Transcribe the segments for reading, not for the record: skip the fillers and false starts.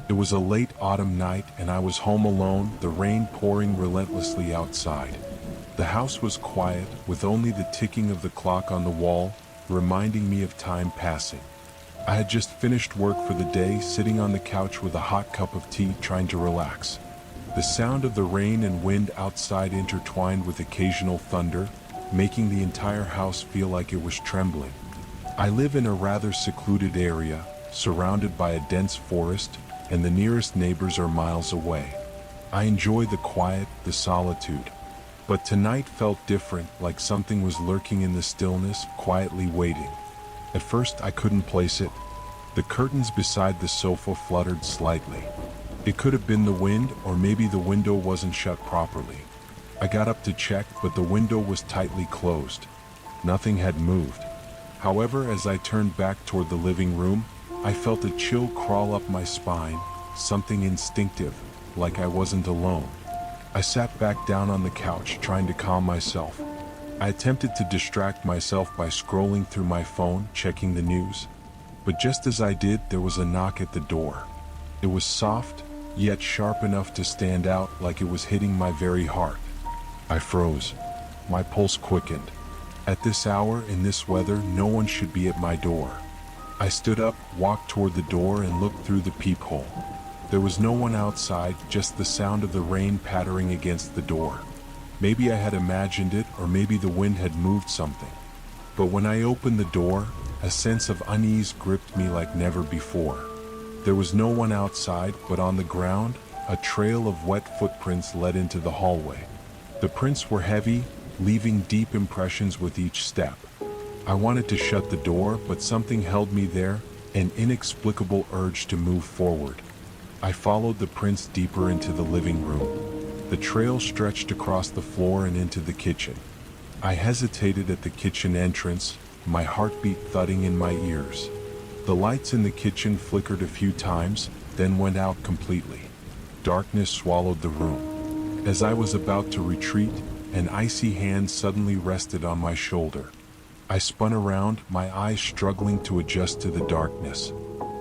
It was a late autumn night and I was home alone, the rain pouring relentlessly outside. The house was quiet, with only the ticking of the clock on the wall, reminding me of time passing. I had just finished work for the day, sitting on the couch with a hot cup of tea, trying to relax. The sound of the rain and wind outside intertwined with occasional thunder, making the entire house feel like it was trembling. I live in a rather secluded area, surrounded by a dense forest, and the nearest neighbors are miles away. I enjoy the quiet, the solitude. But tonight felt different, like something was lurking in the stillness, quietly waiting. At first I couldn't place it. The curtains beside the sofa fluttered slightly. It could have been the wind, or maybe the window wasn't shut properly. I got up to check, but the window was tightly closed. Nothing had moved. However, as I turned back toward the living room, I felt a chill crawl up my spine, something instinctive, like I wasn't alone. I sat back down on the couch, trying to calm myself. I attempted to distract myself by scrolling through my phone, checking the news. But just as I did, there was a knock at the door. It was soft, yet sharp enough to stand out, like it was hitting my very heart. I froze. My pulse quickened. At this hour, in this weather, no one should be at my door. I stood up, walked toward the door, and looked through the peephole. There was no one outside, just the sound of the rain pattering against the door. Maybe I had imagined it, or maybe the wind had moved something. But when I opened the door, a sense of unease gripped me like never before. There was no one outside, but on the ground, a trail of wet footprints led into the hallway. The prints were heavy, leaving deep impressions with each step. I wanted to shut the door, but something held me there, an inexplicable urge to move forward. I followed the prints deeper into the living room. The trail stretched across the floor and into the kitchen. I hesitated at the kitchen entrance, my heartbeat thudding in my ears. The lights in the kitchen flickered a few times, then went out completely. Darkness swallowed the room. As I was about to retreat, an icy hand suddenly rested on my shoulder. I spun around, my eyes struggling to adjust to the darkness.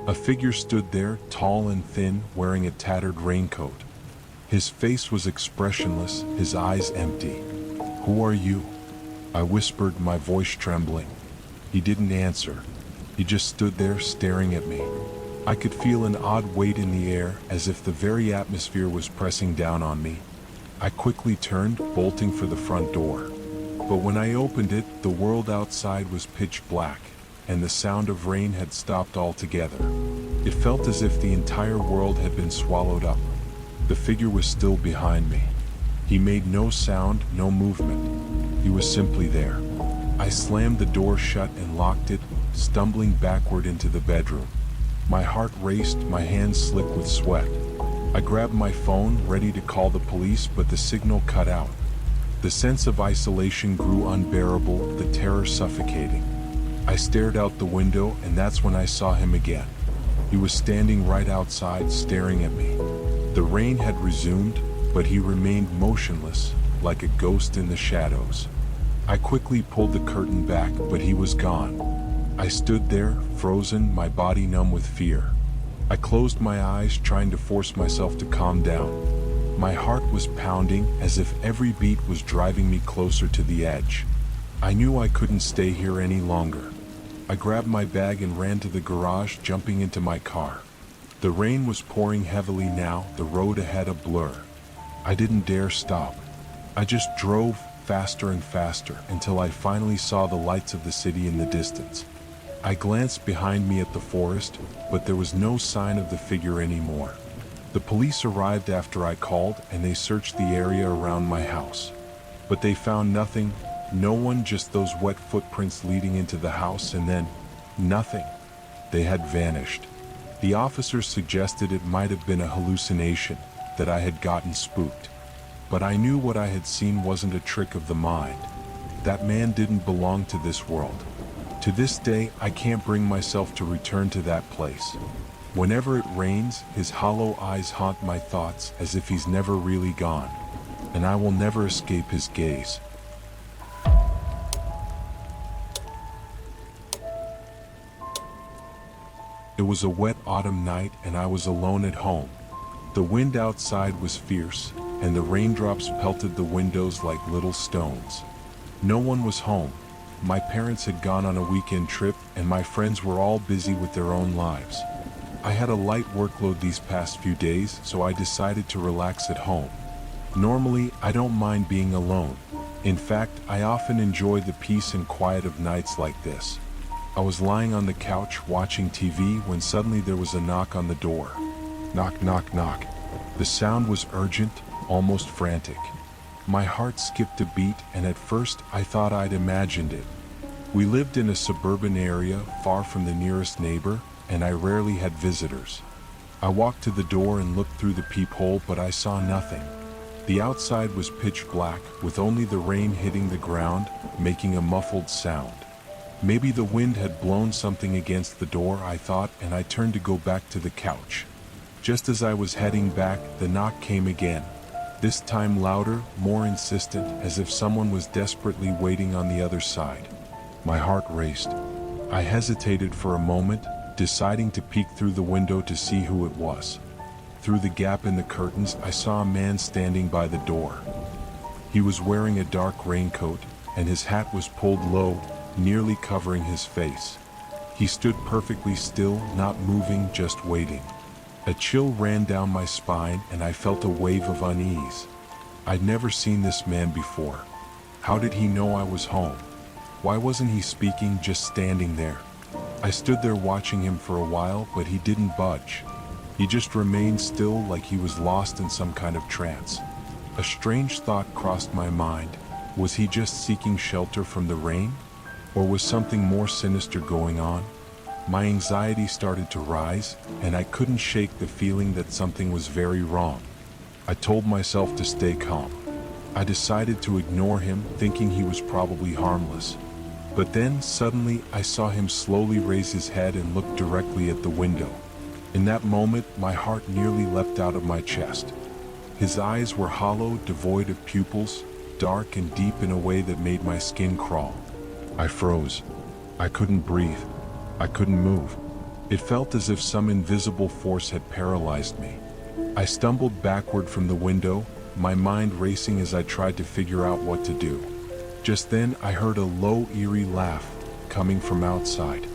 A figure stood there, tall and thin, wearing a tattered raincoat. His face was expressionless, his eyes empty. "Who are you?" I whispered, my voice trembling. He didn't answer. He just stood there, staring at me. I could feel an odd weight in the air, as if the very atmosphere was pressing down on me. I quickly turned, bolting for the front door. But when I opened it, the world outside was pitch black, and the sound of rain had stopped altogether. It felt as if the entire world had been swallowed up. The figure was still behind me. He made no sound, no movement. He was simply there. I slammed the door shut and locked it, stumbling backward into the bedroom. My heart raced, my hands slick with sweat. I grabbed my phone, ready to call the police, but the signal cut out. The sense of isolation grew unbearable, the terror suffocating. I stared out the window, and that's when I saw him again. He was standing right outside, staring at me. The rain had resumed, but he remained motionless, like a ghost in the shadows. I quickly pulled the curtain back, but he was gone. I stood there, frozen, my body numb with fear. I closed my eyes, trying to force myself to calm down. My heart was pounding, as if every beat was driving me closer to the edge. I knew I couldn't stay here any longer. I grabbed my bag and ran to the garage, jumping into my car. The rain was pouring heavily now, the road ahead a blur. I didn't dare stop. I just drove faster and faster until I finally saw the lights of the city in the distance. I glanced behind me at the forest, but there was no sign of the figure anymore. The police arrived after I called, and they searched the area around my house. But they found nothing, no one, just those wet footprints leading into the house, and then nothing. They had vanished. The officers suggested it might have been a hallucination, that I had gotten spooked. But I knew what I had seen wasn't a trick of the mind. That man didn't belong to this world. To this day, I can't bring myself to return to that place. Whenever it rains, his hollow eyes haunt my thoughts, as if he's never really gone, and I will never escape his gaze. It was a wet autumn night and I was alone at home. The wind outside was fierce, and the raindrops pelted the windows like little stones. No one was home. My parents had gone on a weekend trip, and my friends were all busy with their own lives. I had a light workload these past few days, so I decided to relax at home. Normally, I don't mind being alone. In fact, I often enjoy the peace and quiet of nights like this. I was lying on the couch watching TV when suddenly there was a knock on the door. Knock, knock, knock. The sound was urgent, almost frantic. My heart skipped a beat, and at first I thought I'd imagined it. We lived in a suburban area far from the nearest neighbor, and I rarely had visitors. I walked to the door and looked through the peephole, but I saw nothing. The outside was pitch black, with only the rain hitting the ground, making a muffled sound. Maybe the wind had blown something against the door, I thought, and I turned to go back to the couch. Just as I was heading back, the knock came again. This time louder, more insistent, as if someone was desperately waiting on the other side. My heart raced. I hesitated for a moment, deciding to peek through the window to see who it was. Through the gap in the curtains, I saw a man standing by the door. He was wearing a dark raincoat, and his hat was pulled low, nearly covering his face. He stood perfectly still, not moving, just waiting. A chill ran down my spine, and I felt a wave of unease. I'd never seen this man before. How did he know I was home? Why wasn't he speaking, just standing there? I stood there watching him for a while, but he didn't budge. He just remained still, like he was lost in some kind of trance. A strange thought crossed my mind. Was he just seeking shelter from the rain? Or was something more sinister going on? My anxiety started to rise, and I couldn't shake the feeling that something was very wrong. I told myself to stay calm. I decided to ignore him, thinking he was probably harmless. But then, suddenly, I saw him slowly raise his head and look directly at the window. In that moment, my heart nearly leapt out of my chest. His eyes were hollow, devoid of pupils, dark and deep in a way that made my skin crawl. I froze. I couldn't breathe. I couldn't move. It felt as if some invisible force had paralyzed me. I stumbled backward from the window, my mind racing as I tried to figure out what to do. Just then, I heard a low, eerie laugh coming from outside.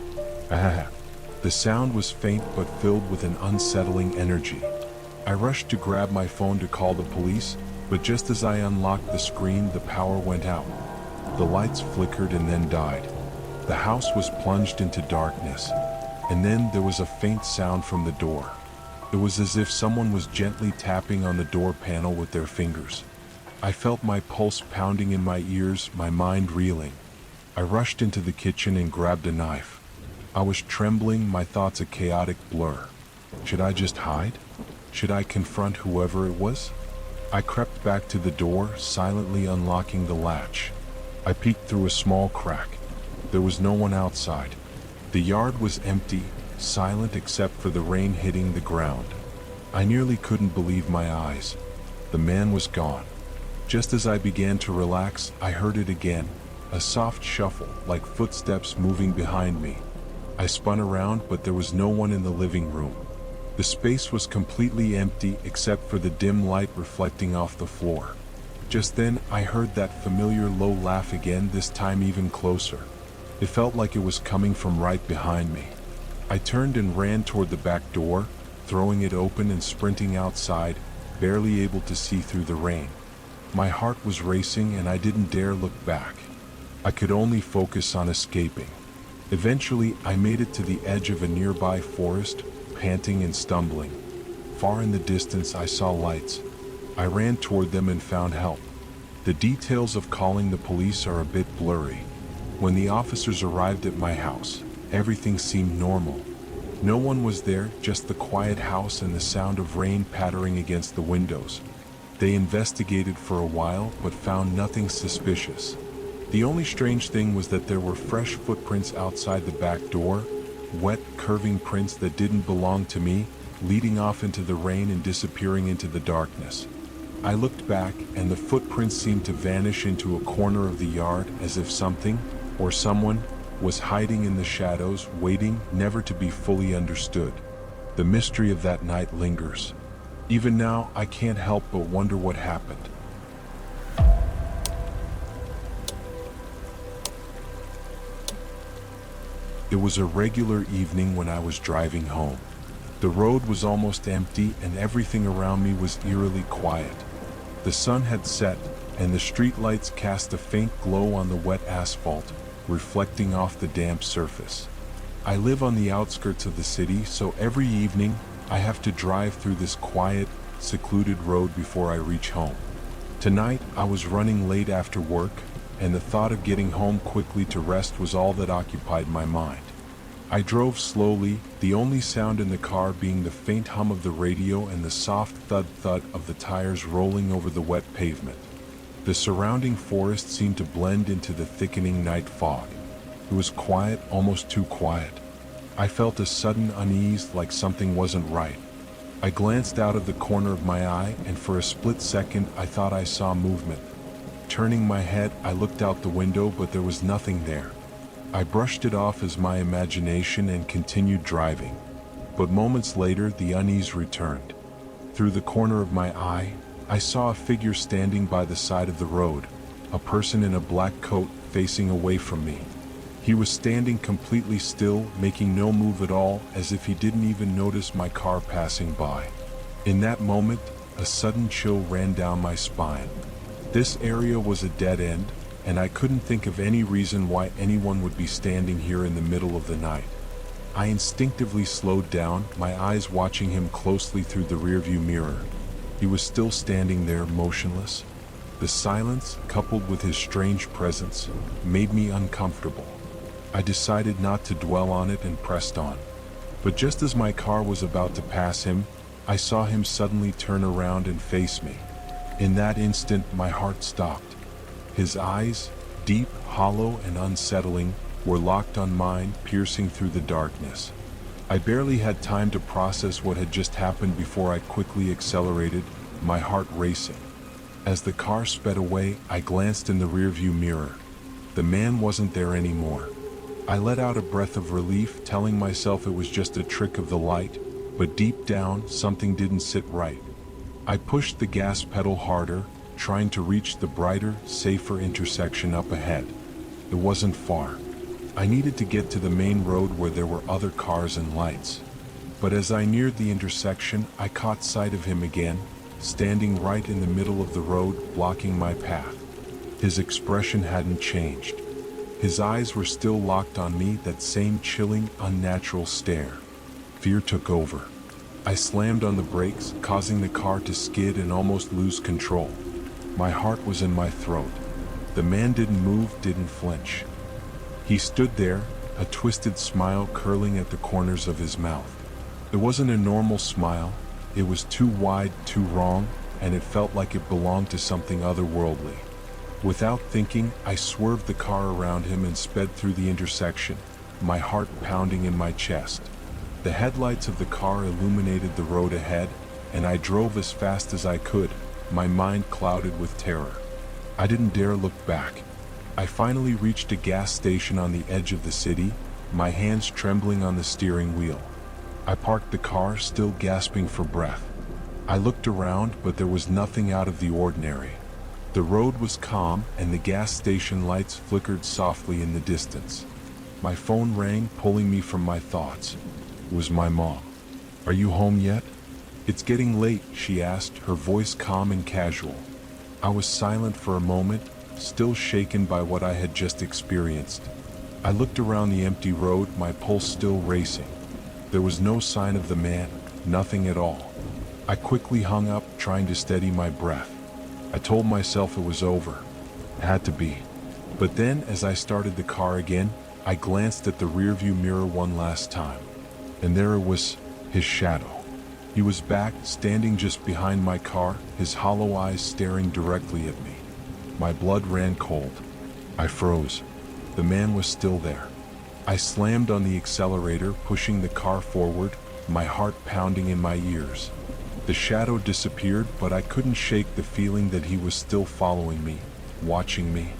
Ah! The sound was faint but filled with an unsettling energy. I rushed to grab my phone to call the police, but just as I unlocked the screen, the power went out. The lights flickered and then died. The house was plunged into darkness, and then there was a faint sound from the door. It was as if someone was gently tapping on the door panel with their fingers. I felt my pulse pounding in my ears, my mind reeling. I rushed into the kitchen and grabbed a knife. I was trembling, my thoughts a chaotic blur. Should I just hide? Should I confront whoever it was? I crept back to the door, silently unlocking the latch. I peeked through a small crack. There was no one outside. The yard was empty, silent except for the rain hitting the ground. I nearly couldn't believe my eyes. The man was gone. Just as I began to relax, I heard it again, a soft shuffle, like footsteps moving behind me. I spun around, but there was no one in the living room. The space was completely empty except for the dim light reflecting off the floor. Just then, I heard that familiar low laugh again, this time even closer. It felt like it was coming from right behind me. I turned and ran toward the back door, throwing it open and sprinting outside, barely able to see through the rain. My heart was racing and I didn't dare look back. I could only focus on escaping. Eventually, I made it to the edge of a nearby forest, panting and stumbling. Far in the distance, I saw lights. I ran toward them and found help. The details of calling the police are a bit blurry. When the officers arrived at my house, everything seemed normal. No one was there, just the quiet house and the sound of rain pattering against the windows. They investigated for a while, but found nothing suspicious. The only strange thing was that there were fresh footprints outside the back door, wet, curving prints that didn't belong to me, leading off into the rain and disappearing into the darkness. I looked back, and the footprints seemed to vanish into a corner of the yard as if something, or someone, was hiding in the shadows, waiting, never to be fully understood. The mystery of that night lingers. Even now, I can't help but wonder what happened. It was a regular evening when I was driving home. The road was almost empty and everything around me was eerily quiet. The sun had set, and the streetlights cast a faint glow on the wet asphalt, reflecting off the damp surface. I live on the outskirts of the city, so every evening I have to drive through this quiet, secluded road before I reach home. Tonight, I was running late after work, and the thought of getting home quickly to rest was all that occupied my mind. I drove slowly, the only sound in the car being the faint hum of the radio and the soft thud-thud of the tires rolling over the wet pavement. The surrounding forest seemed to blend into the thickening night fog. It was quiet, almost too quiet. I felt a sudden unease, like something wasn't right. I glanced out of the corner of my eye, and for a split second I thought I saw movement. Turning my head, I looked out the window, but there was nothing there. I brushed it off as my imagination and continued driving. But moments later, the unease returned. Through the corner of my eye, I saw a figure standing by the side of the road, a person in a black coat facing away from me. He was standing completely still, making no move at all, as if he didn't even notice my car passing by. In that moment, a sudden chill ran down my spine. This area was a dead end, and I couldn't think of any reason why anyone would be standing here in the middle of the night. I instinctively slowed down, my eyes watching him closely through the rearview mirror. He was still standing there, motionless. The silence, coupled with his strange presence, made me uncomfortable. I decided not to dwell on it and pressed on. But just as my car was about to pass him, I saw him suddenly turn around and face me. In that instant, my heart stopped. His eyes, deep, hollow, and unsettling, were locked on mine, piercing through the darkness. I barely had time to process what had just happened before I quickly accelerated, my heart racing. As the car sped away, I glanced in the rearview mirror. The man wasn't there anymore. I let out a breath of relief, telling myself it was just a trick of the light, but deep down, something didn't sit right. I pushed the gas pedal harder, trying to reach the brighter, safer intersection up ahead. It wasn't far. I needed to get to the main road where there were other cars and lights. But as I neared the intersection, I caught sight of him again, standing right in the middle of the road, blocking my path. His expression hadn't changed. His eyes were still locked on me, that same chilling, unnatural stare. Fear took over. I slammed on the brakes, causing the car to skid and almost lose control. My heart was in my throat. The man didn't move, didn't flinch. He stood there, a twisted smile curling at the corners of his mouth. It wasn't a normal smile. It was too wide, too wrong, and it felt like it belonged to something otherworldly. Without thinking, I swerved the car around him and sped through the intersection, my heart pounding in my chest. The headlights of the car illuminated the road ahead, and I drove as fast as I could, my mind clouded with terror. I didn't dare look back. I finally reached a gas station on the edge of the city, my hands trembling on the steering wheel. I parked the car, still gasping for breath. I looked around, but there was nothing out of the ordinary. The road was calm, and the gas station lights flickered softly in the distance. My phone rang, pulling me from my thoughts. It was my mom. "Are you home yet?" "It's getting late," she asked, her voice calm and casual. I was silent for a moment, still shaken by what I had just experienced. I looked around the empty road, my pulse still racing. There was no sign of the man, nothing at all. I quickly hung up, trying to steady my breath. I told myself it was over. It had to be. But then, as I started the car again, I glanced at the rearview mirror one last time. And there it was, his shadow. He was back, standing just behind my car, his hollow eyes staring directly at me. My blood ran cold. I froze. The man was still there. I slammed on the accelerator, pushing the car forward, my heart pounding in my ears. The shadow disappeared, but I couldn't shake the feeling that he was still following me, watching me.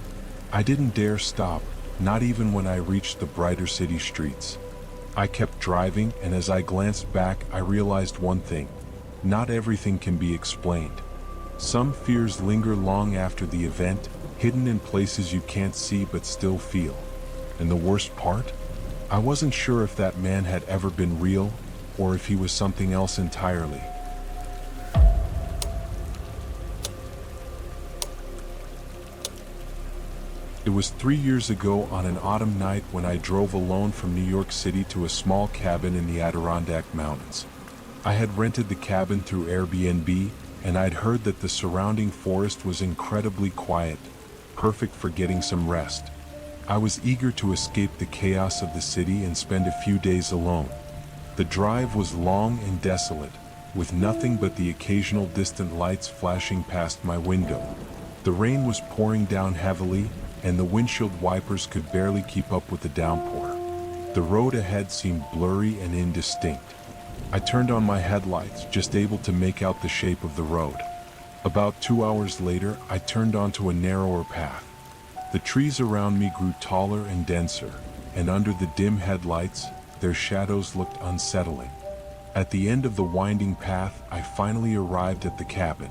I didn't dare stop, not even when I reached the brighter city streets. I kept driving, and as I glanced back, I realized one thing. Not everything can be explained. Some fears linger long after the event, hidden in places you can't see but still feel. And the worst part? I wasn't sure if that man had ever been real, or if he was something else entirely. It was 3 years ago on an autumn night when I drove alone from New York City to a small cabin in the Adirondack Mountains. I had rented the cabin through Airbnb, and I'd heard that the surrounding forest was incredibly quiet, perfect for getting some rest. I was eager to escape the chaos of the city and spend a few days alone. The drive was long and desolate, with nothing but the occasional distant lights flashing past my window. The rain was pouring down heavily, and the windshield wipers could barely keep up with the downpour. The road ahead seemed blurry and indistinct. I turned on my headlights, just able to make out the shape of the road. About 2 hours later, I turned onto a narrower path. The trees around me grew taller and denser, and under the dim headlights, their shadows looked unsettling. At the end of the winding path, I finally arrived at the cabin.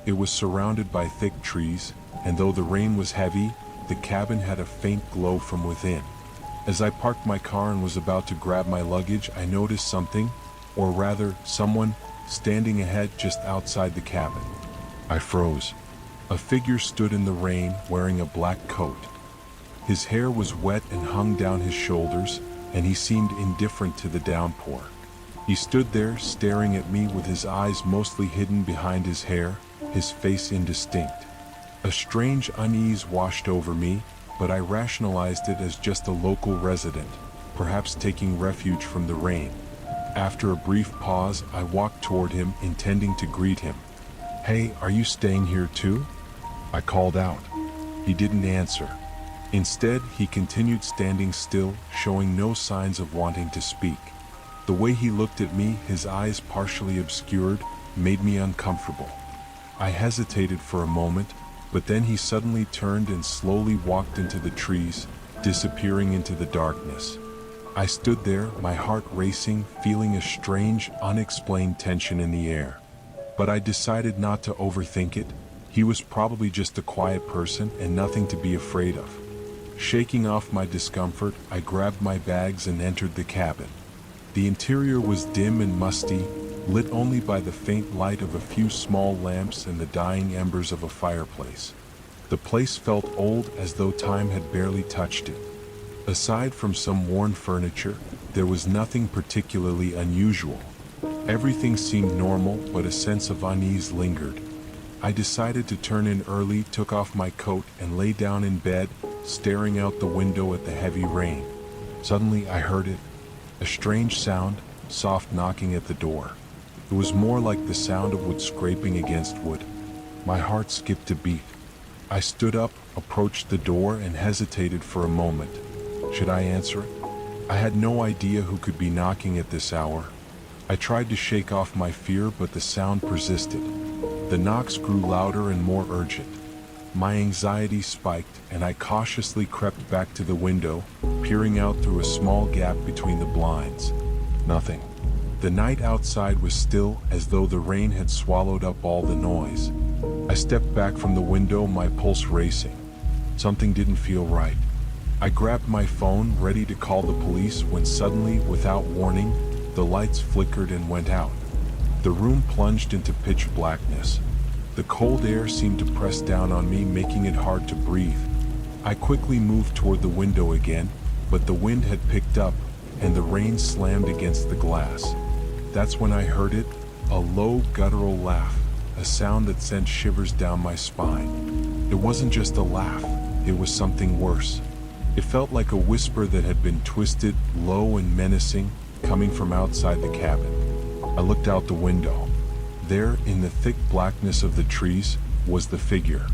It was surrounded by thick trees, and though the rain was heavy, the cabin had a faint glow from within. As I parked my car and was about to grab my luggage, I noticed something, or rather, someone, standing ahead just outside the cabin. I froze. A figure stood in the rain, wearing a black coat. His hair was wet and hung down his shoulders, and he seemed indifferent to the downpour. He stood there, staring at me with his eyes mostly hidden behind his hair, his face indistinct. A strange unease washed over me, but I rationalized it as just a local resident, perhaps taking refuge from the rain. After a brief pause, I walked toward him, intending to greet him. "Hey, are you staying here too?" I called out. He didn't answer. Instead, he continued standing still, showing no signs of wanting to speak. The way he looked at me, his eyes partially obscured, made me uncomfortable. I hesitated for a moment, but then he suddenly turned and slowly walked into the trees, disappearing into the darkness. I stood there, my heart racing, feeling a strange, unexplained tension in the air. But I decided not to overthink it. He was probably just a quiet person and nothing to be afraid of. Shaking off my discomfort, I grabbed my bags and entered the cabin. The interior was dim and musty, lit only by the faint light of a few small lamps and the dying embers of a fireplace. The place felt old, as though time had barely touched it. Aside from some worn furniture, there was nothing particularly unusual. Everything seemed normal, but a sense of unease lingered. I decided to turn in early, took off my coat, and lay down in bed, staring out the window at the heavy rain. Suddenly I heard it. A strange sound, soft knocking at the door. It was more like the sound of wood scraping against wood. My heart skipped a beat. I stood up, approached the door, and hesitated for a moment. Should I answer it? I had no idea who could be knocking at this hour. I tried to shake off my fear, but the sound persisted. The knocks grew louder and more urgent. My anxiety spiked, and I cautiously crept back to the window, peering out through a small gap between the blinds. Nothing. The night outside was still, as though the rain had swallowed up all the noise. I stepped back from the window, my pulse racing. Something didn't feel right. I grabbed my phone, ready to call the police, when suddenly, without warning, the lights flickered and went out. The room plunged into pitch blackness. The cold air seemed to press down on me, making it hard to breathe. I quickly moved toward the window again, but the wind had picked up, and the rain slammed against the glass. That's when I heard it, a low, guttural laugh, a sound that sent shivers down my spine. It wasn't just a laugh, it was something worse. It felt like a whisper that had been twisted, low and menacing, coming from outside the cabin. I looked out the window. There, in the thick blackness of the trees, was the figure.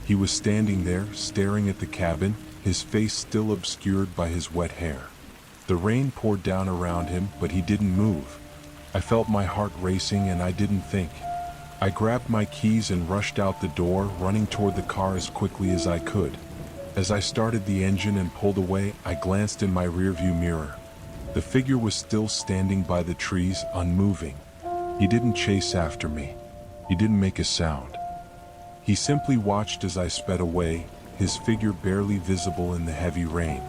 He was standing there, staring at the cabin, his face still obscured by his wet hair. The rain poured down around him, but he didn't move. I felt my heart racing, and I didn't think. I grabbed my keys and rushed out the door, running toward the car as quickly as I could. As I started the engine and pulled away, I glanced in my rearview mirror. The figure was still standing by the trees, unmoving. He didn't chase after me. He didn't make a sound. He simply watched as I sped away, his figure barely visible in the heavy rain.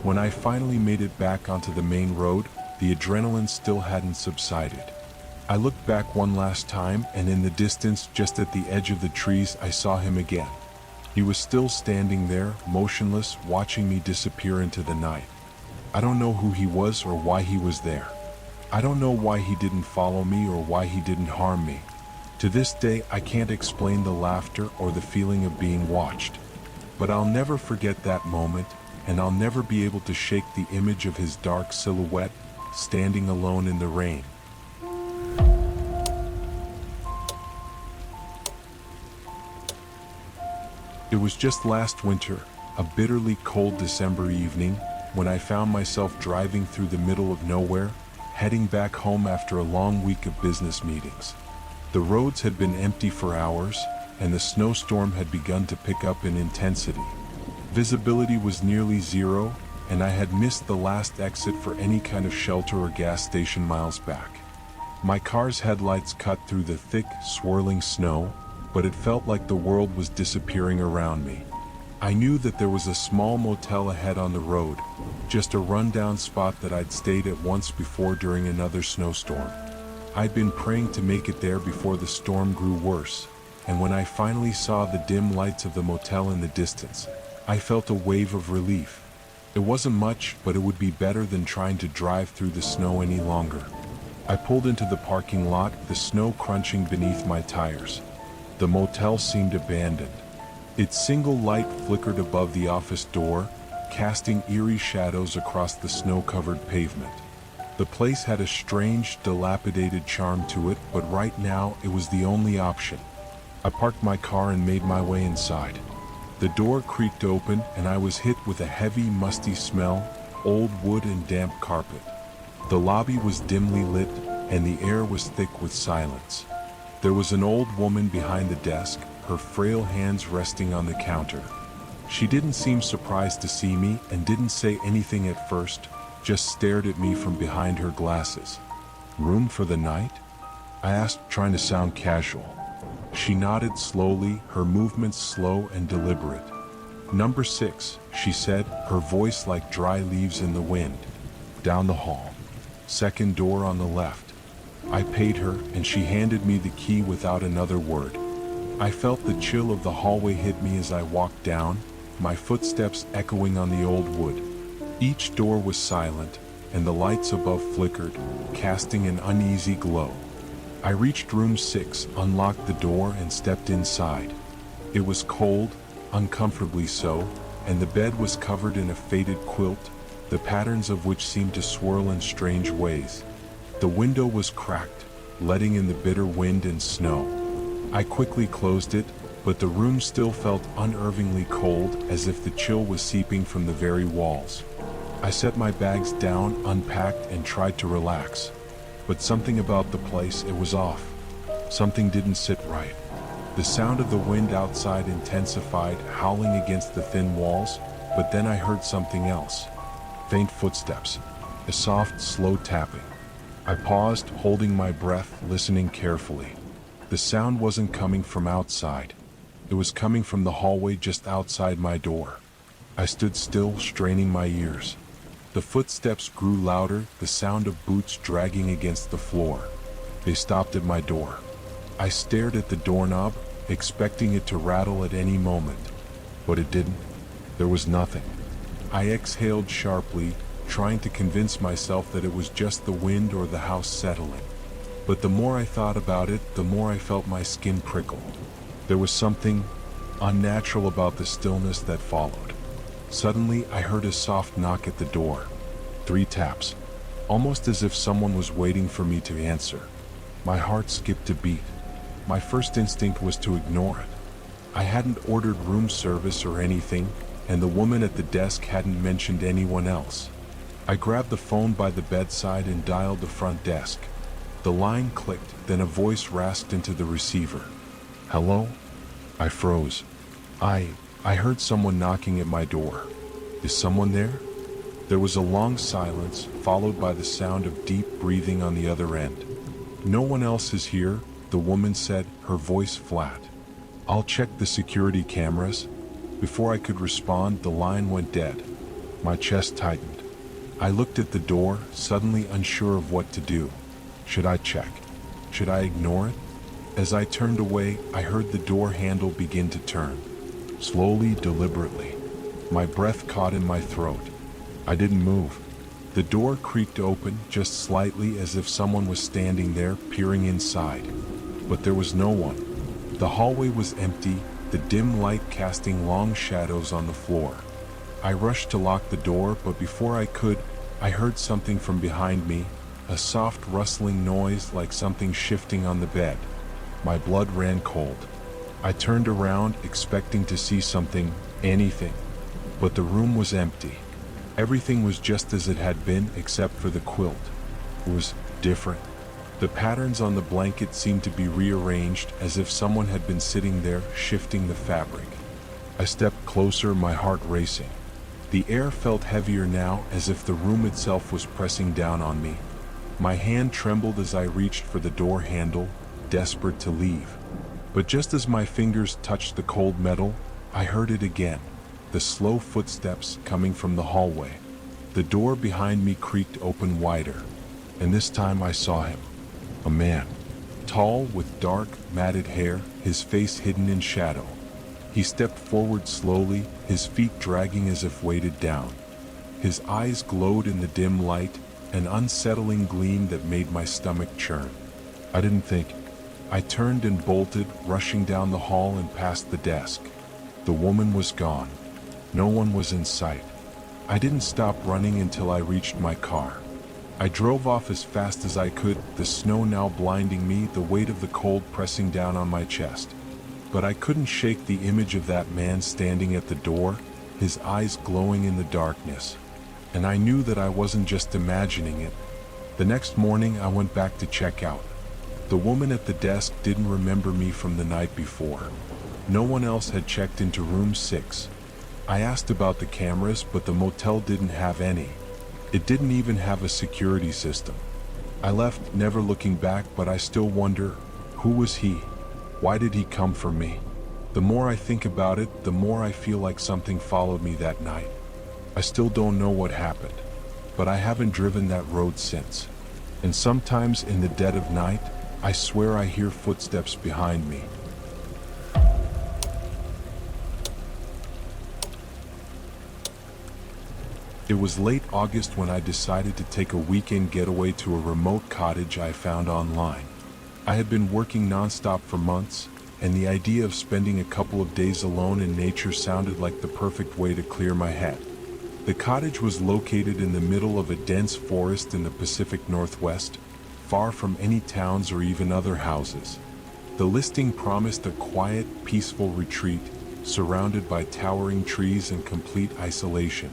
When I finally made it back onto the main road, the adrenaline still hadn't subsided. I looked back one last time, and in the distance, just at the edge of the trees, I saw him again. He was still standing there, motionless, watching me disappear into the night. I don't know who he was or why he was there. I don't know why he didn't follow me or why he didn't harm me. To this day, I can't explain the laughter or the feeling of being watched. But I'll never forget that moment, and I'll never be able to shake the image of his dark silhouette, standing alone in the rain. It was just last winter, a bitterly cold December evening, when I found myself driving through the middle of nowhere, heading back home after a long week of business meetings. The roads had been empty for hours, and the snowstorm had begun to pick up in intensity. Visibility was nearly zero, and I had missed the last exit for any kind of shelter or gas station miles back. My car's headlights cut through the thick, swirling snow, but it felt like the world was disappearing around me. I knew that there was a small motel ahead on the road, just a rundown spot that I'd stayed at once before during another snowstorm. I'd been praying to make it there before the storm grew worse, and when I finally saw the dim lights of the motel in the distance, I felt a wave of relief. It wasn't much, but it would be better than trying to drive through the snow any longer. I pulled into the parking lot, the snow crunching beneath my tires. The motel seemed abandoned. Its single light flickered above the office door, casting eerie shadows across the snow-covered pavement. The place had a strange, dilapidated charm to it, but right now it was the only option. I parked my car and made my way inside. The door creaked open, and I was hit with a heavy, musty smell, old wood and damp carpet. The lobby was dimly lit, and the air was thick with silence. There was an old woman behind the desk, her frail hands resting on the counter. She didn't seem surprised to see me and didn't say anything at first, just stared at me from behind her glasses. "Room for the night?" I asked, trying to sound casual. She nodded slowly, her movements slow and deliberate. "Number 6, she said, her voice like dry leaves in the wind. "Down the hall. Second door on the left." I paid her, and she handed me the key without another word. I felt the chill of the hallway hit me as I walked down, my footsteps echoing on the old wood. Each door was silent, and the lights above flickered, casting an uneasy glow. I reached room 6, unlocked the door, and stepped inside. It was cold, uncomfortably so, and the bed was covered in a faded quilt, the patterns of which seemed to swirl in strange ways. The window was cracked, letting in the bitter wind and snow. I quickly closed it, but the room still felt unnervingly cold, as if the chill was seeping from the very walls. I set my bags down, unpacked, and tried to relax. But something about the place, it was off. Something didn't sit right. The sound of the wind outside intensified, howling against the thin walls, but then I heard something else. Faint footsteps. A soft, slow tapping. I paused, holding my breath, listening carefully. The sound wasn't coming from outside. It was coming from the hallway just outside my door. I stood still, straining my ears. The footsteps grew louder, the sound of boots dragging against the floor. They stopped at my door. I stared at the doorknob, expecting it to rattle at any moment. But it didn't. There was nothing. I exhaled sharply, trying to convince myself that it was just the wind or the house settling. But the more I thought about it, the more I felt my skin prickle. There was something unnatural about the stillness that followed. Suddenly, I heard a soft knock at the door. 3 taps, almost as if someone was waiting for me to answer. My heart skipped a beat. My first instinct was to ignore it. I hadn't ordered room service or anything, and the woman at the desk hadn't mentioned anyone else. I grabbed the phone by the bedside and dialed the front desk. The line clicked, then a voice rasped into the receiver. "Hello?" I froze. I heard someone knocking at my door. Is someone there? There was a long silence, followed by the sound of deep breathing on the other end. No one else is here, the woman said, her voice flat. I'll check the security cameras. Before I could respond, the line went dead. My chest tightened. I looked at the door, suddenly unsure of what to do. Should I check? Should I ignore it? As I turned away, I heard the door handle begin to turn. Slowly, deliberately. My breath caught in my throat. I didn't move. The door creaked open, just slightly, as if someone was standing there, peering inside. But there was no one. The hallway was empty, the dim light casting long shadows on the floor. I rushed to lock the door, but before I could, I heard something from behind me, a soft rustling noise like something shifting on the bed. My blood ran cold. I turned around, expecting to see something, anything. But the room was empty. Everything was just as it had been, except for the quilt. It was different. The patterns on the blanket seemed to be rearranged, as if someone had been sitting there, shifting the fabric. I stepped closer, my heart racing. The air felt heavier now, as if the room itself was pressing down on me. My hand trembled as I reached for the door handle, desperate to leave. But just as my fingers touched the cold metal, I heard it again. The slow footsteps coming from the hallway. The door behind me creaked open wider, and this time I saw him. A man, tall with dark, matted hair, his face hidden in shadow. He stepped forward slowly, his feet dragging as if weighted down. His eyes glowed in the dim light, an unsettling gleam that made my stomach churn. I didn't think. I turned and bolted, rushing down the hall and past the desk. The woman was gone. No one was in sight. I didn't stop running until I reached my car. I drove off as fast as I could, the snow now blinding me, the weight of the cold pressing down on my chest. But I couldn't shake the image of that man standing at the door, his eyes glowing in the darkness. And I knew that I wasn't just imagining it. The next morning I went back to check out. The woman at the desk didn't remember me from the night before. No one else had checked into room 6. I asked about the cameras, but the motel didn't have any. It didn't even have a security system. I left, never looking back, but I still wonder, who was he? Why did he come for me? The more I think about it, the more I feel like something followed me that night. I still don't know what happened, but I haven't driven that road since. And sometimes in the dead of night, I swear I hear footsteps behind me. It was late August when I decided to take a weekend getaway to a remote cottage I found online. I had been working nonstop for months, and the idea of spending a couple of days alone in nature sounded like the perfect way to clear my head. The cottage was located in the middle of a dense forest in the Pacific Northwest, far from any towns or even other houses. The listing promised a quiet, peaceful retreat, surrounded by towering trees and complete isolation.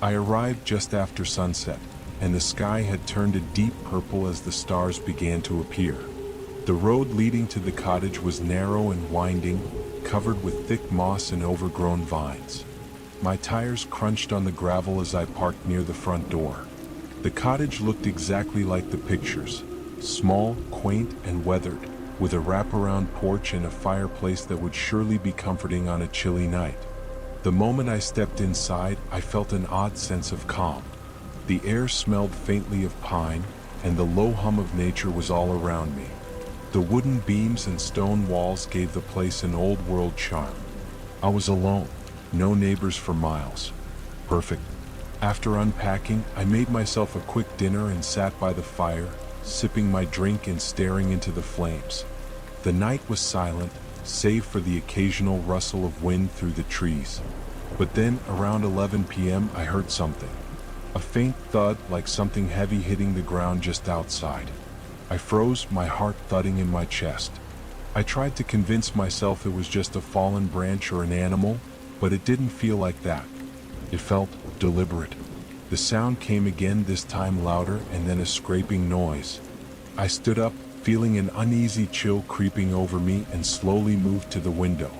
I arrived just after sunset, and the sky had turned a deep purple as the stars began to appear. The road leading to the cottage was narrow and winding, covered with thick moss and overgrown vines. My tires crunched on the gravel as I parked near the front door. The cottage looked exactly like the pictures, small, quaint, and weathered, with a wraparound porch and a fireplace that would surely be comforting on a chilly night. The moment I stepped inside, I felt an odd sense of calm. The air smelled faintly of pine, and the low hum of nature was all around me. The wooden beams and stone walls gave the place an old-world charm. I was alone, no neighbors for miles. Perfect. After unpacking, I made myself a quick dinner and sat by the fire, sipping my drink and staring into the flames. The night was silent, save for the occasional rustle of wind through the trees. But then, around 11 p.m., I heard something. A faint thud, like something heavy hitting the ground just outside. I froze, my heart thudding in my chest. I tried to convince myself it was just a fallen branch or an animal, but it didn't feel like that. It felt deliberate. The sound came again, this time louder, and then a scraping noise. I stood up, feeling an uneasy chill creeping over me, and slowly moved to the window.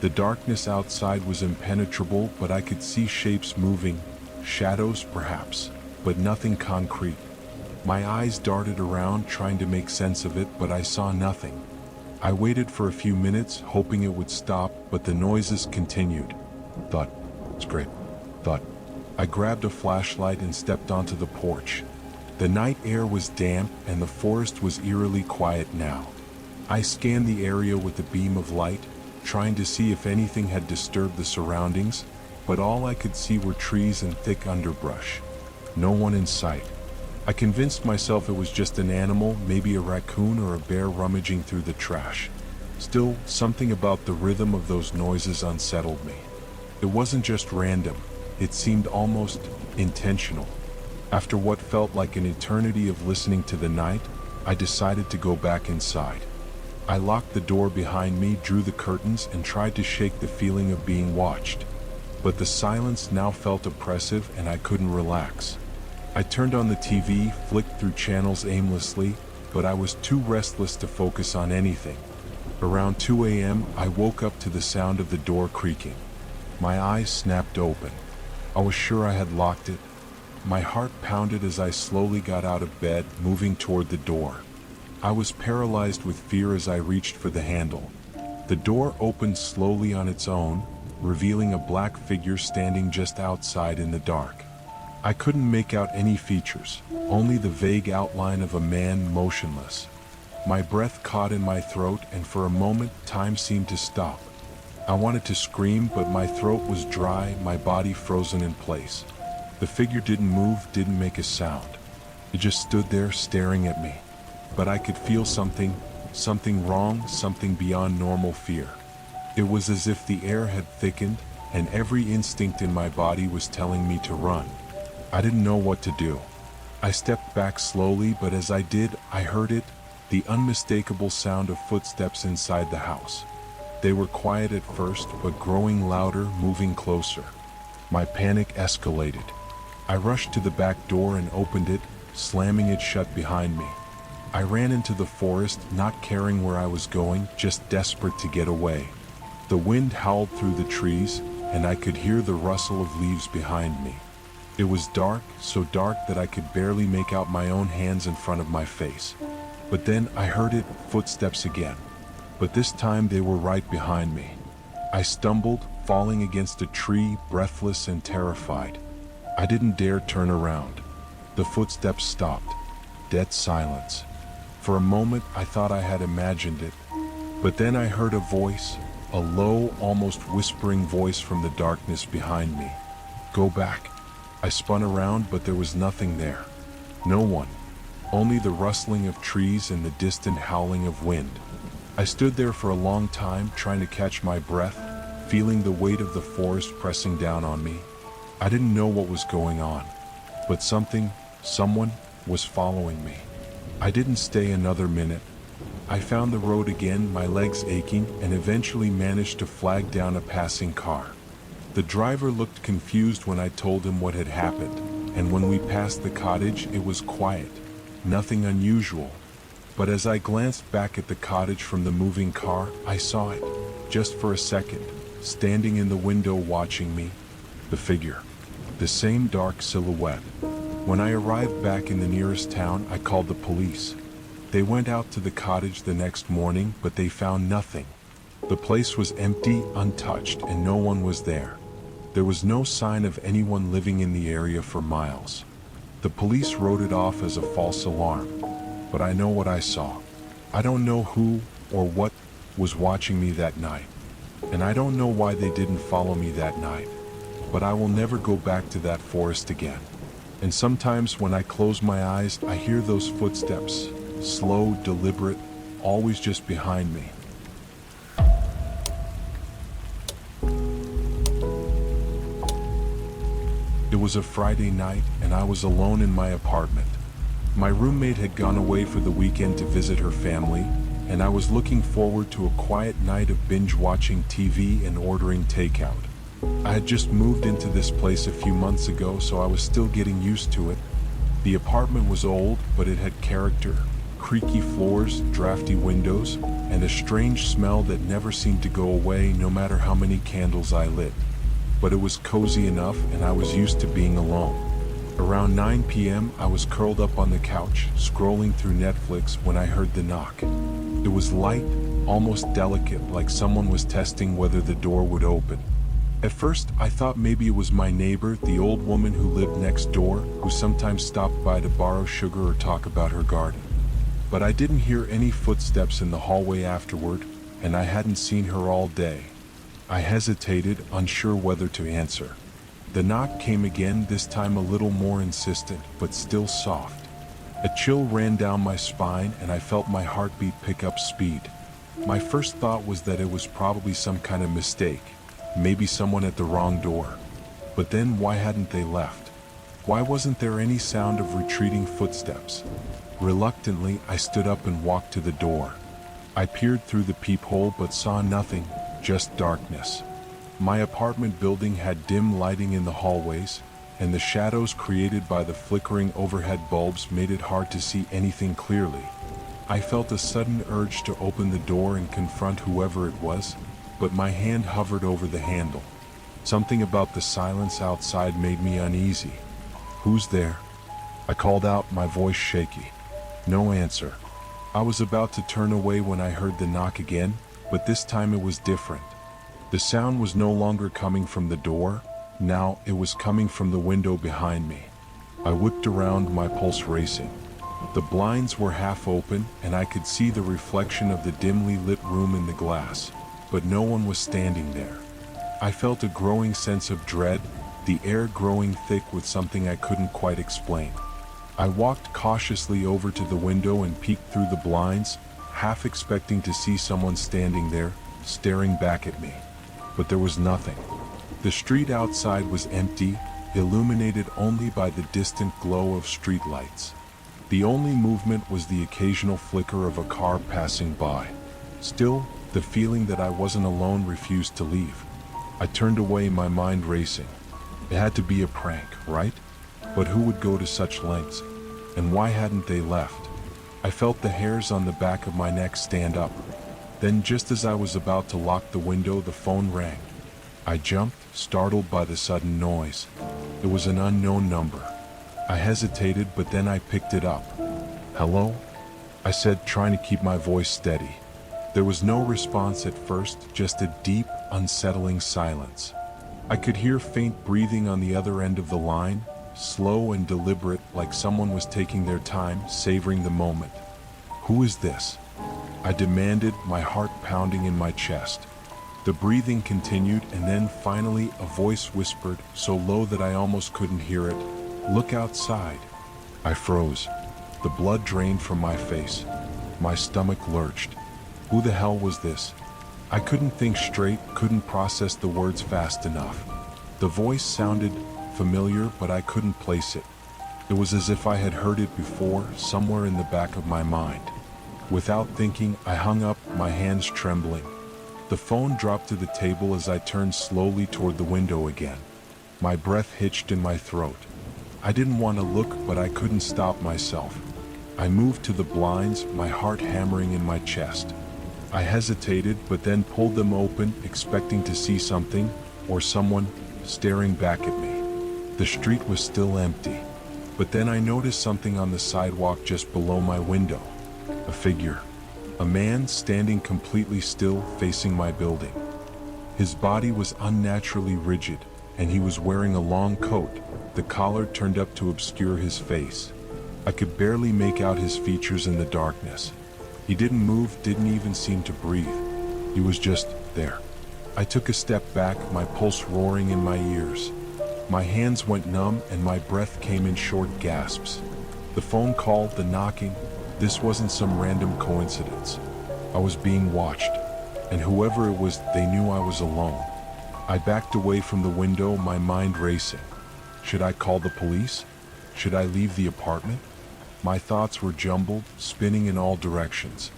The darkness outside was impenetrable, but I could see shapes moving, shadows perhaps, but nothing concrete. My eyes darted around trying to make sense of it, but I saw nothing. I waited for a few minutes, hoping it would stop, but the noises continued. Thud, scrape, thud. I grabbed a flashlight and stepped onto the porch. The night air was damp and the forest was eerily quiet now. I scanned the area with a beam of light, trying to see if anything had disturbed the surroundings, but all I could see were trees and thick underbrush. No one in sight. I convinced myself it was just an animal, maybe a raccoon or a bear rummaging through the trash. Still, something about the rhythm of those noises unsettled me. It wasn't just random, it seemed almost intentional. After what felt like an eternity of listening to the night, I decided to go back inside. I locked the door behind me, drew the curtains, and tried to shake the feeling of being watched. But the silence now felt oppressive and I couldn't relax. I turned on the TV, flicked through channels aimlessly, but I was too restless to focus on anything. Around 2 a.m., I woke up to the sound of the door creaking. My eyes snapped open. I was sure I had locked it. My heart pounded as I slowly got out of bed, moving toward the door. I was paralyzed with fear as I reached for the handle. The door opened slowly on its own, revealing a black figure standing just outside in the dark. I couldn't make out any features, only the vague outline of a man motionless. My breath caught in my throat, and for a moment, time seemed to stop. I wanted to scream, but my throat was dry, my body frozen in place. The figure didn't move, didn't make a sound. It just stood there staring at me. But I could feel something wrong, something beyond normal fear. It was as if the air had thickened, and every instinct in my body was telling me to run. I didn't know what to do. I stepped back slowly, but as I did, I heard it, the unmistakable sound of footsteps inside the house. They were quiet at first, but growing louder, moving closer. My panic escalated. I rushed to the back door and opened it, slamming it shut behind me. I ran into the forest, not caring where I was going, just desperate to get away. The wind howled through the trees, and I could hear the rustle of leaves behind me. It was dark, so dark that I could barely make out my own hands in front of my face. But then I heard it, footsteps again. But this time they were right behind me. I stumbled, falling against a tree, breathless and terrified. I didn't dare turn around. The footsteps stopped. Dead silence. For a moment, I thought I had imagined it. But then I heard a voice, a low, almost whispering voice from the darkness behind me. Go back. I spun around, but there was nothing there. No one. Only the rustling of trees and the distant howling of wind. I stood there for a long time, trying to catch my breath, feeling the weight of the forest pressing down on me. I didn't know what was going on, but someone was following me. I didn't stay another minute. I found the road again, my legs aching, and eventually managed to flag down a passing car. The driver looked confused when I told him what had happened, and when we passed the cottage, it was quiet, nothing unusual. But as I glanced back at the cottage from the moving car, I saw it, just for a second, standing in the window watching me. The figure, the same dark silhouette. When I arrived back in the nearest town, I called the police. They went out to the cottage the next morning, but they found nothing. The place was empty, untouched, and no one was there. There was no sign of anyone living in the area for miles. The police wrote it off as a false alarm, but I know what I saw. I don't know who or what was watching me that night, and I don't know why they didn't follow me that night, but I will never go back to that forest again. And sometimes when I close my eyes, I hear those footsteps, slow, deliberate, always just behind me. It was a Friday night, and I was alone in my apartment. My roommate had gone away for the weekend to visit her family, and I was looking forward to a quiet night of binge-watching TV and ordering takeout. I had just moved into this place a few months ago, so I was still getting used to it. The apartment was old, but it had character, creaky floors, drafty windows, and a strange smell that never seemed to go away no matter how many candles I lit. But it was cozy enough, and I was used to being alone. Around 9 p.m., I was curled up on the couch, scrolling through Netflix when I heard the knock. It was light, almost delicate, like someone was testing whether the door would open. At first, I thought maybe it was my neighbor, the old woman who lived next door, who sometimes stopped by to borrow sugar or talk about her garden. But I didn't hear any footsteps in the hallway afterward, and I hadn't seen her all day. I hesitated, unsure whether to answer. The knock came again, this time a little more insistent, but still soft. A chill ran down my spine, and I felt my heartbeat pick up speed. My first thought was that it was probably some kind of mistake. Maybe someone at the wrong door. But then why hadn't they left? Why wasn't there any sound of retreating footsteps? Reluctantly, I stood up and walked to the door. I peered through the peephole but saw nothing, just darkness. My apartment building had dim lighting in the hallways, and the shadows created by the flickering overhead bulbs made it hard to see anything clearly. I felt a sudden urge to open the door and confront whoever it was, but my hand hovered over the handle. Something about the silence outside made me uneasy. "Who's there?" I called out, my voice shaky. No answer. I was about to turn away when I heard the knock again, but this time it was different. The sound was no longer coming from the door. Now it was coming from the window behind me. I whipped around, my pulse racing. The blinds were half open, and I could see the reflection of the dimly lit room in the glass, but no one was standing there. I felt a growing sense of dread, the air growing thick with something I couldn't quite explain. I walked cautiously over to the window and peeked through the blinds, half expecting to see someone standing there, staring back at me. But there was nothing. The street outside was empty, illuminated only by the distant glow of streetlights. The only movement was the occasional flicker of a car passing by. Still, the feeling that I wasn't alone refused to leave. I turned away, my mind racing. It had to be a prank, right? But who would go to such lengths? And why hadn't they left? I felt the hairs on the back of my neck stand up. Then, just as I was about to lock the window, the phone rang. I jumped, startled by the sudden noise. It was an unknown number. I hesitated, but then I picked it up. "Hello?" I said, trying to keep my voice steady. There was no response at first, just a deep, unsettling silence. I could hear faint breathing on the other end of the line, slow and deliberate, like someone was taking their time, savoring the moment. "Who is this?" I demanded, my heart pounding in my chest. The breathing continued, and then finally a voice whispered, so low that I almost couldn't hear it, "Look outside." I froze. The blood drained from my face. My stomach lurched. Who the hell was this? I couldn't think straight, couldn't process the words fast enough. The voice sounded familiar, but I couldn't place it. It was as if I had heard it before, somewhere in the back of my mind. Without thinking, I hung up, my hands trembling. The phone dropped to the table as I turned slowly toward the window again. My breath hitched in my throat. I didn't want to look, but I couldn't stop myself. I moved to the blinds, my heart hammering in my chest. I hesitated, but then pulled them open, expecting to see something, or someone, staring back at me. The street was still empty. But then I noticed something on the sidewalk just below my window. A figure. A man standing completely still, facing my building. His body was unnaturally rigid, and he was wearing a long coat, the collar turned up to obscure his face. I could barely make out his features in the darkness. He didn't move, didn't even seem to breathe. He was just there. I took a step back, my pulse roaring in my ears. My hands went numb and my breath came in short gasps. The phone call, the knocking, this wasn't some random coincidence. I was being watched, and whoever it was, they knew I was alone. I backed away from the window, my mind racing. Should I call the police? Should I leave the apartment? My thoughts were jumbled, spinning in all directions.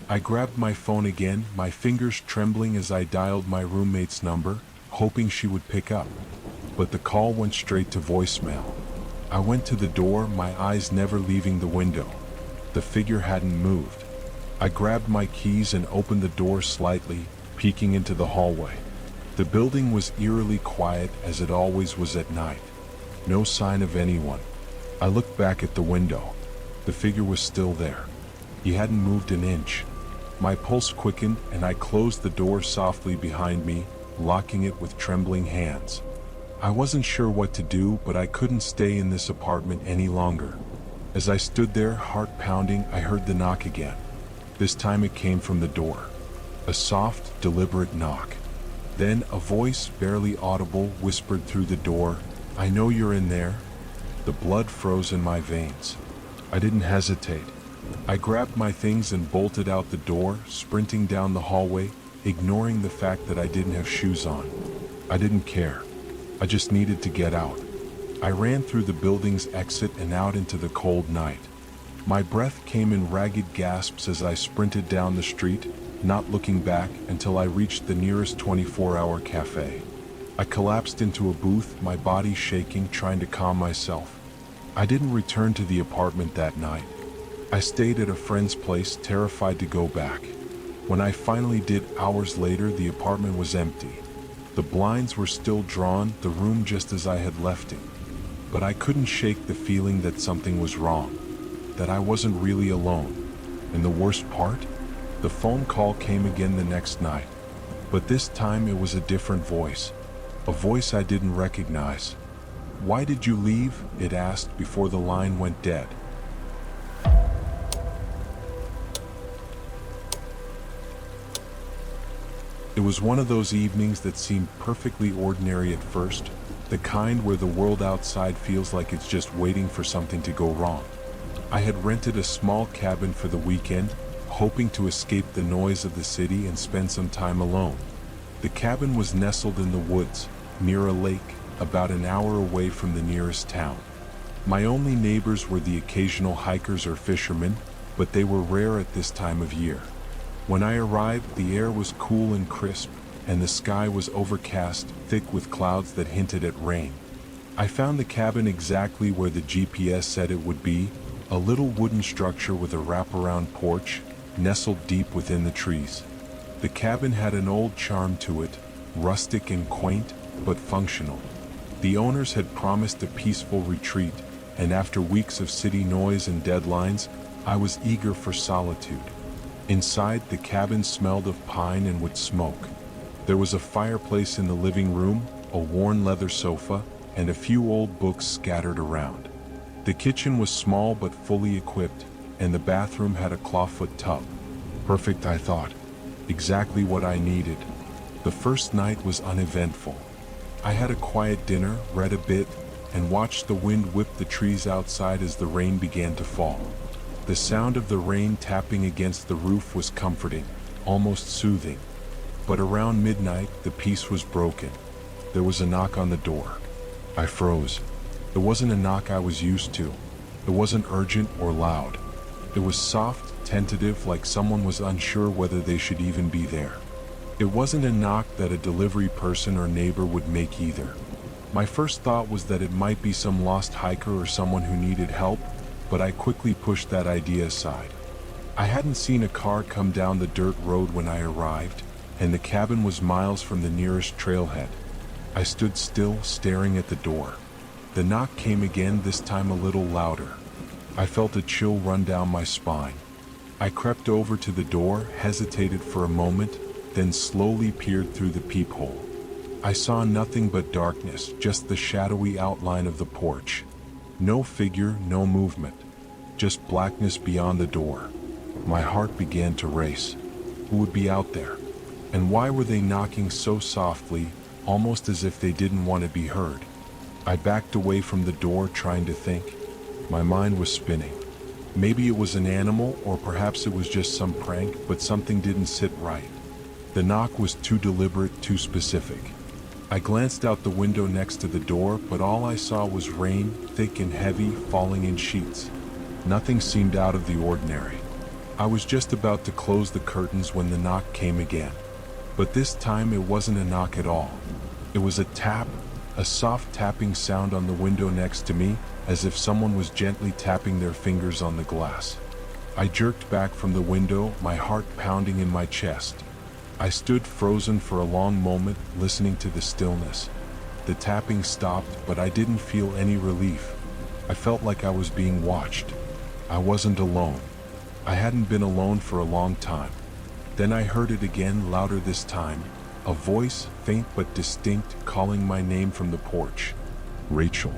I grabbed my phone again, my fingers trembling as I dialed my roommate's number, hoping she would pick up. But the call went straight to voicemail. I went to the door, my eyes never leaving the window. The figure hadn't moved. I grabbed my keys and opened the door slightly, peeking into the hallway. The building was eerily quiet as it always was at night. No sign of anyone. I looked back at the window. The figure was still there. He hadn't moved an inch. My pulse quickened and I closed the door softly behind me, locking it with trembling hands. I wasn't sure what to do, but I couldn't stay in this apartment any longer. As I stood there, heart pounding, I heard the knock again. This time it came from the door. A soft, deliberate knock. Then a voice, barely audible, whispered through the door, "I know you're in there." The blood froze in my veins. I didn't hesitate. I grabbed my things and bolted out the door, sprinting down the hallway, ignoring the fact that I didn't have shoes on. I didn't care. I just needed to get out. I ran through the building's exit and out into the cold night. My breath came in ragged gasps as I sprinted down the street, not looking back until I reached the nearest 24-hour cafe. I collapsed into a booth, my body shaking, trying to calm myself. I didn't return to the apartment that night. I stayed at a friend's place, terrified to go back. When I finally did hours later, the apartment was empty. The blinds were still drawn, the room just as I had left it. But I couldn't shake the feeling that something was wrong, that I wasn't really alone. And the worst part? The phone call came again the next night. But this time it was a different voice. A voice I didn't recognize. "Why did you leave?" it asked before the line went dead. It was one of those evenings that seemed perfectly ordinary at first, the kind where the world outside feels like it's just waiting for something to go wrong. I had rented a small cabin for the weekend, hoping to escape the noise of the city and spend some time alone. The cabin was nestled in the woods, near a lake, about an hour away from the nearest town. My only neighbors were the occasional hikers or fishermen, but they were rare at this time of year. When I arrived, the air was cool and crisp, and the sky was overcast, thick with clouds that hinted at rain. I found the cabin exactly where the GPS said it would be, a little wooden structure with a wraparound porch, nestled deep within the trees. The cabin had an old charm to it, rustic and quaint, but functional. The owners had promised a peaceful retreat, and after weeks of city noise and deadlines, I was eager for solitude. Inside, the cabin smelled of pine and wood smoke. There was a fireplace in the living room, a worn leather sofa, and a few old books scattered around. The kitchen was small but fully equipped, and the bathroom had a clawfoot tub. Perfect, I thought. Exactly what I needed. The first night was uneventful. I had a quiet dinner, read a bit, and watched the wind whip the trees outside as the rain began to fall. The sound of the rain tapping against the roof was comforting, almost soothing. But around midnight, the peace was broken. There was a knock on the door. I froze. It wasn't a knock I was used to. It wasn't urgent or loud. It was soft, tentative, like someone was unsure whether they should even be there. It wasn't a knock that a delivery person or neighbor would make either. My first thought was that it might be some lost hiker or someone who needed help, but I quickly pushed that idea aside. I hadn't seen a car come down the dirt road when I arrived, and the cabin was miles from the nearest trailhead. I stood still, staring at the door. The knock came again, this time a little louder. I felt a chill run down my spine. I crept over to the door, hesitated for a moment, then slowly peered through the peephole. I saw nothing but darkness, just the shadowy outline of the porch. No figure, no movement, just blackness beyond the door. My heart began to race. Who would be out there? And why were they knocking so softly, almost as if they didn't want to be heard? I backed away from the door, trying to think. My mind was spinning. Maybe it was an animal, or perhaps it was just some prank, but something didn't sit right. The knock was too deliberate, too specific. I glanced out the window next to the door, but all I saw was rain, thick and heavy, falling in sheets. Nothing seemed out of the ordinary. I was just about to close the curtains when the knock came again. But this time it wasn't a knock at all. It was a tap, a soft tapping sound on the window next to me, as if someone was gently tapping their fingers on the glass. I jerked back from the window, my heart pounding in my chest. I stood frozen for a long moment, listening to the stillness. The tapping stopped, but I didn't feel any relief. I felt like I was being watched. I wasn't alone. I hadn't been alone for a long time. Then I heard it again, louder this time. A voice, faint but distinct, calling my name from the porch. Rachel.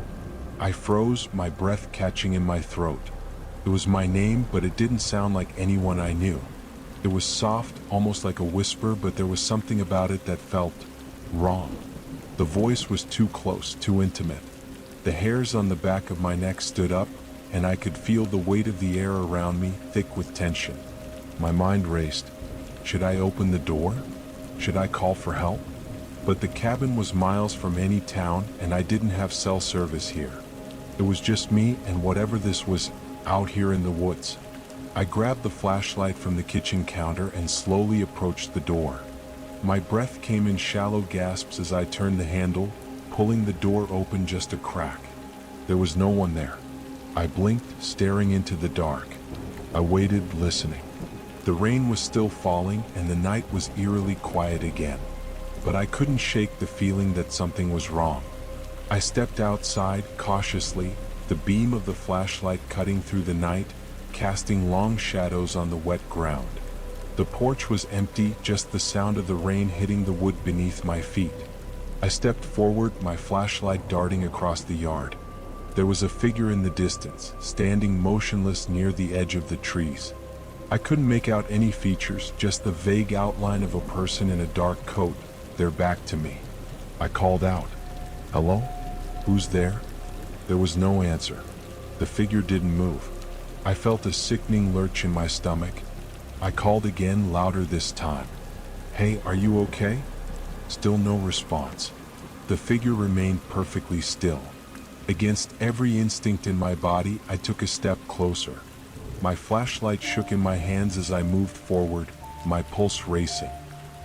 I froze, my breath catching in my throat. It was my name, but it didn't sound like anyone I knew. It was soft, almost like a whisper, but there was something about it that felt wrong. The voice was too close, too intimate. The hairs on the back of my neck stood up, and I could feel the weight of the air around me, thick with tension. My mind raced. Should I open the door? Should I call for help? But the cabin was miles from any town, and I didn't have cell service here. It was just me and whatever this was out here in the woods. I grabbed the flashlight from the kitchen counter and slowly approached the door. My breath came in shallow gasps as I turned the handle, pulling the door open just a crack. There was no one there. I blinked, staring into the dark. I waited, listening. The rain was still falling and the night was eerily quiet again. But I couldn't shake the feeling that something was wrong. I stepped outside, cautiously, the beam of the flashlight cutting through the night, casting long shadows on the wet ground. The porch was empty, just the sound of the rain hitting the wood beneath my feet. I stepped forward, my flashlight darting across the yard. There was a figure in the distance, standing motionless near the edge of the trees. I couldn't make out any features, just the vague outline of a person in a dark coat, their back to me. I called out, "Hello? Who's there?" There was no answer. The figure didn't move. I felt a sickening lurch in my stomach. I called again, louder this time. "Hey, are you okay?" Still no response. The figure remained perfectly still. Against every instinct in my body, I took a step closer. My flashlight shook in my hands as I moved forward, my pulse racing.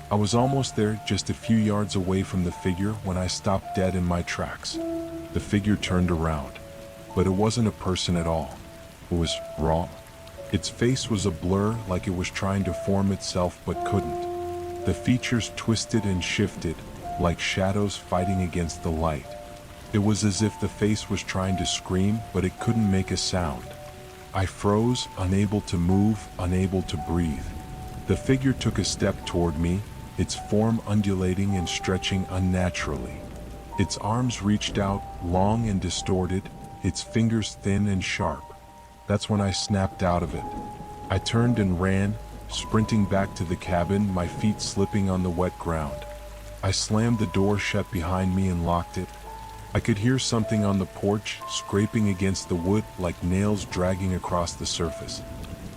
I was almost there, just a few yards away from the figure, when I stopped dead in my tracks. The figure turned around, but it wasn't a person at all. It was wrong. Its face was a blur, like it was trying to form itself but couldn't. The features twisted and shifted, like shadows fighting against the light. It was as if the face was trying to scream, but it couldn't make a sound. I froze, unable to move, unable to breathe. The figure took a step toward me, its form undulating and stretching unnaturally. Its arms reached out, long and distorted, its fingers thin and sharp. That's when I snapped out of it. I turned and ran, sprinting back to the cabin, my feet slipping on the wet ground. I slammed the door shut behind me and locked it. I could hear something on the porch, scraping against the wood like nails dragging across the surface.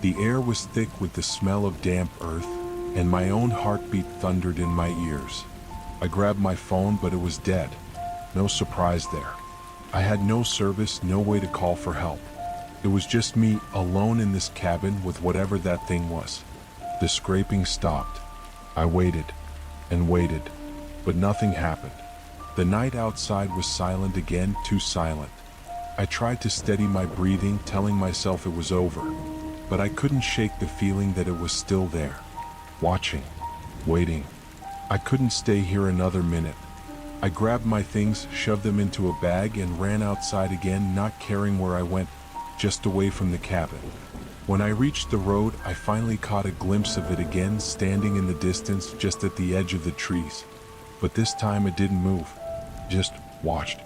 The air was thick with the smell of damp earth, and my own heartbeat thundered in my ears. I grabbed my phone, but it was dead. No surprise there. I had no service, no way to call for help. It was just me, alone in this cabin with whatever that thing was. The scraping stopped. I waited and waited, but nothing happened. The night outside was silent again, too silent. I tried to steady my breathing, telling myself it was over, but I couldn't shake the feeling that it was still there, watching, waiting. I couldn't stay here another minute. I grabbed my things, shoved them into a bag, and ran outside again, not caring where I went, just away from the cabin. When I reached the road, I finally caught a glimpse of it again, standing in the distance, just at the edge of the trees. But this time it didn't move. Just watched.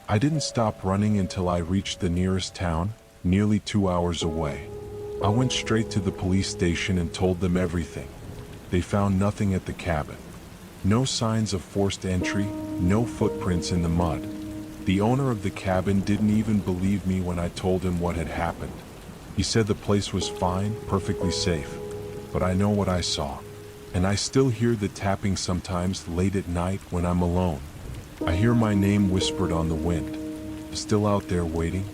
I didn't stop running until I reached the nearest town, nearly 2 hours away. I went straight to the police station and told them everything. They found nothing at the cabin. No signs of forced entry, no footprints in the mud. The owner of the cabin didn't even believe me when I told him what had happened. He said the place was fine, perfectly safe. But I know what I saw. And I still hear the tapping sometimes late at night when I'm alone. I hear my name whispered on the wind. Still out there waiting.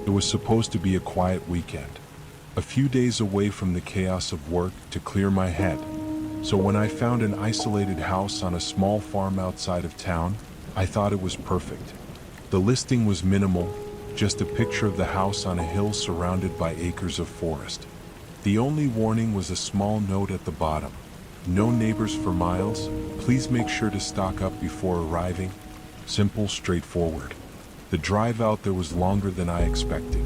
It was supposed to be a quiet weekend. A few days away from the chaos of work, to clear my head. So when I found an isolated house on a small farm outside of town, I thought it was perfect. The listing was minimal, just a picture of the house on a hill surrounded by acres of forest. The only warning was a small note at the bottom. No neighbors for miles, please make sure to stock up before arriving. Simple, straightforward. The drive out there was longer than I expected.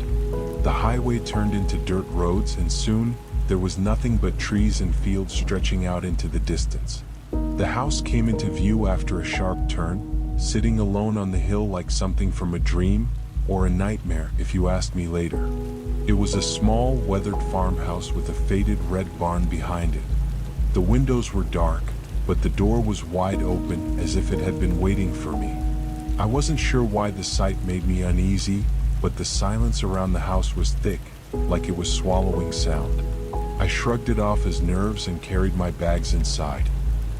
The highway turned into dirt roads and soon, there was nothing but trees and fields stretching out into the distance. The house came into view after a sharp turn, sitting alone on the hill like something from a dream, or a nightmare if you asked me later. It was a small, weathered farmhouse with a faded red barn behind it. The windows were dark, but the door was wide open as if it had been waiting for me. I wasn't sure why the sight made me uneasy, but the silence around the house was thick, like it was swallowing sound. I shrugged it off as nerves and carried my bags inside.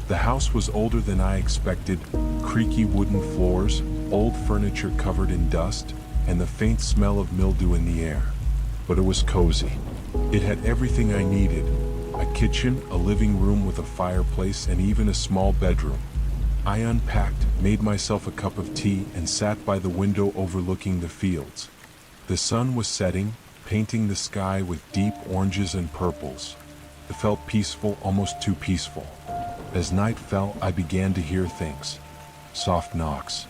The house was older than I expected, creaky wooden floors, old furniture covered in dust, and the faint smell of mildew in the air. But it was cozy. It had everything I needed: a kitchen, a living room with a fireplace, and even a small bedroom. I unpacked, made myself a cup of tea, and sat by the window overlooking the fields. The sun was setting, painting the sky with deep oranges and purples. It felt peaceful, almost too peaceful. As night fell, I began to hear things. Soft knocks.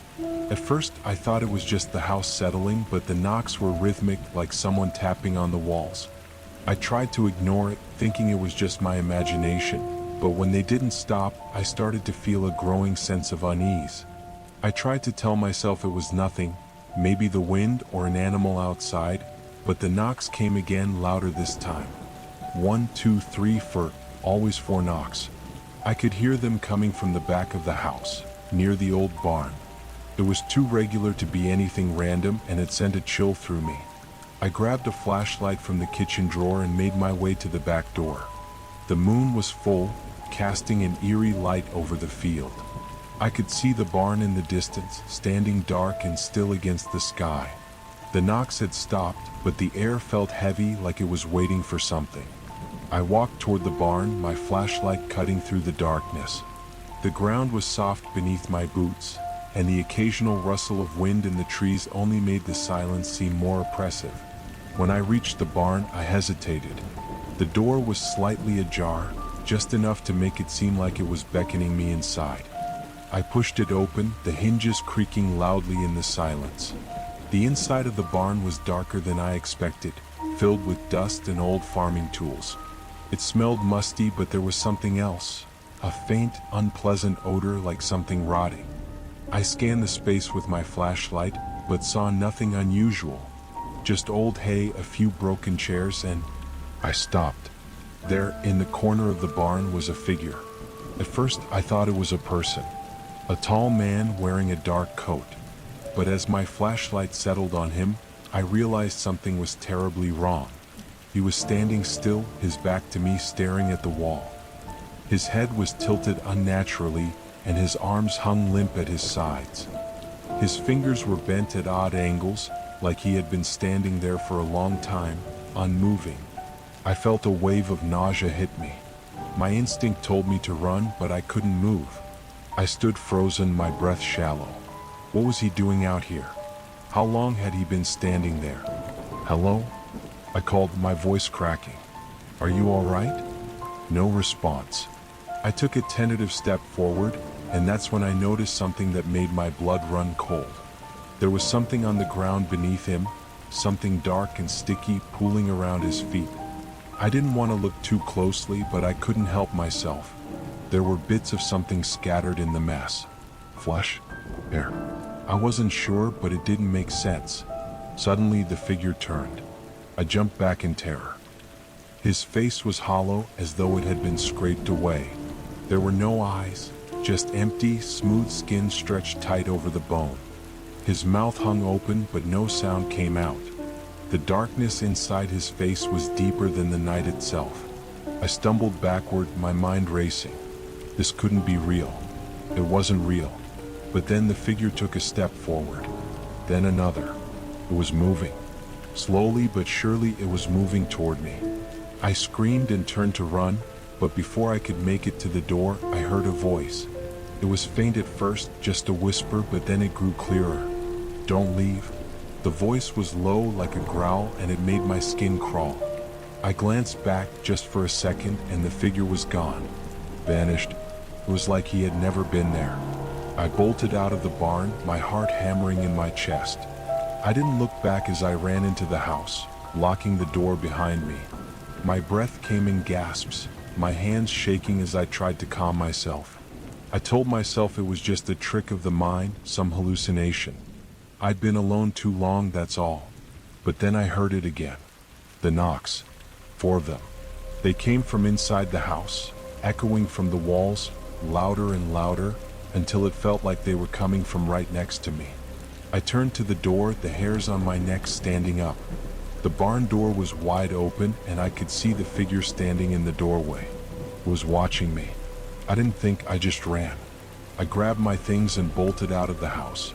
At first, I thought it was just the house settling, but the knocks were rhythmic, like someone tapping on the walls. I tried to ignore it, thinking it was just my imagination, but when they didn't stop, I started to feel a growing sense of unease. I tried to tell myself it was nothing, maybe the wind or an animal outside, but the knocks came again, louder this time. 1, 2, 3, always 4 knocks. I could hear them coming from the back of the house, near the old barn. It was too regular to be anything random, and it sent a chill through me. I grabbed a flashlight from the kitchen drawer and made my way to the back door. The moon was full, casting an eerie light over the field. I could see the barn in the distance, standing dark and still against the sky. The knocks had stopped, but the air felt heavy, like it was waiting for something. I walked toward the barn, my flashlight cutting through the darkness. The ground was soft beneath my boots, and the occasional rustle of wind in the trees only made the silence seem more oppressive. When I reached the barn, I hesitated. The door was slightly ajar, just enough to make it seem like it was beckoning me inside. I pushed it open, the hinges creaking loudly in the silence. The inside of the barn was darker than I expected, filled with dust and old farming tools. It smelled musty, but there was something else, a faint, unpleasant odor like something rotting. I scanned the space with my flashlight, but saw nothing unusual. Just old hay, a few broken chairs, and I stopped. There, in the corner of the barn, was a figure. At first, I thought it was a person, a tall man wearing a dark coat. But as my flashlight settled on him, I realized something was terribly wrong. He was standing still, his back to me, staring at the wall. His head was tilted unnaturally, and his arms hung limp at his sides. His fingers were bent at odd angles, like he had been standing there for a long time, unmoving. I felt a wave of nausea hit me. My instinct told me to run, but I couldn't move. I stood frozen, my breath shallow. What was he doing out here? How long had he been standing there? Hello? I called, my voice cracking. Are you all right? No response. I took a tentative step forward, and that's when I noticed something that made my blood run cold. There was something on the ground beneath him, something dark and sticky pooling around his feet. I didn't want to look too closely, but I couldn't help myself. There were bits of something scattered in the mess. Flesh? Hair? I wasn't sure, but it didn't make sense. Suddenly the figure turned. I jumped back in terror. His face was hollow, as though it had been scraped away. There were no eyes, just empty, smooth skin stretched tight over the bone. His mouth hung open, but no sound came out. The darkness inside his face was deeper than the night itself. I stumbled backward, my mind racing. This couldn't be real. It wasn't real. But then the figure took a step forward. Then another. It was moving. Slowly but surely it was moving toward me. I screamed and turned to run, but before I could make it to the door, I heard a voice. It was faint at first, just a whisper, but then it grew clearer. Don't leave." The voice was low like a growl, and it made my skin crawl. I glanced back just for a second, and the figure was gone. Vanished. It was like he had never been there. I bolted out of the barn, my heart hammering in my chest. I didn't look back as I ran into the house, locking the door behind me. My breath came in gasps, my hands shaking as I tried to calm myself. I told myself it was just a trick of the mind, some hallucination. I'd been alone too long, that's all. But then I heard it again. The knocks. 4 of them. They came from inside the house, echoing from the walls, louder and louder, until it felt like they were coming from right next to me. I turned to the door, the hairs on my neck standing up. The barn door was wide open, and I could see the figure standing in the doorway. It was watching me. I didn't think, I just ran. I grabbed my things and bolted out of the house.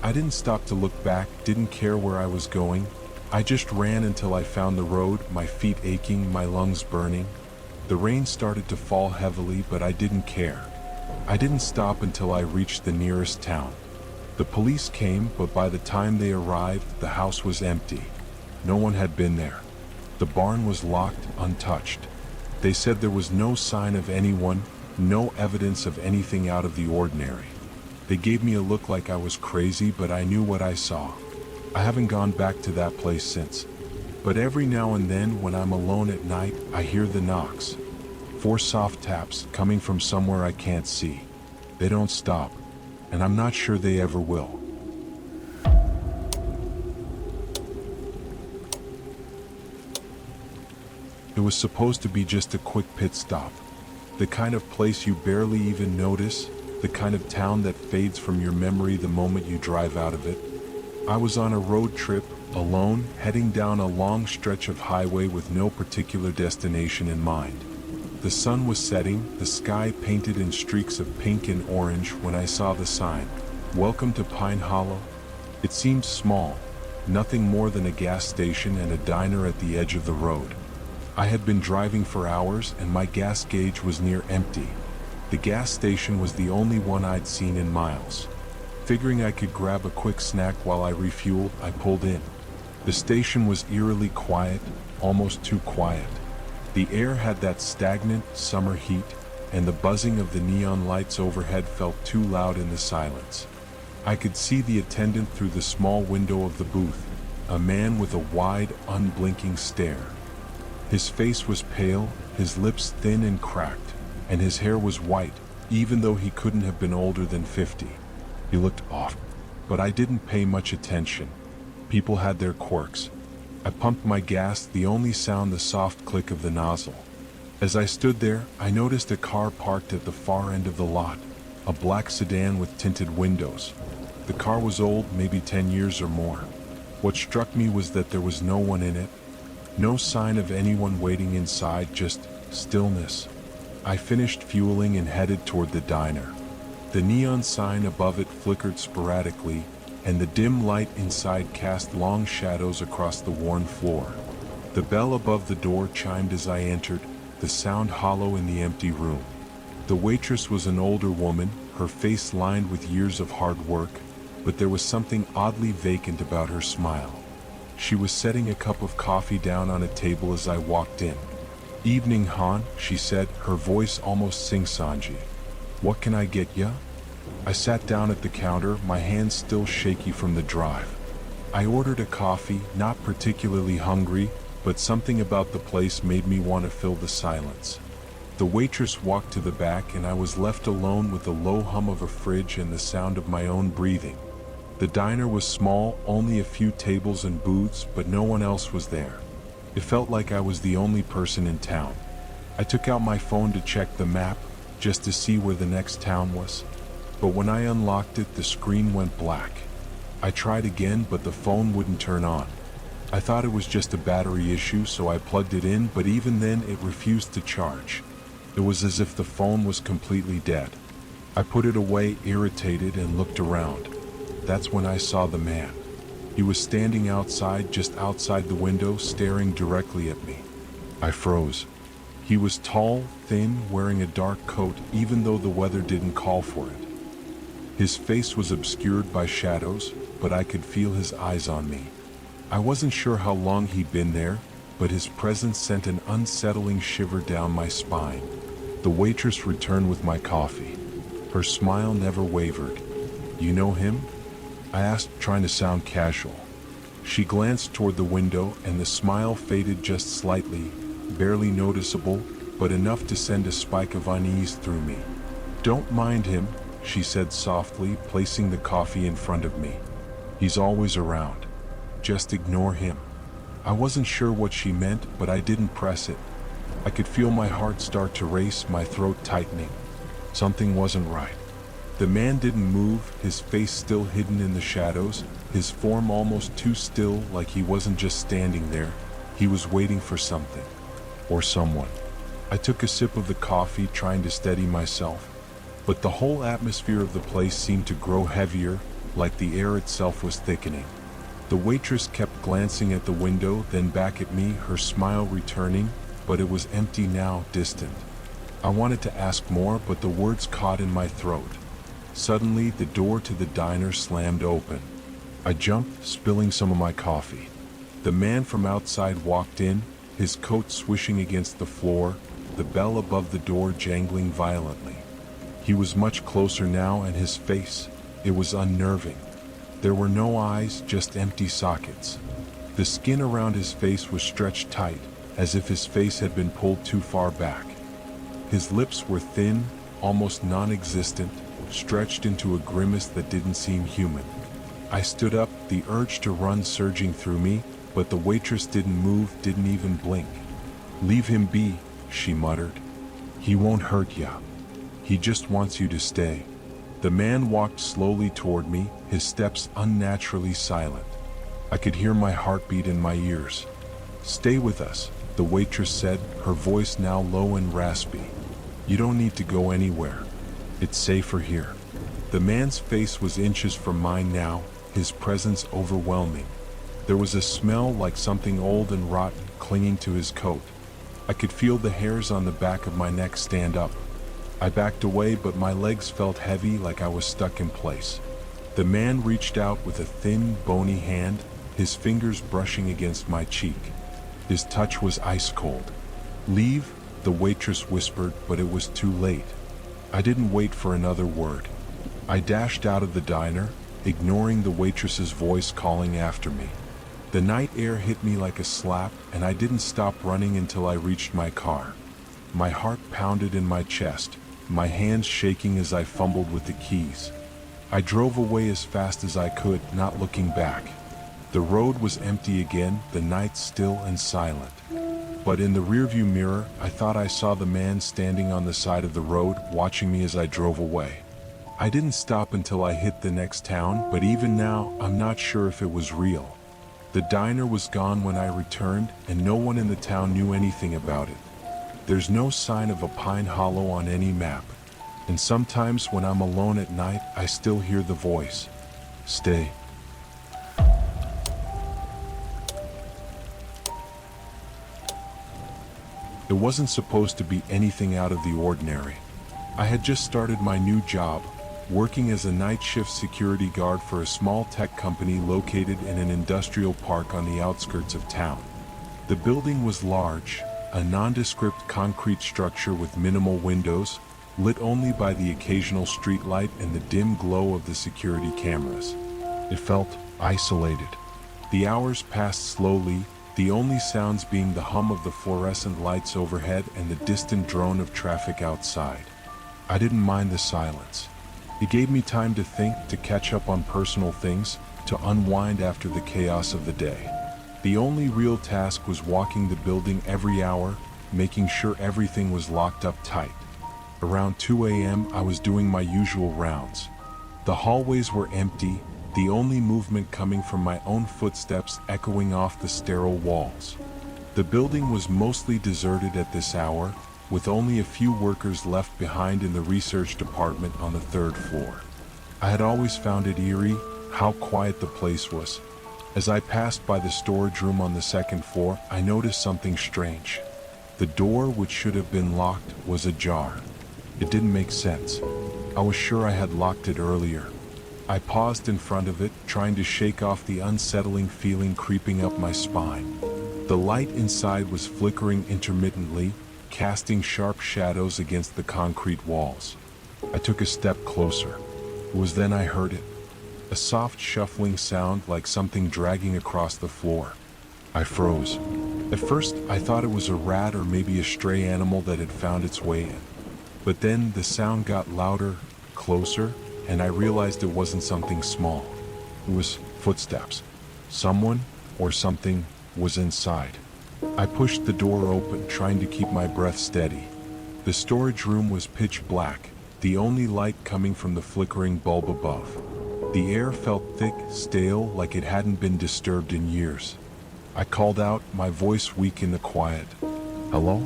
I didn't stop to look back, didn't care where I was going. I just ran until I found the road, my feet aching, my lungs burning. The rain started to fall heavily, but I didn't care. I didn't stop until I reached the nearest town. The police came, but by the time they arrived, the house was empty. No one had been there. The barn was locked, untouched. They said there was no sign of anyone, no evidence of anything out of the ordinary. They gave me a look like I was crazy, but I knew what I saw. I haven't gone back to that place since. But every now and then, when I'm alone at night, I hear the knocks. 4 soft taps coming from somewhere I can't see. They don't stop, and I'm not sure they ever will. It was supposed to be just a quick pit stop. The kind of place you barely even notice, the kind of town that fades from your memory the moment you drive out of it. I was on a road trip, alone, heading down a long stretch of highway with no particular destination in mind. The sun was setting, the sky painted in streaks of pink and orange when I saw the sign, "Welcome to Pine Hollow." It seemed small, nothing more than a gas station and a diner at the edge of the road. I had been driving for hours and my gas gauge was near empty. The gas station was the only one I'd seen in miles. Figuring I could grab a quick snack while I refueled, I pulled in. The station was eerily quiet, almost too quiet. The air had that stagnant, summer heat, and the buzzing of the neon lights overhead felt too loud in the silence. I could see the attendant through the small window of the booth, a man with a wide, unblinking stare. His face was pale, his lips thin and cracked, and his hair was white, even though he couldn't have been older than 50. He looked off, but I didn't pay much attention. People had their quirks. I pumped my gas, the only sound the soft click of the nozzle. As I stood there, I noticed a car parked at the far end of the lot, a black sedan with tinted windows. The car was old, maybe 10 years or more. What struck me was that there was no one in it. No sign of anyone waiting inside, just stillness. I finished fueling and headed toward the diner. The neon sign above it flickered sporadically, and the dim light inside cast long shadows across the worn floor. The bell above the door chimed as I entered, the sound hollow in the empty room. The waitress was an older woman, her face lined with years of hard work, but there was something oddly vacant about her smile. She was setting a cup of coffee down on a table as I walked in. "Evening, Han," she said, her voice almost sing-songy. "What can I get ya?" I sat down at the counter, my hands still shaky from the drive. I ordered a coffee, not particularly hungry, but something about the place made me want to fill the silence. The waitress walked to the back and I was left alone with the low hum of a fridge and the sound of my own breathing. The diner was small, only a few tables and booths, but no one else was there. It felt like I was the only person in town. I took out my phone to check the map, just to see where the next town was. But when I unlocked it, the screen went black. I tried again, but the phone wouldn't turn on. I thought it was just a battery issue, so I plugged it in, but even then it refused to charge. It was as if the phone was completely dead. I put it away, irritated, and looked around. That's when I saw the man. He was standing outside, just outside the window, staring directly at me. I froze. He was tall, thin, wearing a dark coat, even though the weather didn't call for it. His face was obscured by shadows, but I could feel his eyes on me. I wasn't sure how long he'd been there, but his presence sent an unsettling shiver down my spine. The waitress returned with my coffee. Her smile never wavered. "You know him?" I asked, trying to sound casual. She glanced toward the window and the smile faded just slightly, barely noticeable, but enough to send a spike of unease through me. "Don't mind him," she said softly, placing the coffee in front of me. "He's always around. Just ignore him." I wasn't sure what she meant, but I didn't press it. I could feel my heart start to race, my throat tightening. Something wasn't right. The man didn't move, his face still hidden in the shadows, his form almost too still, like he wasn't just standing there. He was waiting for something. Or someone. I took a sip of the coffee, trying to steady myself. But the whole atmosphere of the place seemed to grow heavier, like the air itself was thickening. The waitress kept glancing at the window, then back at me, her smile returning, but it was empty now, distant. I wanted to ask more, but the words caught in my throat. Suddenly, the door to the diner slammed open. I jumped, spilling some of my coffee. The man from outside walked in, his coat swishing against the floor, the bell above the door jangling violently. He was much closer now, and his face, it was unnerving. There were no eyes, just empty sockets. The skin around his face was stretched tight, as if his face had been pulled too far back. His lips were thin, almost non-existent, stretched into a grimace that didn't seem human. I stood up, the urge to run surging through me, but the waitress didn't move, didn't even blink. "Leave him be," she muttered. "He won't hurt ya. He just wants you to stay." The man walked slowly toward me, his steps unnaturally silent. I could hear my heartbeat in my ears. "Stay with us," the waitress said, her voice now low and raspy. "You don't need to go anywhere. It's safer here." The man's face was inches from mine now, his presence overwhelming. There was a smell like something old and rotten clinging to his coat. I could feel the hairs on the back of my neck stand up. I backed away, but my legs felt heavy, like I was stuck in place. The man reached out with a thin, bony hand, his fingers brushing against my cheek. His touch was ice cold. "Leave," the waitress whispered, but it was too late. I didn't wait for another word. I dashed out of the diner, ignoring the waitress's voice calling after me. The night air hit me like a slap, and I didn't stop running until I reached my car. My heart pounded in my chest, my hands shaking as I fumbled with the keys. I drove away as fast as I could, not looking back. The road was empty again, the night still and silent. But in the rearview mirror, I thought I saw the man standing on the side of the road, watching me as I drove away. I didn't stop until I hit the next town, but even now, I'm not sure if it was real. The diner was gone when I returned, and no one in the town knew anything about it. There's no sign of a pine hollow on any map. And sometimes when I'm alone at night, I still hear the voice. "Stay." It wasn't supposed to be anything out of the ordinary. I had just started my new job, working as a night shift security guard for a small tech company located in an industrial park on the outskirts of town. The building was large, a nondescript concrete structure with minimal windows, lit only by the occasional streetlight and the dim glow of the security cameras. It felt isolated. The hours passed slowly, the only sounds being the hum of the fluorescent lights overhead and the distant drone of traffic outside. I didn't mind the silence. It gave me time to think, to catch up on personal things, to unwind after the chaos of the day. The only real task was walking the building every hour, making sure everything was locked up tight. Around 2 a.m., I was doing my usual rounds. The hallways were empty, the only movement coming from my own footsteps echoing off the sterile walls. The building was mostly deserted at this hour, with only a few workers left behind in the research department on the third floor. I had always found it eerie, how quiet the place was. As I passed by the storage room on the second floor, I noticed something strange. The door, which should have been locked, was ajar. It didn't make sense. I was sure I had locked it earlier. I paused in front of it, trying to shake off the unsettling feeling creeping up my spine. The light inside was flickering intermittently, casting sharp shadows against the concrete walls. I took a step closer. It was then I heard it. A soft shuffling sound like something dragging across the floor. I froze. At first, I thought it was a rat or maybe a stray animal that had found its way in. But then the sound got louder, closer, and I realized it wasn't something small. It was footsteps. Someone or something was inside. I pushed the door open, trying to keep my breath steady. The storage room was pitch black, the only light coming from the flickering bulb above. The air felt thick, stale, like it hadn't been disturbed in years. I called out, my voice weak in the quiet. "Hello?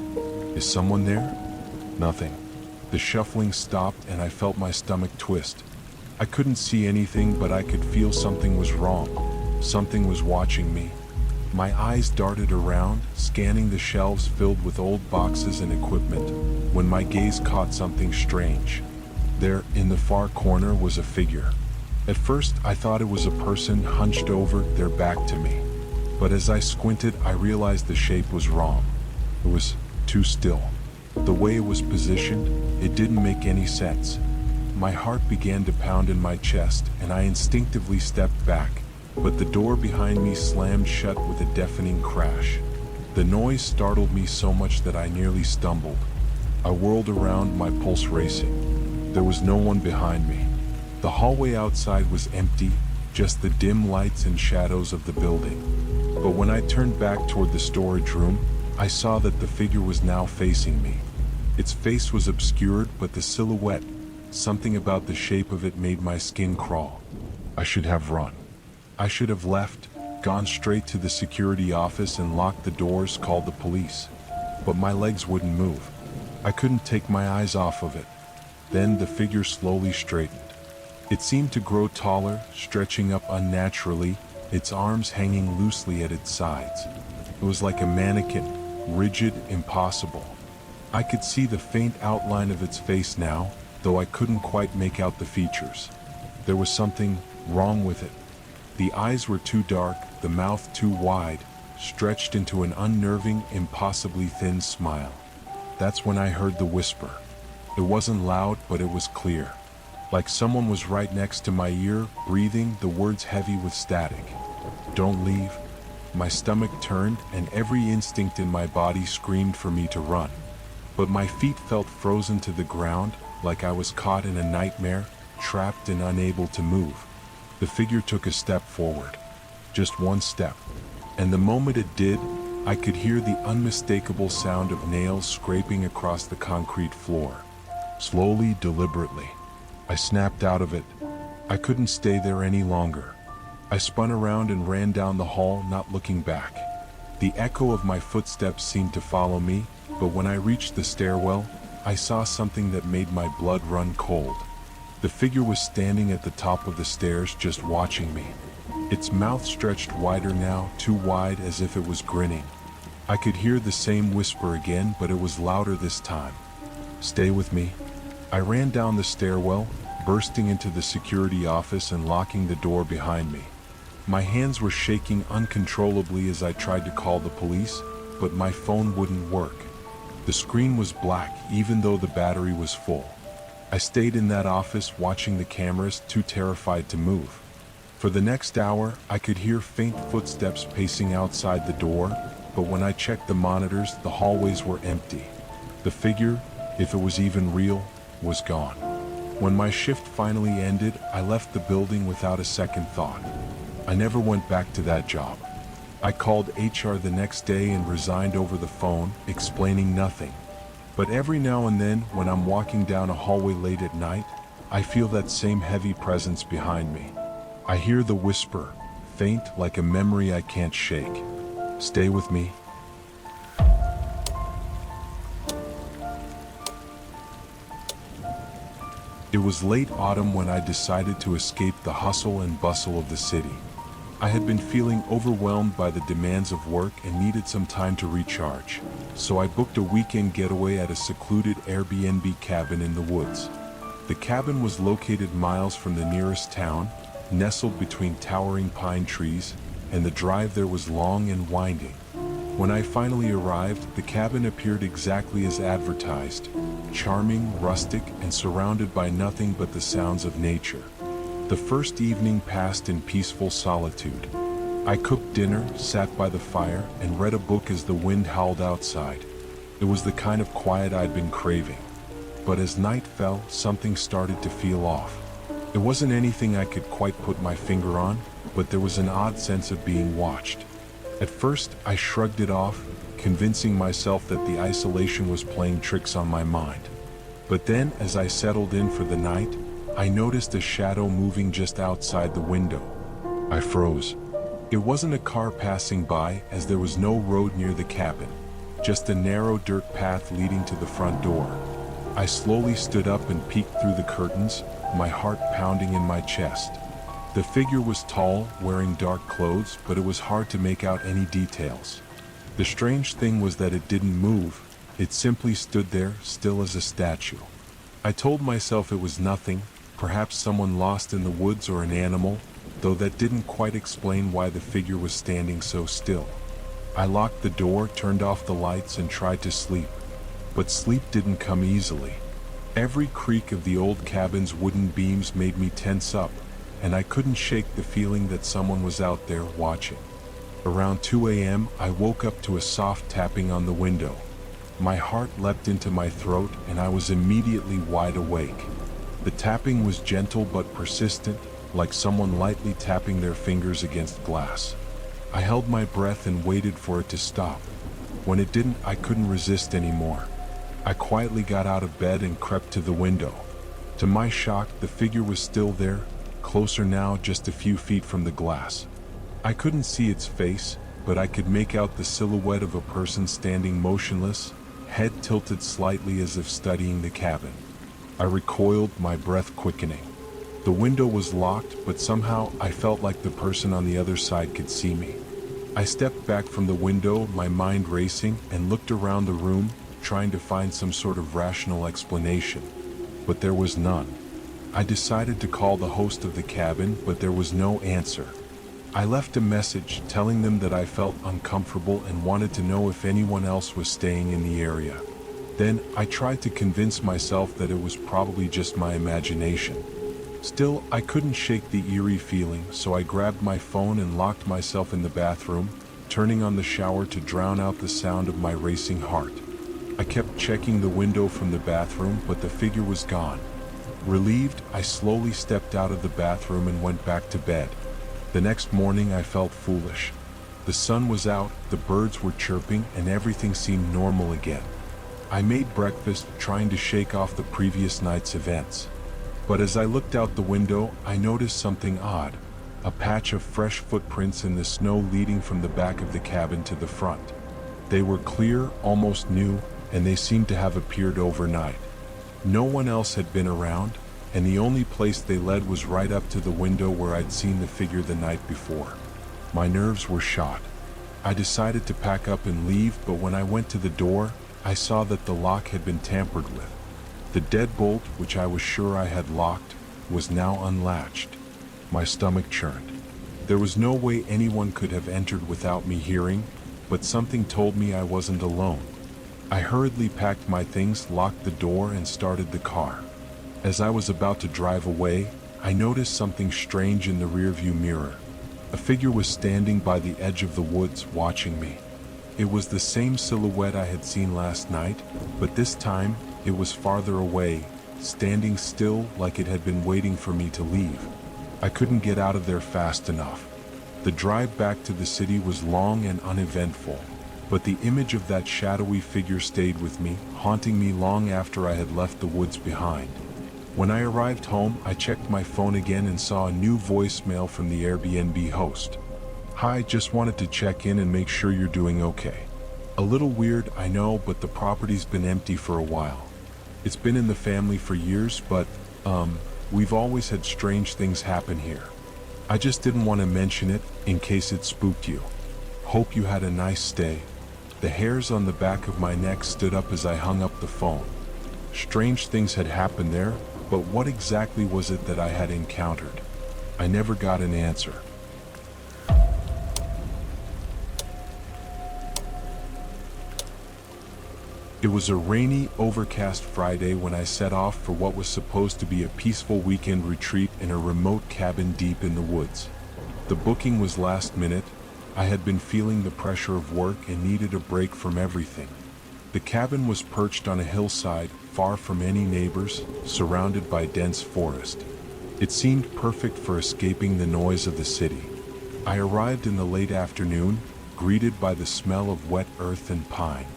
Is someone there?" Nothing. The shuffling stopped and I felt my stomach twist. I couldn't see anything, but I could feel something was wrong. Something was watching me. My eyes darted around, scanning the shelves filled with old boxes and equipment, when my gaze caught something strange. There, in the far corner, was a figure. At first, I thought it was a person hunched over, their back to me. But as I squinted, I realized the shape was wrong. It was too still. The way it was positioned, it didn't make any sense. My heart began to pound in my chest, and I instinctively stepped back, but the door behind me slammed shut with a deafening crash. The noise startled me so much that I nearly stumbled. I whirled around, my pulse racing. There was no one behind me. The hallway outside was empty, just the dim lights and shadows of the building. But when I turned back toward the storage room, I saw that the figure was now facing me. Its face was obscured, but the silhouette, something about the shape of it made my skin crawl. I should have run. I should have left, gone straight to the security office and locked the doors, called the police. But my legs wouldn't move. I couldn't take my eyes off of it. Then the figure slowly straightened. It seemed to grow taller, stretching up unnaturally, its arms hanging loosely at its sides. It was like a mannequin, rigid, impossible. I could see the faint outline of its face now, though I couldn't quite make out the features. There was something wrong with it. The eyes were too dark, the mouth too wide, stretched into an unnerving, impossibly thin smile. That's when I heard the whisper. It wasn't loud, but it was clear. Like someone was right next to my ear, breathing, the words heavy with static. "Don't leave." My stomach turned, and every instinct in my body screamed for me to run. But my feet felt frozen to the ground, like I was caught in a nightmare, trapped and unable to move. The figure took a step forward. Just one step. And the moment it did, I could hear the unmistakable sound of nails scraping across the concrete floor. Slowly, deliberately. I snapped out of it. I couldn't stay there any longer. I spun around and ran down the hall, not looking back. The echo of my footsteps seemed to follow me, but when I reached the stairwell, I saw something that made my blood run cold. The figure was standing at the top of the stairs, just watching me. Its mouth stretched wider now, too wide, as if it was grinning. I could hear the same whisper again, but it was louder this time. "Stay with me." I ran down the stairwell, bursting into the security office and locking the door behind me. My hands were shaking uncontrollably as I tried to call the police, but my phone wouldn't work. The screen was black, even though the battery was full. I stayed in that office watching the cameras, too terrified to move. For the next hour, I could hear faint footsteps pacing outside the door, but when I checked the monitors, the hallways were empty. The figure, if it was even real, was gone. When my shift finally ended, I left the building without a second thought. I never went back to that job. I called HR the next day and resigned over the phone, explaining nothing. But every now and then, when I'm walking down a hallway late at night, I feel that same heavy presence behind me. I hear the whisper, faint like a memory I can't shake. "Stay with me." It was late autumn when I decided to escape the hustle and bustle of the city. I had been feeling overwhelmed by the demands of work and needed some time to recharge, so I booked a weekend getaway at a secluded Airbnb cabin in the woods. The cabin was located miles from the nearest town, nestled between towering pine trees, and the drive there was long and winding. When I finally arrived, the cabin appeared exactly as advertised, charming, rustic, and surrounded by nothing but the sounds of nature. The first evening passed in peaceful solitude. I cooked dinner, sat by the fire, and read a book as the wind howled outside. It was the kind of quiet I'd been craving. But as night fell, something started to feel off. It wasn't anything I could quite put my finger on, but there was an odd sense of being watched. At first, I shrugged it off, convincing myself that the isolation was playing tricks on my mind. But then, as I settled in for the night, I noticed a shadow moving just outside the window. I froze. It wasn't a car passing by, as there was no road near the cabin, just a narrow dirt path leading to the front door. I slowly stood up and peeked through the curtains, my heart pounding in my chest. The figure was tall, wearing dark clothes, but it was hard to make out any details. The strange thing was that it didn't move. It simply stood there, still as a statue. I told myself it was nothing, perhaps someone lost in the woods or an animal, though that didn't quite explain why the figure was standing so still. I locked the door, turned off the lights, and tried to sleep. But sleep didn't come easily. Every creak of the old cabin's wooden beams made me tense up, and I couldn't shake the feeling that someone was out there watching. Around 2 a.m., I woke up to a soft tapping on the window. My heart leapt into my throat, and I was immediately wide awake. The tapping was gentle but persistent, like someone lightly tapping their fingers against glass. I held my breath and waited for it to stop. When it didn't, I couldn't resist anymore. I quietly got out of bed and crept to the window. To my shock, the figure was still there, closer now, just a few feet from the glass. I couldn't see its face, but I could make out the silhouette of a person standing motionless, head tilted slightly as if studying the cabin. I recoiled, my breath quickening. The window was locked, but somehow I felt like the person on the other side could see me. I stepped back from the window, my mind racing, and looked around the room, trying to find some sort of rational explanation. But there was none. I decided to call the host of the cabin, but there was no answer. I left a message telling them that I felt uncomfortable and wanted to know if anyone else was staying in the area. Then I tried to convince myself that it was probably just my imagination. Still, I couldn't shake the eerie feeling, so I grabbed my phone and locked myself in the bathroom, turning on the shower to drown out the sound of my racing heart. I kept checking the window from the bathroom, but the figure was gone. Relieved, I slowly stepped out of the bathroom and went back to bed. The next morning I felt foolish. The sun was out, the birds were chirping, and everything seemed normal again. I made breakfast, trying to shake off the previous night's events. But as I looked out the window, I noticed something odd, a patch of fresh footprints in the snow leading from the back of the cabin to the front. They were clear, almost new, and they seemed to have appeared overnight. No one else had been around, and the only place they led was right up to the window where I'd seen the figure the night before. My nerves were shot. I decided to pack up and leave, but when I went to the door, I saw that the lock had been tampered with. The deadbolt, which I was sure I had locked, was now unlatched. My stomach churned. There was no way anyone could have entered without me hearing, but something told me I wasn't alone. I hurriedly packed my things, locked the door, and started the car. As I was about to drive away, I noticed something strange in the rearview mirror. A figure was standing by the edge of the woods, watching me. It was the same silhouette I had seen last night, but this time, it was farther away, standing still like it had been waiting for me to leave. I couldn't get out of there fast enough. The drive back to the city was long and uneventful, but the image of that shadowy figure stayed with me, haunting me long after I had left the woods behind. When I arrived home, I checked my phone again and saw a new voicemail from the Airbnb host. "Hi, just wanted to check in and make sure you're doing okay. A little weird, I know, but the property's been empty for a while. It's been in the family for years, but, we've always had strange things happen here. I just didn't want to mention it, in case it spooked you. Hope you had a nice stay." The hairs on the back of my neck stood up as I hung up the phone. Strange things had happened there, But what exactly was it that I had encountered? I never got an answer. It was a rainy, overcast Friday when I set off for what was supposed to be a peaceful weekend retreat in a remote cabin deep in the woods. The booking was last minute. I had been feeling the pressure of work and needed a break from everything. The cabin was perched on a hillside, far from any neighbors, surrounded by dense forest. It seemed perfect for escaping the noise of the city. I arrived in the late afternoon, greeted by the smell of wet earth and pine.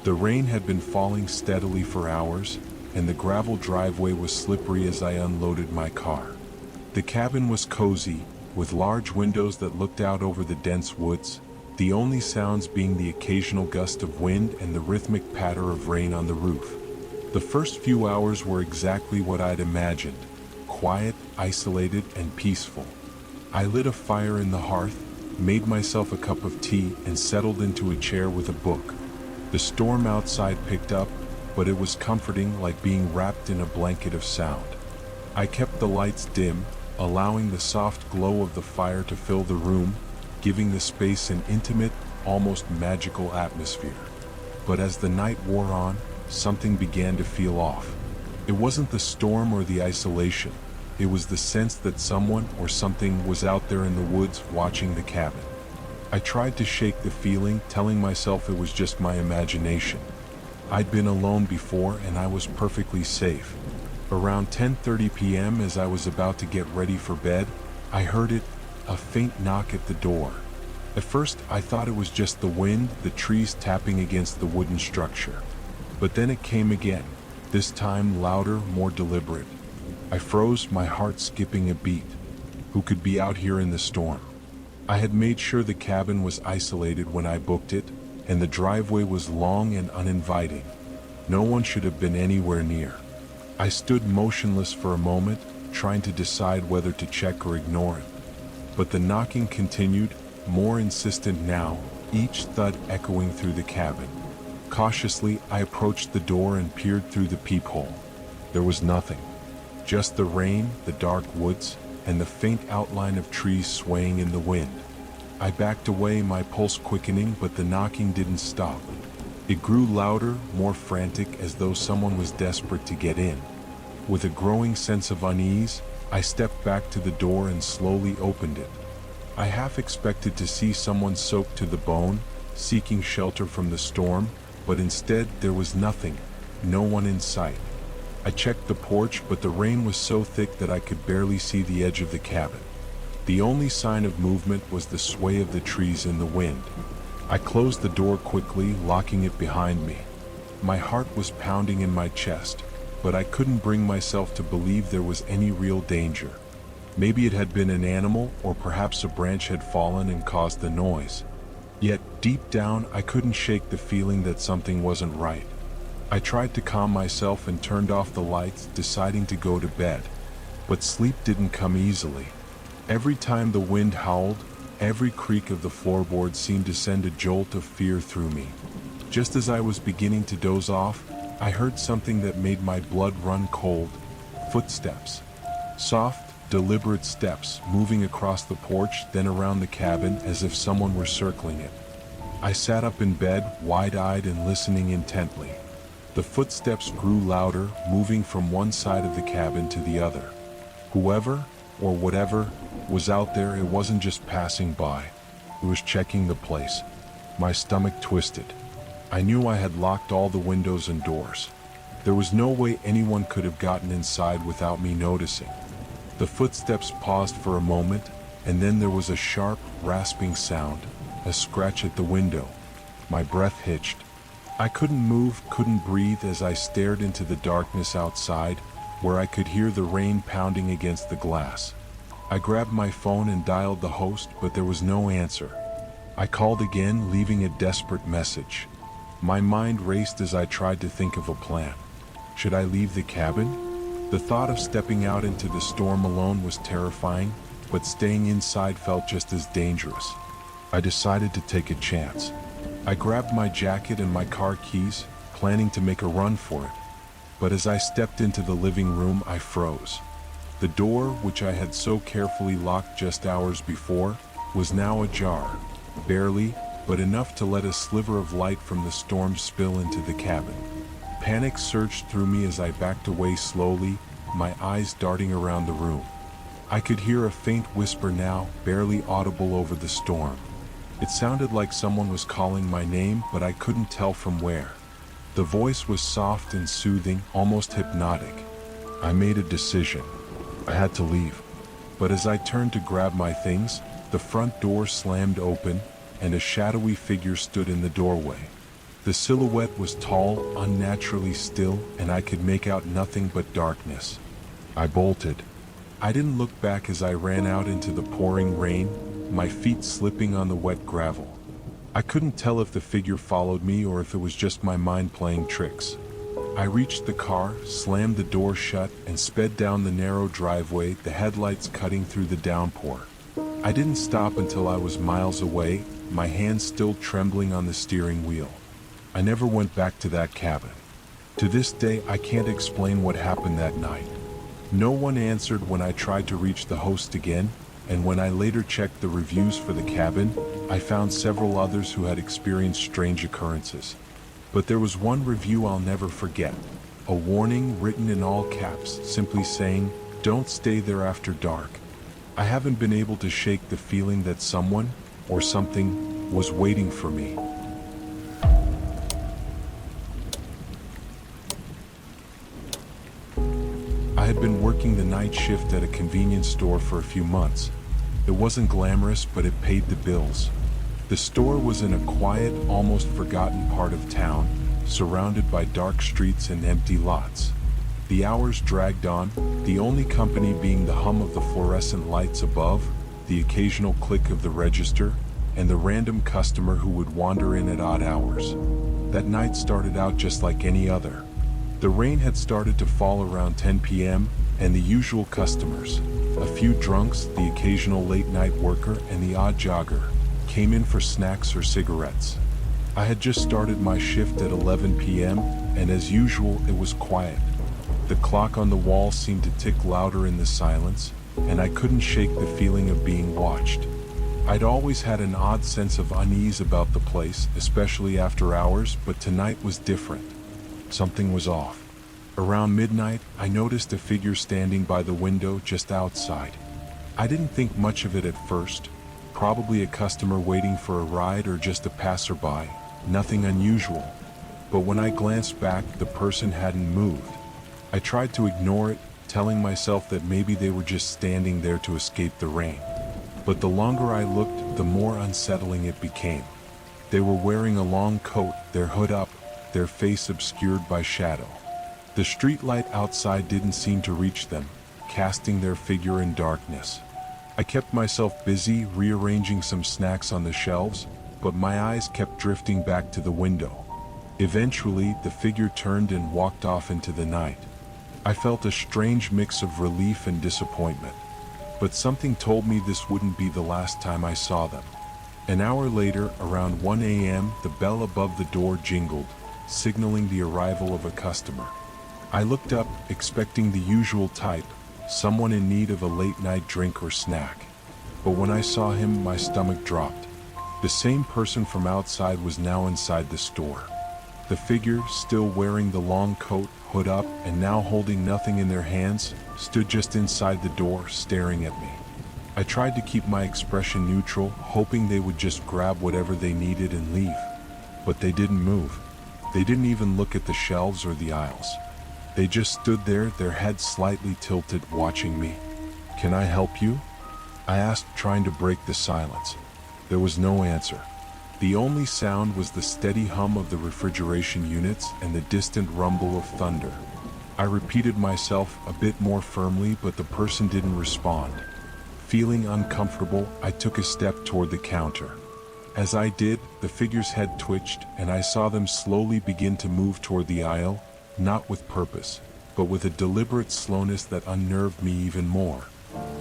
The rain had been falling steadily for hours, and the gravel driveway was slippery as I unloaded my car. The cabin was cozy, with large windows that looked out over the dense woods, the only sounds being the occasional gust of wind and the rhythmic patter of rain on the roof. The first few hours were exactly what I'd imagined: quiet, isolated, and peaceful. I lit a fire in the hearth, made myself a cup of tea, and settled into a chair with a book. The storm outside picked up, but it was comforting, like being wrapped in a blanket of sound. I kept the lights dim, allowing the soft glow of the fire to fill the room, giving the space an intimate, almost magical atmosphere. But as the night wore on, something began to feel off. It wasn't the storm or the isolation. It was the sense that someone or something was out there in the woods watching the cabin. I tried to shake the feeling, telling myself it was just my imagination. I'd been alone before and I was perfectly safe. Around 10:30 p.m., as I was about to get ready for bed, I heard it, a faint knock at the door. At first, I thought it was just the wind, the trees tapping against the wooden structure. But then it came again, this time louder, more deliberate. I froze, my heart skipping a beat. Who could be out here in the storm? I had made sure the cabin was isolated when I booked it, and the driveway was long and uninviting. No one should have been anywhere near. I stood motionless for a moment, trying to decide whether to check or ignore it. But the knocking continued, more insistent now, each thud echoing through the cabin. Cautiously, I approached the door and peered through the peephole. There was nothing. Just the rain, the dark woods, and the faint outline of trees swaying in the wind. I backed away, my pulse quickening, but the knocking didn't stop. It grew louder, more frantic, as though someone was desperate to get in. With a growing sense of unease, I stepped back to the door and slowly opened it. I half expected to see someone soaked to the bone, seeking shelter from the storm, but instead there was nothing, no one in sight. I checked the porch, but the rain was so thick that I could barely see the edge of the cabin. The only sign of movement was the sway of the trees in the wind. I closed the door quickly, locking it behind me. My heart was pounding in my chest, but I couldn't bring myself to believe there was any real danger. Maybe it had been an animal, or perhaps a branch had fallen and caused the noise. Yet, deep down, I couldn't shake the feeling that something wasn't right. I tried to calm myself and turned off the lights, deciding to go to bed. But sleep didn't come easily. Every time the wind howled, every creak of the floorboard seemed to send a jolt of fear through me. Just as I was beginning to doze off, I heard something that made my blood run cold. Footsteps. Soft, deliberate steps moving across the porch, then around the cabin as if someone were circling it. I sat up in bed, wide-eyed and listening intently. The footsteps grew louder, moving from one side of the cabin to the other. Whoever, or whatever, was out there, it wasn't just passing by. It was checking the place. My stomach twisted. I knew I had locked all the windows and doors. There was no way anyone could have gotten inside without me noticing. The footsteps paused for a moment, and then there was a sharp, rasping sound, a scratch at the window. My breath hitched. I couldn't move, couldn't breathe as I stared into the darkness outside, where I could hear the rain pounding against the glass. I grabbed my phone and dialed the host, but there was no answer. I called again, leaving a desperate message. My mind raced as I tried to think of a plan. Should I leave the cabin? The thought of stepping out into the storm alone was terrifying, but staying inside felt just as dangerous. I decided to take a chance. I grabbed my jacket and my car keys, planning to make a run for it. But as I stepped into the living room, I froze. The door, which I had so carefully locked just hours before, was now ajar, barely, but enough to let a sliver of light from the storm spill into the cabin. Panic surged through me as I backed away slowly, my eyes darting around the room. I could hear a faint whisper now, barely audible over the storm. It sounded like someone was calling my name, but I couldn't tell from where. The voice was soft and soothing, almost hypnotic. I made a decision. I had to leave. But as I turned to grab my things, the front door slammed open, and a shadowy figure stood in the doorway. The silhouette was tall, unnaturally still, and I could make out nothing but darkness. I bolted. I didn't look back as I ran out into the pouring rain, my feet slipping on the wet gravel. I couldn't tell if the figure followed me or if it was just my mind playing tricks. I reached the car, slammed the door shut, and sped down the narrow driveway, the headlights cutting through the downpour. I didn't stop until I was miles away, my hands still trembling on the steering wheel. I never went back to that cabin. To this day, I can't explain what happened that night. No one answered when I tried to reach the host again, and when I later checked the reviews for the cabin, I found several others who had experienced strange occurrences. But there was one review I'll never forget. A warning written in all caps, simply saying, "Don't stay there after dark." I haven't been able to shake the feeling that someone, or something, was waiting for me. I had been working the night shift at a convenience store for a few months. It wasn't glamorous, but it paid the bills. The store was in a quiet, almost forgotten part of town, surrounded by dark streets and empty lots. The hours dragged on, the only company being the hum of the fluorescent lights above, the occasional click of the register, and the random customer who would wander in at odd hours. That night started out just like any other. The rain had started to fall around 10 p.m., and the usual customers, a few drunks, the occasional late-night worker, and the odd jogger, came in for snacks or cigarettes. I had just started my shift at 11 p.m., and as usual, it was quiet. The clock on the wall seemed to tick louder in the silence, and I couldn't shake the feeling of being watched. I'd always had an odd sense of unease about the place, especially after hours, but tonight was different. Something was off. Around midnight, I noticed a figure standing by the window just outside. I didn't think much of it at first. Probably a customer waiting for a ride or just a passerby, nothing unusual. But when I glanced back, the person hadn't moved. I tried to ignore it, telling myself that maybe they were just standing there to escape the rain. But the longer I looked, the more unsettling it became. They were wearing a long coat, their hood up, their face obscured by shadow. The streetlight outside didn't seem to reach them, casting their figure in darkness. I kept myself busy rearranging some snacks on the shelves, but my eyes kept drifting back to the window. Eventually, the figure turned and walked off into the night. I felt a strange mix of relief and disappointment, but something told me this wouldn't be the last time I saw them. An hour later, around 1 a.m., the bell above the door jingled, signaling the arrival of a customer. I looked up, expecting the usual type, someone in need of a late-night drink or snack. But when I saw him, my stomach dropped. The same person from outside was now inside the store. The figure, still wearing the long coat, hood up, and now holding nothing in their hands, stood just inside the door, staring at me. I tried to keep my expression neutral, hoping they would just grab whatever they needed and leave. But they didn't move. They didn't even look at the shelves or the aisles. They just stood there, their heads slightly tilted, watching me. "Can I help you?" I asked, trying to break the silence. There was no answer. The only sound was the steady hum of the refrigeration units and the distant rumble of thunder. I repeated myself a bit more firmly, but the person didn't respond. Feeling uncomfortable, I took a step toward the counter. As I did, the figure's head twitched, and I saw them slowly begin to move toward the aisle, not with purpose, but with a deliberate slowness that unnerved me even more.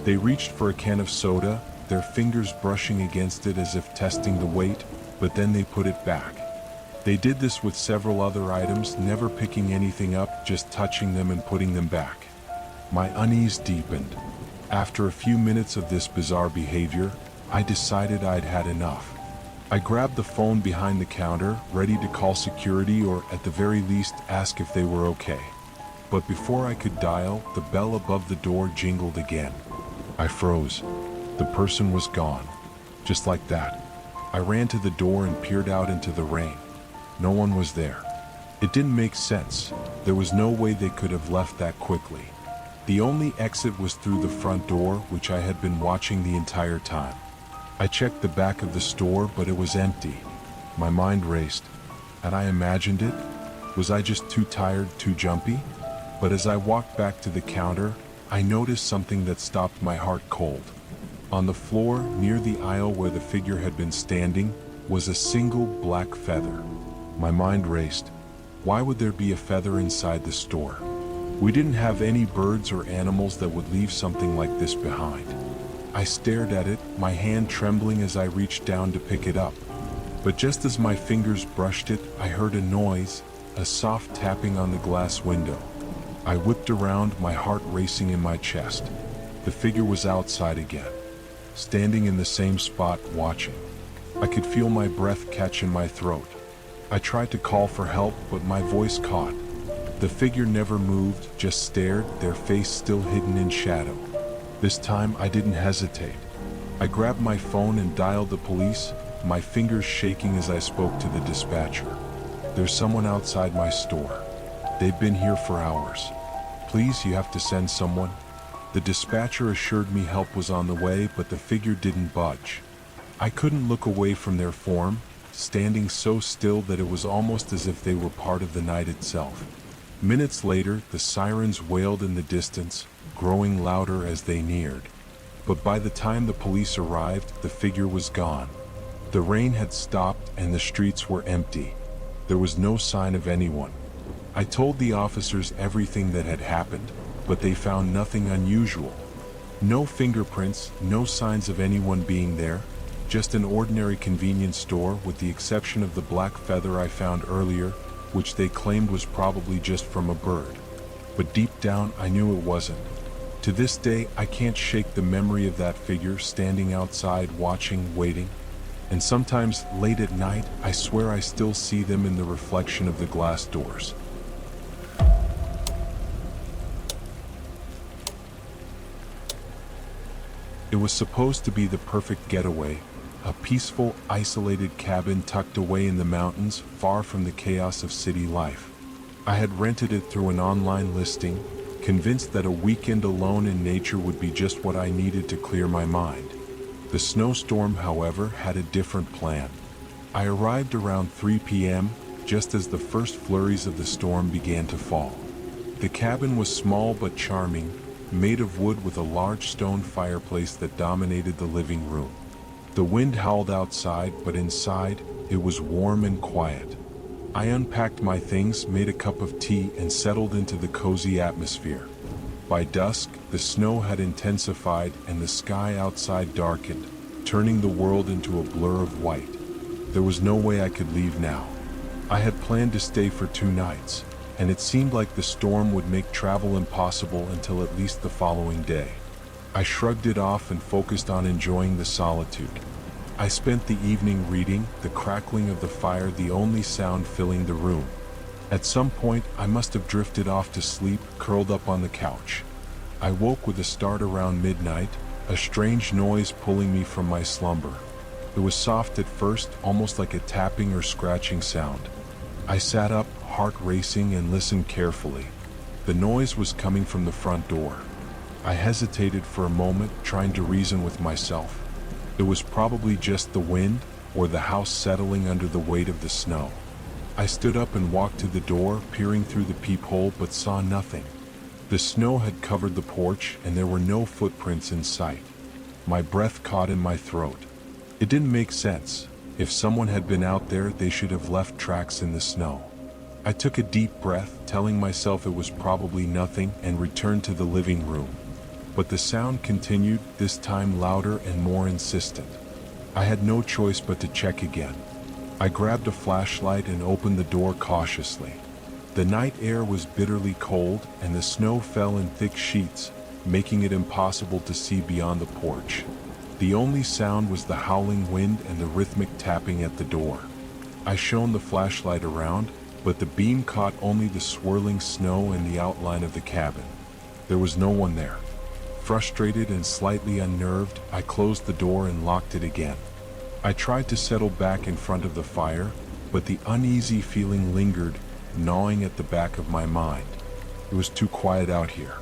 They reached for a can of soda, their fingers brushing against it as if testing the weight, but then they put it back. They did this with several other items, never picking anything up, just touching them and putting them back. My unease deepened. After a few minutes of this bizarre behavior, I decided I'd had enough. I grabbed the phone behind the counter, ready to call security or at the very least ask if they were okay. But before I could dial, the bell above the door jingled again. I froze. The person was gone. Just like that. I ran to the door and peered out into the rain. No one was there. It didn't make sense. There was no way they could have left that quickly. The only exit was through the front door, which I had been watching the entire time. I checked the back of the store, but it was empty. My mind raced. Had I imagined it? Was I just too tired, too jumpy? But as I walked back to the counter, I noticed something that stopped my heart cold. On the floor, near the aisle where the figure had been standing, was a single black feather. My mind raced. Why would there be a feather inside the store? We didn't have any birds or animals that would leave something like this behind. I stared at it, my hand trembling as I reached down to pick it up. But just as my fingers brushed it, I heard a noise, a soft tapping on the glass window. I whipped around, my heart racing in my chest. The figure was outside again, standing in the same spot, watching. I could feel my breath catch in my throat. I tried to call for help, but my voice caught. The figure never moved, just stared, their face still hidden in shadow. This time I didn't hesitate. I grabbed my phone and dialed the police, my fingers shaking as I spoke to the dispatcher. There's someone outside my store. They've been here for hours. Please, you have to send someone. The dispatcher assured me help was on the way, but the figure didn't budge. I couldn't look away from their form, standing so still that it was almost as if they were part of the night itself. Minutes later, the sirens wailed in the distance, growing louder as they neared. But by the time the police arrived, the figure was gone. The rain had stopped and the streets were empty. There was no sign of anyone. I told the officers everything that had happened, but they found nothing unusual. No fingerprints, no signs of anyone being there, just an ordinary convenience store with the exception of the black feather I found earlier, which they claimed was probably just from a bird. But deep down, I knew it wasn't. To this day, I can't shake the memory of that figure standing outside, watching, waiting. And sometimes, late at night, I swear I still see them in the reflection of the glass doors. It was supposed to be the perfect getaway, a peaceful, isolated cabin tucked away in the mountains, far from the chaos of city life. I had rented it through an online listing, convinced that a weekend alone in nature would be just what I needed to clear my mind. The snowstorm, however, had a different plan. I arrived around 3 p.m., just as the first flurries of the storm began to fall. The cabin was small but charming, made of wood with a large stone fireplace that dominated the living room. The wind howled outside, but inside, it was warm and quiet. I unpacked my things, made a cup of tea, and settled into the cozy atmosphere. By dusk, the snow had intensified and the sky outside darkened, turning the world into a blur of white. There was no way I could leave now. I had planned to stay for 2 nights, and it seemed like the storm would make travel impossible until at least the following day. I shrugged it off and focused on enjoying the solitude. I spent the evening reading, the crackling of the fire the only sound filling the room. At some point, I must have drifted off to sleep, curled up on the couch. I woke with a start around midnight, a strange noise pulling me from my slumber. It was soft at first, almost like a tapping or scratching sound. I sat up, heart racing, and listened carefully. The noise was coming from the front door. I hesitated for a moment, trying to reason with myself. It was probably just the wind, or the house settling under the weight of the snow. I stood up and walked to the door, peering through the peephole, but saw nothing. The snow had covered the porch, and there were no footprints in sight. My breath caught in my throat. It didn't make sense. If someone had been out there, they should have left tracks in the snow. I took a deep breath, telling myself it was probably nothing, and returned to the living room. But the sound continued, this time louder and more insistent. I had no choice but to check again. I grabbed a flashlight and opened the door cautiously. The night air was bitterly cold and the snow fell in thick sheets, making it impossible to see beyond the porch. The only sound was the howling wind and the rhythmic tapping at the door. I shone the flashlight around, but the beam caught only the swirling snow and the outline of the cabin. There was no one there. Frustrated and slightly unnerved, I closed the door and locked it again. I tried to settle back in front of the fire, but the uneasy feeling lingered, gnawing at the back of my mind. It was too quiet out here.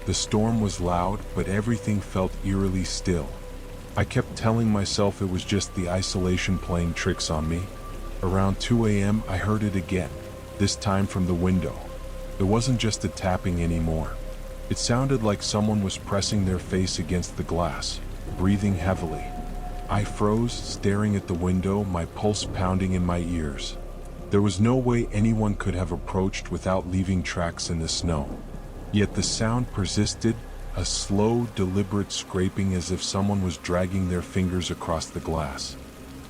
The storm was loud, but everything felt eerily still. I kept telling myself it was just the isolation playing tricks on me. Around 2 a.m. I heard it again, this time from the window. It wasn't just a tapping anymore. It sounded like someone was pressing their face against the glass, breathing heavily. I froze, staring at the window, my pulse pounding in my ears. There was no way anyone could have approached without leaving tracks in the snow. Yet the sound persisted, a slow, deliberate scraping as if someone was dragging their fingers across the glass.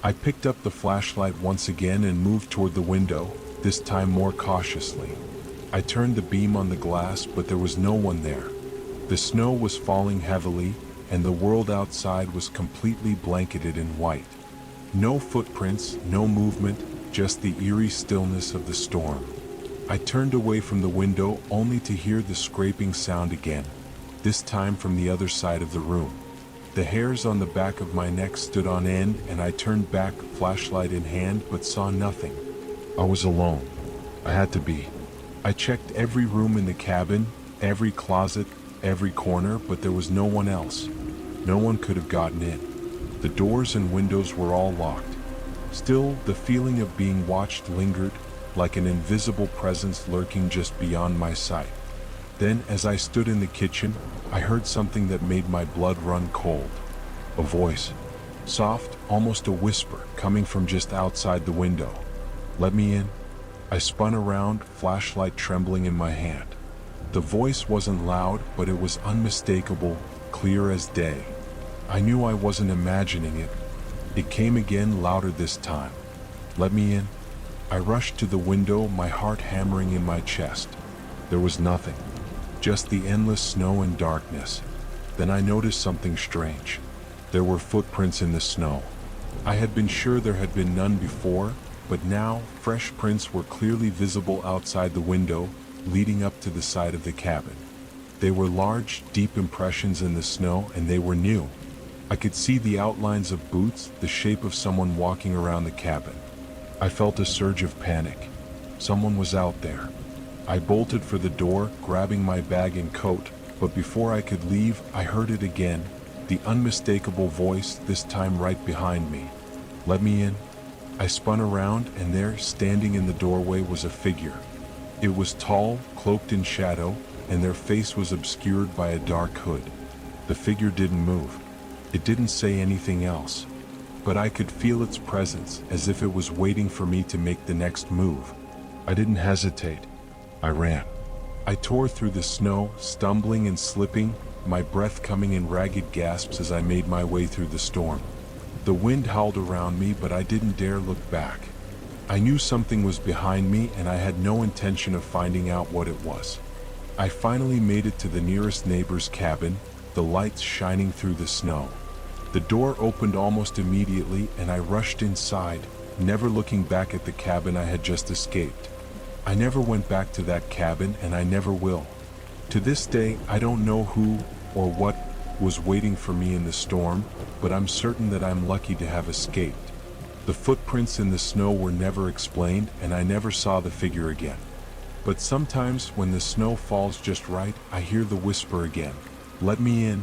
I picked up the flashlight once again and moved toward the window, this time more cautiously. I turned the beam on the glass, but there was no one there. The snow was falling heavily, and the world outside was completely blanketed in white. No footprints, no movement, just the eerie stillness of the storm. I turned away from the window only to hear the scraping sound again, this time from the other side of the room. The hairs on the back of my neck stood on end, and I turned back, flashlight in hand, but saw nothing. I was alone. I had to be. I checked every room in the cabin, every closet, every corner, but there was no one else. No one could have gotten in. The doors and windows were all locked. Still, the feeling of being watched lingered, like an invisible presence lurking just beyond my sight. Then, as I stood in the kitchen, I heard something that made my blood run cold. A voice. Soft, almost a whisper, coming from just outside the window. "Let me in." I spun around, flashlight trembling in my hand. The voice wasn't loud, but it was unmistakable, clear as day. I knew I wasn't imagining it. It came again, louder this time. "Let me in." I rushed to the window, my heart hammering in my chest. There was nothing. Just the endless snow and darkness. Then I noticed something strange. There were footprints in the snow. I had been sure there had been none before, but now fresh prints were clearly visible outside the window, leading up to the side of the cabin. They were large, deep impressions in the snow, and they were new. I could see the outlines of boots, the shape of someone walking around the cabin. I felt a surge of panic. Someone was out there. I bolted for the door, grabbing my bag and coat, but before I could leave, I heard it again, the unmistakable voice, this time right behind me. "Let me in." I spun around, and there, standing in the doorway, was a figure. It was tall, cloaked in shadow, and their face was obscured by a dark hood. The figure didn't move. It didn't say anything else. But I could feel its presence, as if it was waiting for me to make the next move. I didn't hesitate. I ran. I tore through the snow, stumbling and slipping, my breath coming in ragged gasps as I made my way through the storm. The wind howled around me, but I didn't dare look back. I knew something was behind me, and I had no intention of finding out what it was. I finally made it to the nearest neighbor's cabin, the lights shining through the snow. The door opened almost immediately, and I rushed inside, never looking back at the cabin I had just escaped. I never went back to that cabin, and I never will. To this day, I don't know who or what was waiting for me in the storm, but I'm certain that I'm lucky to have escaped. The footprints in the snow were never explained, and I never saw the figure again. But sometimes, when the snow falls just right, I hear the whisper again. "Let me in."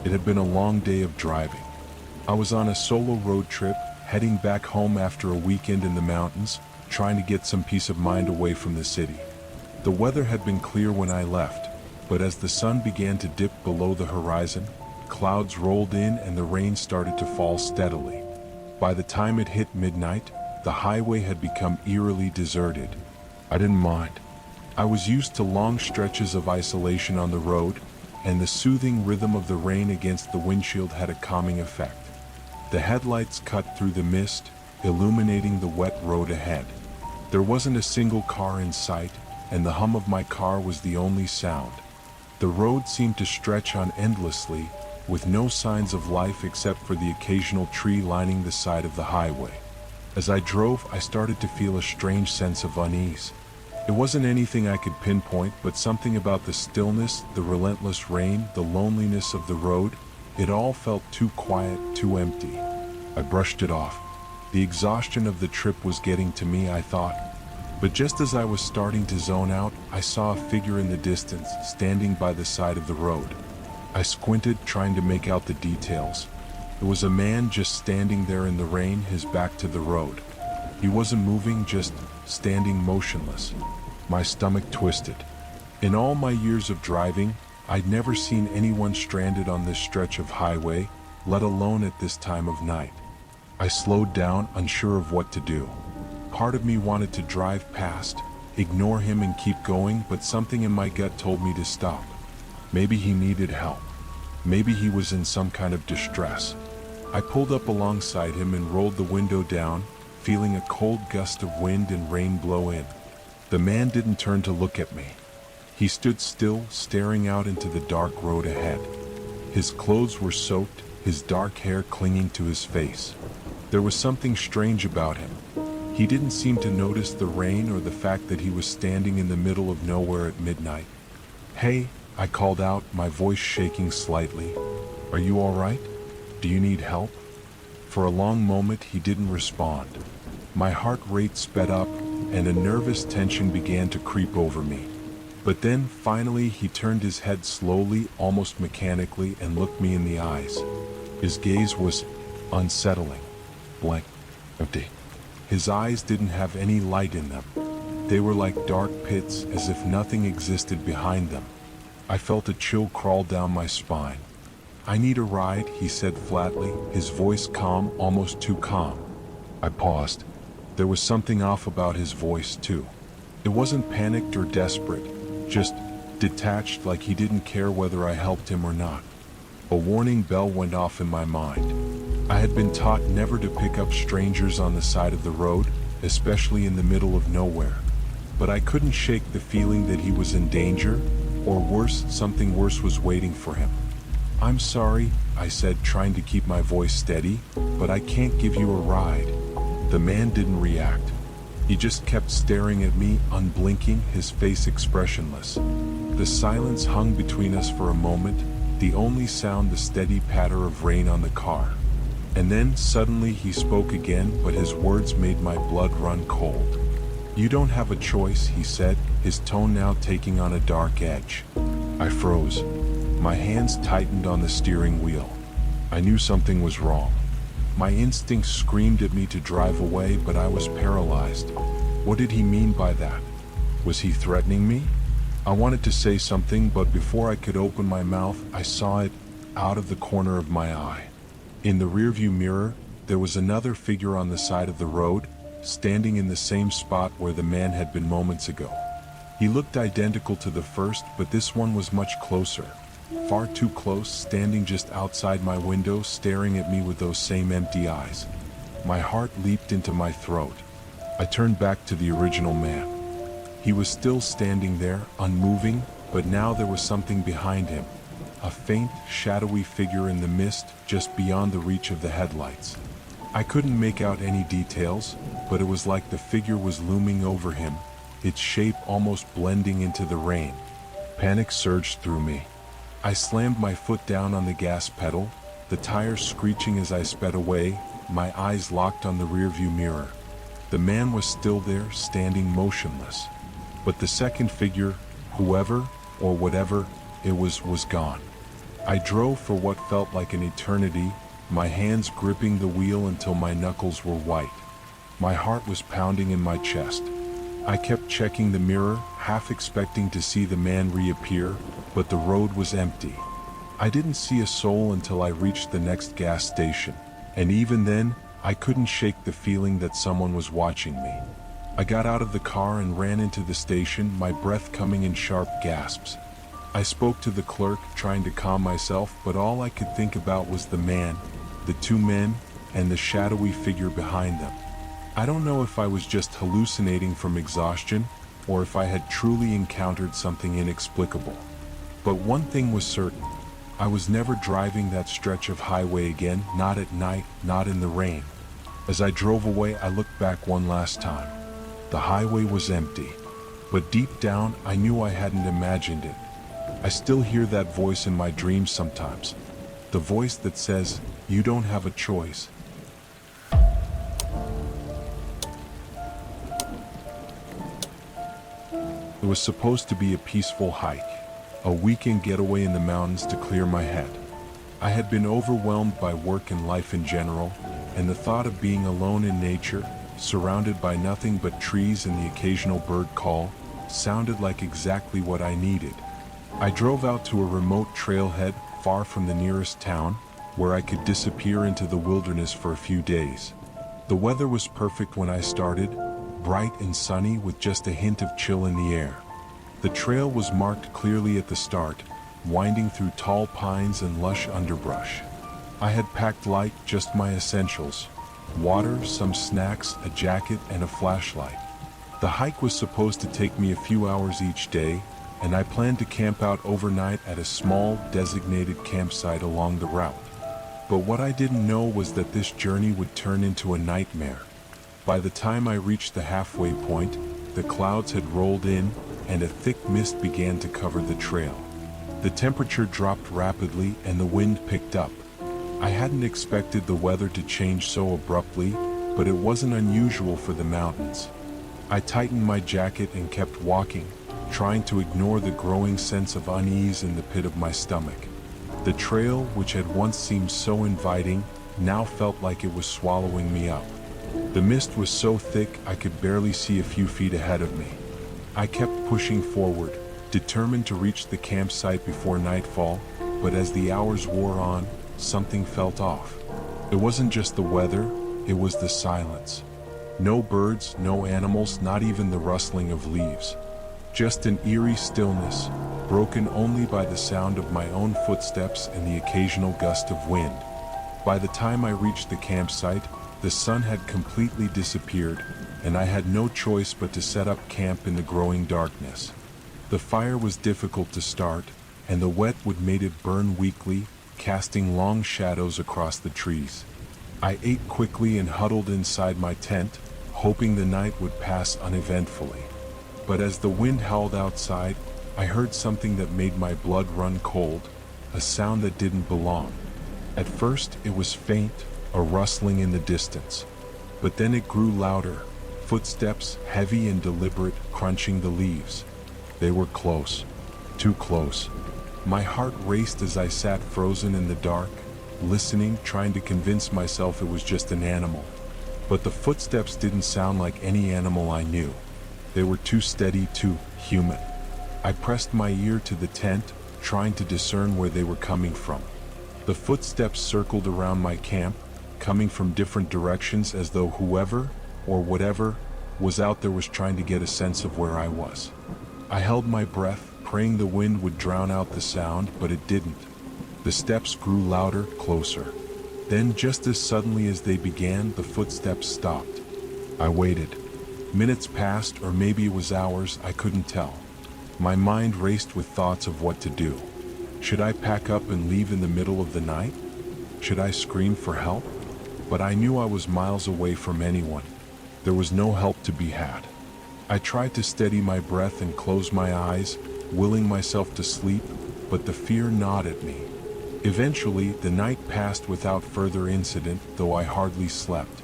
It had been a long day of driving. I was on a solo road trip, heading back home after a weekend in the mountains, trying to get some peace of mind away from the city. The weather had been clear when I left, but as the sun began to dip below the horizon, clouds rolled in and the rain started to fall steadily. By the time it hit midnight, the highway had become eerily deserted. I didn't mind. I was used to long stretches of isolation on the road, and the soothing rhythm of the rain against the windshield had a calming effect. The headlights cut through the mist, illuminating the wet road ahead. There wasn't a single car in sight, and the hum of my car was the only sound. The road seemed to stretch on endlessly, with no signs of life except for the occasional tree lining the side of the highway. As I drove, I started to feel a strange sense of unease. It wasn't anything I could pinpoint, but something about the stillness, the relentless rain, the loneliness of the road. It all felt too quiet, too empty. I brushed it off. The exhaustion of the trip was getting to me, I thought. But just as I was starting to zone out, I saw a figure in the distance, standing by the side of the road. I squinted, trying to make out the details. It was a man just standing there in the rain, his back to the road. He wasn't moving, just standing motionless. My stomach twisted. In all my years of driving, I'd never seen anyone stranded on this stretch of highway, let alone at this time of night. I slowed down, unsure of what to do. Part of me wanted to drive past, ignore him and keep going, but something in my gut told me to stop. Maybe he needed help. Maybe he was in some kind of distress. I pulled up alongside him and rolled the window down, feeling a cold gust of wind and rain blow in. The man didn't turn to look at me. He stood still, staring out into the dark road ahead. His clothes were soaked, his dark hair clinging to his face. There was something strange about him. He didn't seem to notice the rain or the fact that he was standing in the middle of nowhere at midnight. "Hey," I called out, my voice shaking slightly. "Are you all right? Do you need help?" For a long moment he didn't respond. My heart rate sped up, and a nervous tension began to creep over me. But then, finally, he turned his head slowly, almost mechanically, and looked me in the eyes. His gaze was unsettling, blank, empty. His eyes didn't have any light in them. They were like dark pits, as if nothing existed behind them. I felt a chill crawl down my spine. "I need a ride," he said flatly, his voice calm, almost too calm. I paused. There was something off about his voice, too. It wasn't panicked or desperate, just detached, like he didn't care whether I helped him or not. A warning bell went off in my mind. I had been taught never to pick up strangers on the side of the road, especially in the middle of nowhere. But I couldn't shake the feeling that he was in danger, or worse, something worse was waiting for him. "I'm sorry," I said, trying to keep my voice steady, "but I can't give you a ride." The man didn't react. He just kept staring at me, unblinking, his face expressionless. The silence hung between us for a moment, the only sound the steady patter of rain on the car. And then, suddenly, he spoke again, but his words made my blood run cold. "You don't have a choice," he said, his tone now taking on a dark edge. I froze. My hands tightened on the steering wheel. I knew something was wrong. My instincts screamed at me to drive away, but I was paralyzed. What did he mean by that? Was he threatening me? I wanted to say something, but before I could open my mouth, I saw it out of the corner of my eye. In the rearview mirror, there was another figure on the side of the road, standing in the same spot where the man had been moments ago. He looked identical to the first, but this one was much closer. Far too close, standing just outside my window, staring at me with those same empty eyes. My heart leaped into my throat. I turned back to the original man. He was still standing there, unmoving, but now there was something behind him. A faint, shadowy figure in the mist, just beyond the reach of the headlights. I couldn't make out any details, but it was like the figure was looming over him, its shape almost blending into the rain. Panic surged through me. I slammed my foot down on the gas pedal, the tires screeching as I sped away, my eyes locked on the rearview mirror. The man was still there, standing motionless. But the second figure, whoever or whatever it was gone. I drove for what felt like an eternity, my hands gripping the wheel until my knuckles were white. My heart was pounding in my chest. I kept checking the mirror, half expecting to see the man reappear, but the road was empty. I didn't see a soul until I reached the next gas station, and even then, I couldn't shake the feeling that someone was watching me. I got out of the car and ran into the station, my breath coming in sharp gasps. I spoke to the clerk, trying to calm myself, but all I could think about was the man, the two men, and the shadowy figure behind them. I don't know if I was just hallucinating from exhaustion, or if I had truly encountered something inexplicable. But one thing was certain. I was never driving that stretch of highway again, not at night, not in the rain. As I drove away, I looked back one last time. The highway was empty, but deep down, I knew I hadn't imagined it. I still hear that voice in my dreams sometimes. The voice that says, "You don't have a choice." It was supposed to be a peaceful hike, a weekend getaway in the mountains to clear my head. I had been overwhelmed by work and life in general, and the thought of being alone in nature, surrounded by nothing but trees and the occasional bird call, sounded like exactly what I needed. I drove out to a remote trailhead far from the nearest town, where I could disappear into the wilderness for a few days. The weather was perfect when I started, bright and sunny with just a hint of chill in the air. The trail was marked clearly at the start, winding through tall pines and lush underbrush. I had packed light, just my essentials: water, some snacks, a jacket, and a flashlight. The hike was supposed to take me a few hours each day, and I planned to camp out overnight at a small, designated campsite along the route. But what I didn't know was that this journey would turn into a nightmare. By the time I reached the halfway point, the clouds had rolled in, and a thick mist began to cover the trail. The temperature dropped rapidly and the wind picked up. I hadn't expected the weather to change so abruptly, but it wasn't unusual for the mountains. I tightened my jacket and kept walking, trying to ignore the growing sense of unease in the pit of my stomach. The trail, which had once seemed so inviting, now felt like it was swallowing me up. The mist was so thick I could barely see a few feet ahead of me. I kept pushing forward, determined to reach the campsite before nightfall, but as the hours wore on, something felt off. It wasn't just the weather, it was the silence. No birds, no animals, not even the rustling of leaves. Just an eerie stillness, broken only by the sound of my own footsteps and the occasional gust of wind. By the time I reached the campsite, the sun had completely disappeared, and I had no choice but to set up camp in the growing darkness. The fire was difficult to start, and the wet wood made it burn weakly, casting long shadows across the trees. I ate quickly and huddled inside my tent, hoping the night would pass uneventfully. But as the wind howled outside, I heard something that made my blood run cold, a sound that didn't belong. At first, it was faint, a rustling in the distance. But then it grew louder, footsteps, heavy and deliberate, crunching the leaves. They were close, too close. My heart raced as I sat frozen in the dark, listening, trying to convince myself it was just an animal. But the footsteps didn't sound like any animal I knew. They were too steady, too human. I pressed my ear to the tent, trying to discern where they were coming from. The footsteps circled around my camp, coming from different directions, as though whoever, or whatever, was out there was trying to get a sense of where I was. I held my breath, praying the wind would drown out the sound, but it didn't. The steps grew louder, closer. Then, just as suddenly as they began, the footsteps stopped. I waited. Minutes passed, or maybe it was hours, I couldn't tell. My mind raced with thoughts of what to do. Should I pack up and leave in the middle of the night? Should I scream for help? But I knew I was miles away from anyone. There was no help to be had. I tried to steady my breath and close my eyes, willing myself to sleep, but the fear gnawed at me. Eventually, the night passed without further incident, though I hardly slept.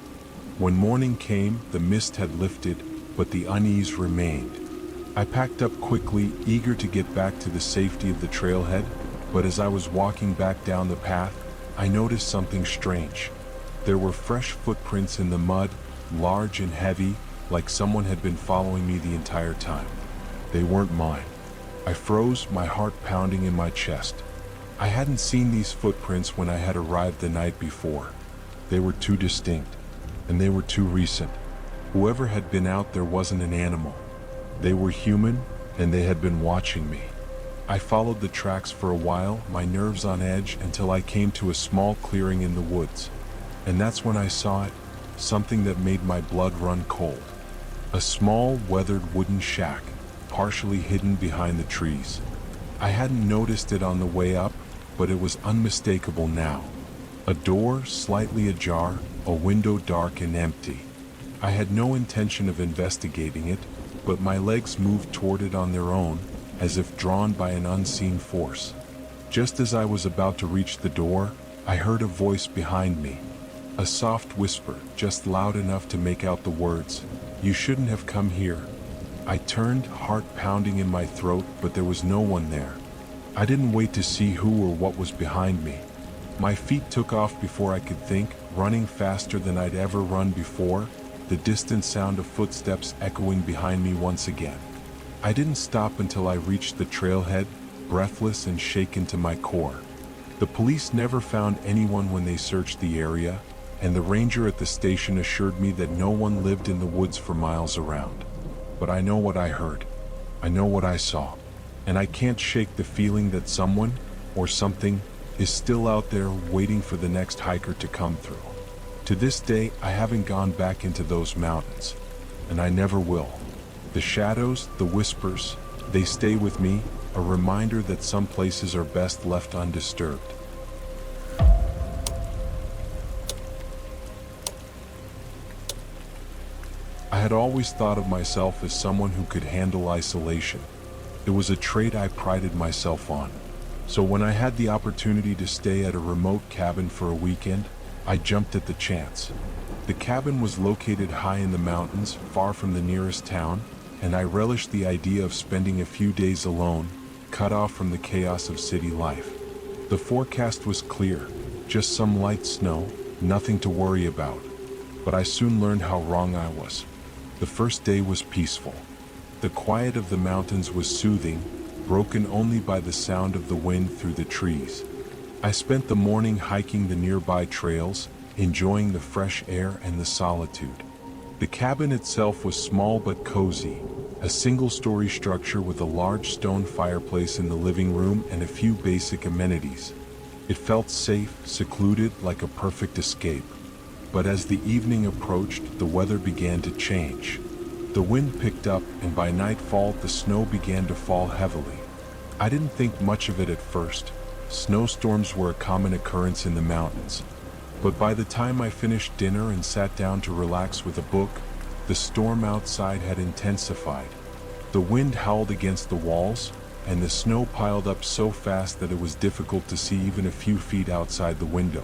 When morning came, the mist had lifted, but the unease remained. I packed up quickly, eager to get back to the safety of the trailhead, but as I was walking back down the path, I noticed something strange. There were fresh footprints in the mud, large and heavy, like someone had been following me the entire time. They weren't mine. I froze, my heart pounding in my chest. I hadn't seen these footprints when I had arrived the night before. They were too distinct, and they were too recent. Whoever had been out there wasn't an animal. They were human, and they had been watching me. I followed the tracks for a while, my nerves on edge, until I came to a small clearing in the woods. And that's when I saw it, something that made my blood run cold. A small, weathered wooden shack, partially hidden behind the trees. I hadn't noticed it on the way up, but it was unmistakable now. A door slightly ajar, a window dark and empty. I had no intention of investigating it, but my legs moved toward it on their own, as if drawn by an unseen force. Just as I was about to reach the door, I heard a voice behind me. A soft whisper, just loud enough to make out the words, "You shouldn't have come here." I turned, heart pounding in my throat, but there was no one there. I didn't wait to see who or what was behind me. My feet took off before I could think, running faster than I'd ever run before, the distant sound of footsteps echoing behind me once again. I didn't stop until I reached the trailhead, breathless and shaken to my core. The police never found anyone when they searched the area, and the ranger at the station assured me that no one lived in the woods for miles around. But I know what I heard. I know what I saw. And I can't shake the feeling that someone, or something, is still out there waiting for the next hiker to come through. To this day, I haven't gone back into those mountains. And I never will. The shadows, the whispers, they stay with me, a reminder that some places are best left undisturbed. I had always thought of myself as someone who could handle isolation. It was a trait I prided myself on. So when I had the opportunity to stay at a remote cabin for a weekend, I jumped at the chance. The cabin was located high in the mountains, far from the nearest town, and I relished the idea of spending a few days alone, cut off from the chaos of city life. The forecast was clear, just some light snow, nothing to worry about. But I soon learned how wrong I was. The first day was peaceful. The quiet of the mountains was soothing, broken only by the sound of the wind through the trees. I spent the morning hiking the nearby trails, enjoying the fresh air and the solitude. The cabin itself was small but cozy, a single-story structure with a large stone fireplace in the living room and a few basic amenities. It felt safe, secluded, like a perfect escape. But as the evening approached, the weather began to change. The wind picked up, and by nightfall, the snow began to fall heavily. I didn't think much of it at first. Snowstorms were a common occurrence in the mountains. But by the time I finished dinner and sat down to relax with a book, the storm outside had intensified. The wind howled against the walls, and the snow piled up so fast that it was difficult to see even a few feet outside the window.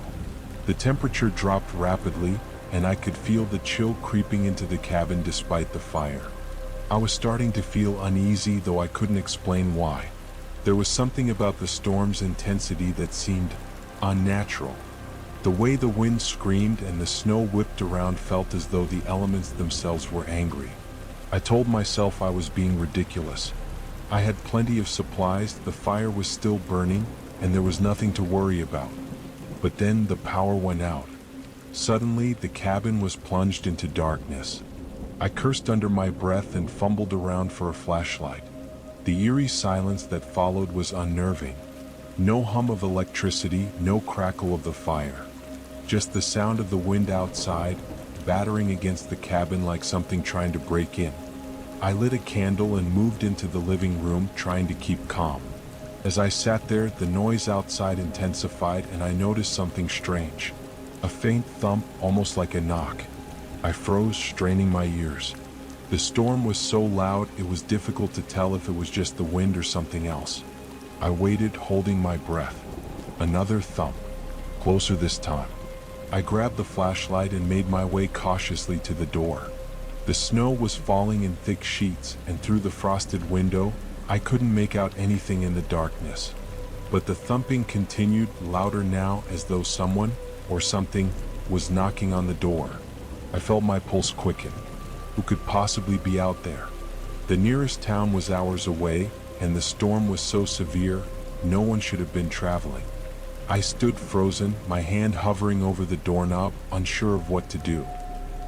The temperature dropped rapidly, and I could feel the chill creeping into the cabin despite the fire. I was starting to feel uneasy, though I couldn't explain why. There was something about the storm's intensity that seemed unnatural. The way the wind screamed and the snow whipped around felt as though the elements themselves were angry. I told myself I was being ridiculous. I had plenty of supplies, the fire was still burning, and there was nothing to worry about. But then the power went out. Suddenly, the cabin was plunged into darkness. I cursed under my breath and fumbled around for a flashlight. The eerie silence that followed was unnerving. No hum of electricity, no crackle of the fire. Just the sound of the wind outside, battering against the cabin like something trying to break in. I lit a candle and moved into the living room, trying to keep calm. As I sat there, the noise outside intensified, and I noticed something strange. A faint thump, almost like a knock. I froze, straining my ears. The storm was so loud, it was difficult to tell if it was just the wind or something else. I waited, holding my breath. Another thump. Closer this time. I grabbed the flashlight and made my way cautiously to the door. The snow was falling in thick sheets, and through the frosted window, I couldn't make out anything in the darkness. But the thumping continued, louder now, as though someone, or something, was knocking on the door. I felt my pulse quicken. Who could possibly be out there? The nearest town was hours away, and the storm was so severe, no one should have been traveling. I stood frozen, my hand hovering over the doorknob, unsure of what to do.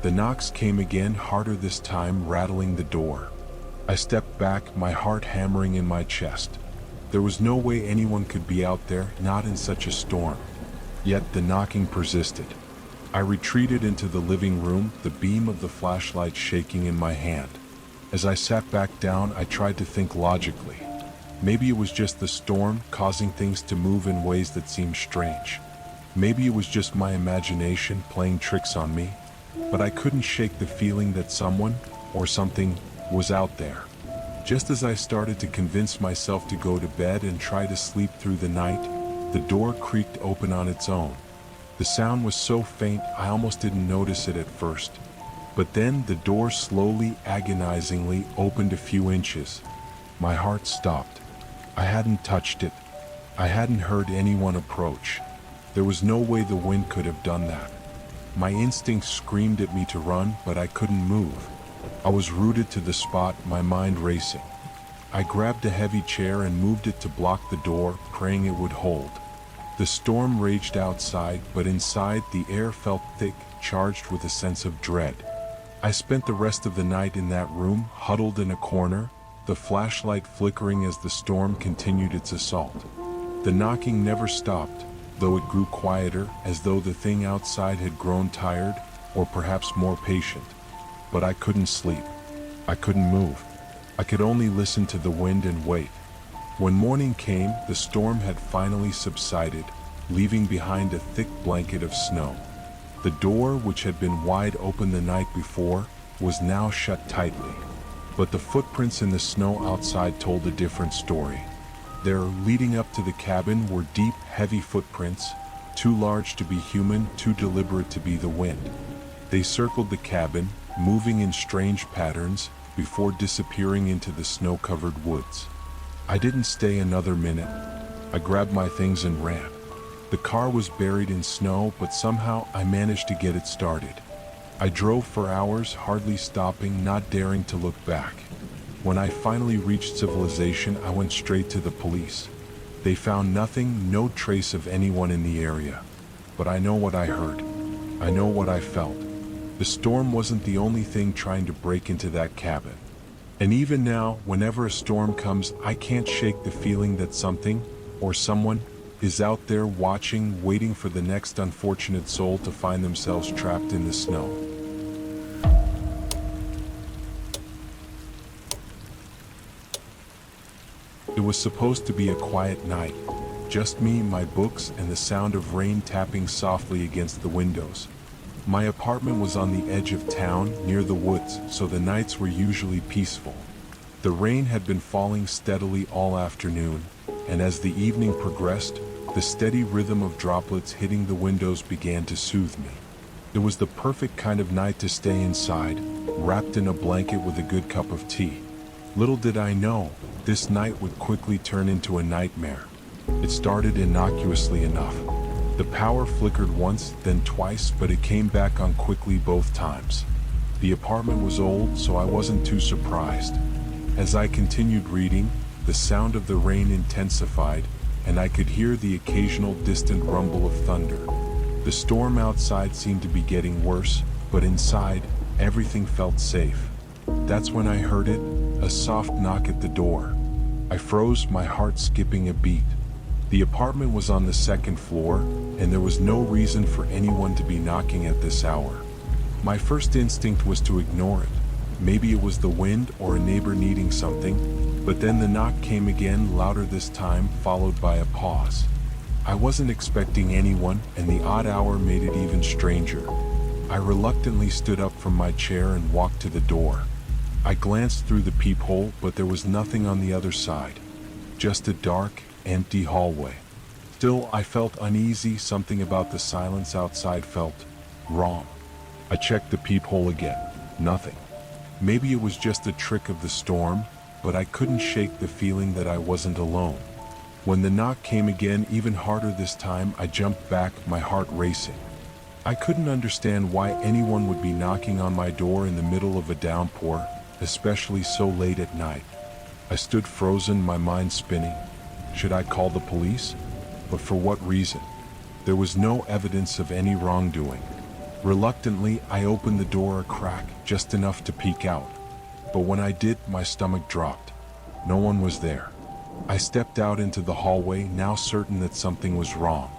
The knocks came again, harder this time, rattling the door. I stepped back, my heart hammering in my chest. There was no way anyone could be out there, not in such a storm. Yet the knocking persisted. I retreated into the living room, the beam of the flashlight shaking in my hand. As I sat back down, I tried to think logically. Maybe it was just the storm causing things to move in ways that seemed strange. Maybe it was just my imagination playing tricks on me, but I couldn't shake the feeling that someone or something was out there. Just as I started to convince myself to go to bed and try to sleep through the night, the door creaked open on its own. The sound was so faint I almost didn't notice it at first. But then the door slowly, agonizingly opened a few inches. My heart stopped. I hadn't touched it. I hadn't heard anyone approach. There was no way the wind could have done that. My instincts screamed at me to run, but I couldn't move. I was rooted to the spot, my mind racing. I grabbed a heavy chair and moved it to block the door, praying it would hold. The storm raged outside, but inside the air felt thick, charged with a sense of dread. I spent the rest of the night in that room, huddled in a corner, the flashlight flickering as the storm continued its assault. The knocking never stopped, though it grew quieter, as though the thing outside had grown tired, or perhaps more patient. But I couldn't sleep. I couldn't move. I could only listen to the wind and wait. When morning came, the storm had finally subsided, leaving behind a thick blanket of snow. The door, which had been wide open the night before, was now shut tightly. But the footprints in the snow outside told a different story. There, leading up to the cabin, were deep, heavy footprints, too large to be human, too deliberate to be the wind. They circled the cabin, moving in strange patterns, before disappearing into the snow-covered woods. I didn't stay another minute. I grabbed my things and ran. The car was buried in snow, but somehow I managed to get it started. I drove for hours, hardly stopping, not daring to look back. When I finally reached civilization, I went straight to the police. They found nothing, no trace of anyone in the area. But I know what I heard. I know what I felt. The storm wasn't the only thing trying to break into that cabin. And even now, whenever a storm comes, I can't shake the feeling that something, or someone, is out there watching, waiting for the next unfortunate soul to find themselves trapped in the snow. It was supposed to be a quiet night. Just me, my books, and the sound of rain tapping softly against the windows. My apartment was on the edge of town, near the woods, so the nights were usually peaceful. The rain had been falling steadily all afternoon, and as the evening progressed, the steady rhythm of droplets hitting the windows began to soothe me. It was the perfect kind of night to stay inside, wrapped in a blanket with a good cup of tea. Little did I know, this night would quickly turn into a nightmare. It started innocuously enough. The power flickered once, then twice, but it came back on quickly both times. The apartment was old, so I wasn't too surprised. As I continued reading, the sound of the rain intensified, and I could hear the occasional distant rumble of thunder. The storm outside seemed to be getting worse, but inside, everything felt safe. That's when I heard it, a soft knock at the door. I froze, my heart skipping a beat. The apartment was on the second floor, and there was no reason for anyone to be knocking at this hour. My first instinct was to ignore it. Maybe it was the wind or a neighbor needing something, but then the knock came again, louder this time, followed by a pause. I wasn't expecting anyone, and the odd hour made it even stranger. I reluctantly stood up from my chair and walked to the door. I glanced through the peephole, but there was nothing on the other side. Just a dark, empty hallway. Still, I felt uneasy. Something about the silence outside felt wrong. I checked the peephole again. Nothing. Maybe it was just a trick of the storm, but I couldn't shake the feeling that I wasn't alone. When the knock came again, even harder this time, I jumped back, my heart racing. I couldn't understand why anyone would be knocking on my door in the middle of a downpour, especially so late at night. I stood frozen, my mind spinning. Should I call the police? But for what reason? There was no evidence of any wrongdoing. Reluctantly, I opened the door a crack, just enough to peek out. But when I did, my stomach dropped. No one was there. I stepped out into the hallway, now certain that something was wrong.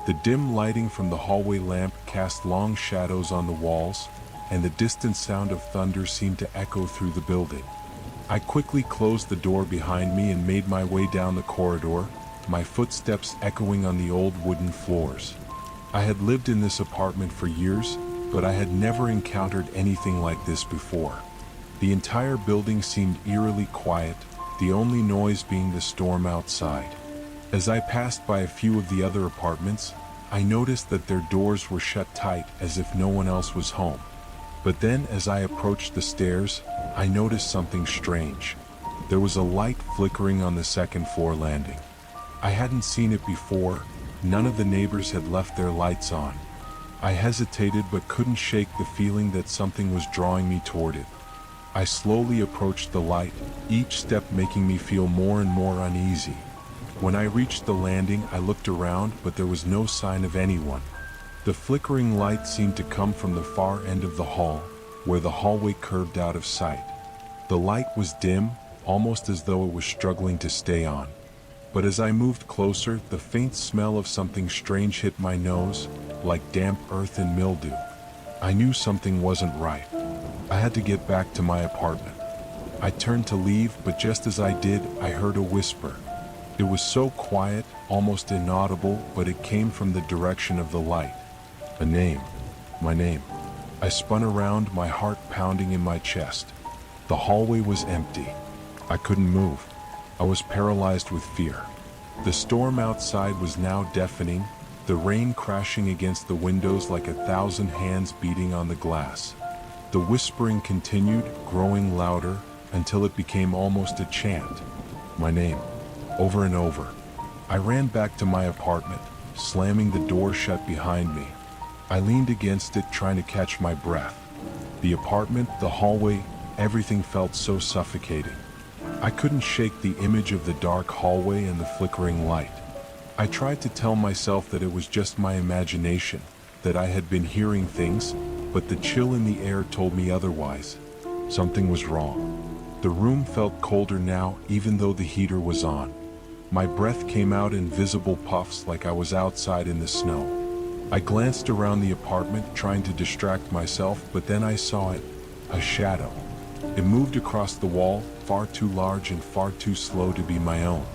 The dim lighting from the hallway lamp cast long shadows on the walls, and the distant sound of thunder seemed to echo through the building. I quickly closed the door behind me and made my way down the corridor, my footsteps echoing on the old wooden floors. I had lived in this apartment for years, but I had never encountered anything like this before. The entire building seemed eerily quiet, the only noise being the storm outside. As I passed by a few of the other apartments, I noticed that their doors were shut tight as if no one else was home. But then as I approached the stairs, I noticed something strange. There was a light flickering on the second floor landing. I hadn't seen it before, none of the neighbors had left their lights on. I hesitated but couldn't shake the feeling that something was drawing me toward it. I slowly approached the light, each step making me feel more and more uneasy. When I reached the landing, I looked around, but there was no sign of anyone. The flickering light seemed to come from the far end of the hall, where the hallway curved out of sight. The light was dim, almost as though it was struggling to stay on. But as I moved closer, the faint smell of something strange hit my nose, like damp earth and mildew. I knew something wasn't right. I had to get back to my apartment. I turned to leave, but just as I did, I heard a whisper. It was so quiet, almost inaudible, but it came from the direction of the light. A name. My name. I spun around, my heart pounding in my chest. The hallway was empty. I couldn't move. I was paralyzed with fear. The storm outside was now deafening, the rain crashing against the windows like 1,000 hands beating on the glass. The whispering continued, growing louder, until it became almost a chant. My name. Over and over. I ran back to my apartment, slamming the door shut behind me. I leaned against it, trying to catch my breath. The apartment, the hallway, everything felt so suffocating. I couldn't shake the image of the dark hallway and the flickering light. I tried to tell myself that it was just my imagination, that I had been hearing things, but the chill in the air told me otherwise. Something was wrong. The room felt colder now, even though the heater was on. My breath came out in visible puffs like I was outside in the snow. I glanced around the apartment, trying to distract myself, but then I saw it, a shadow. It moved across the wall, far too large and far too slow to be my own.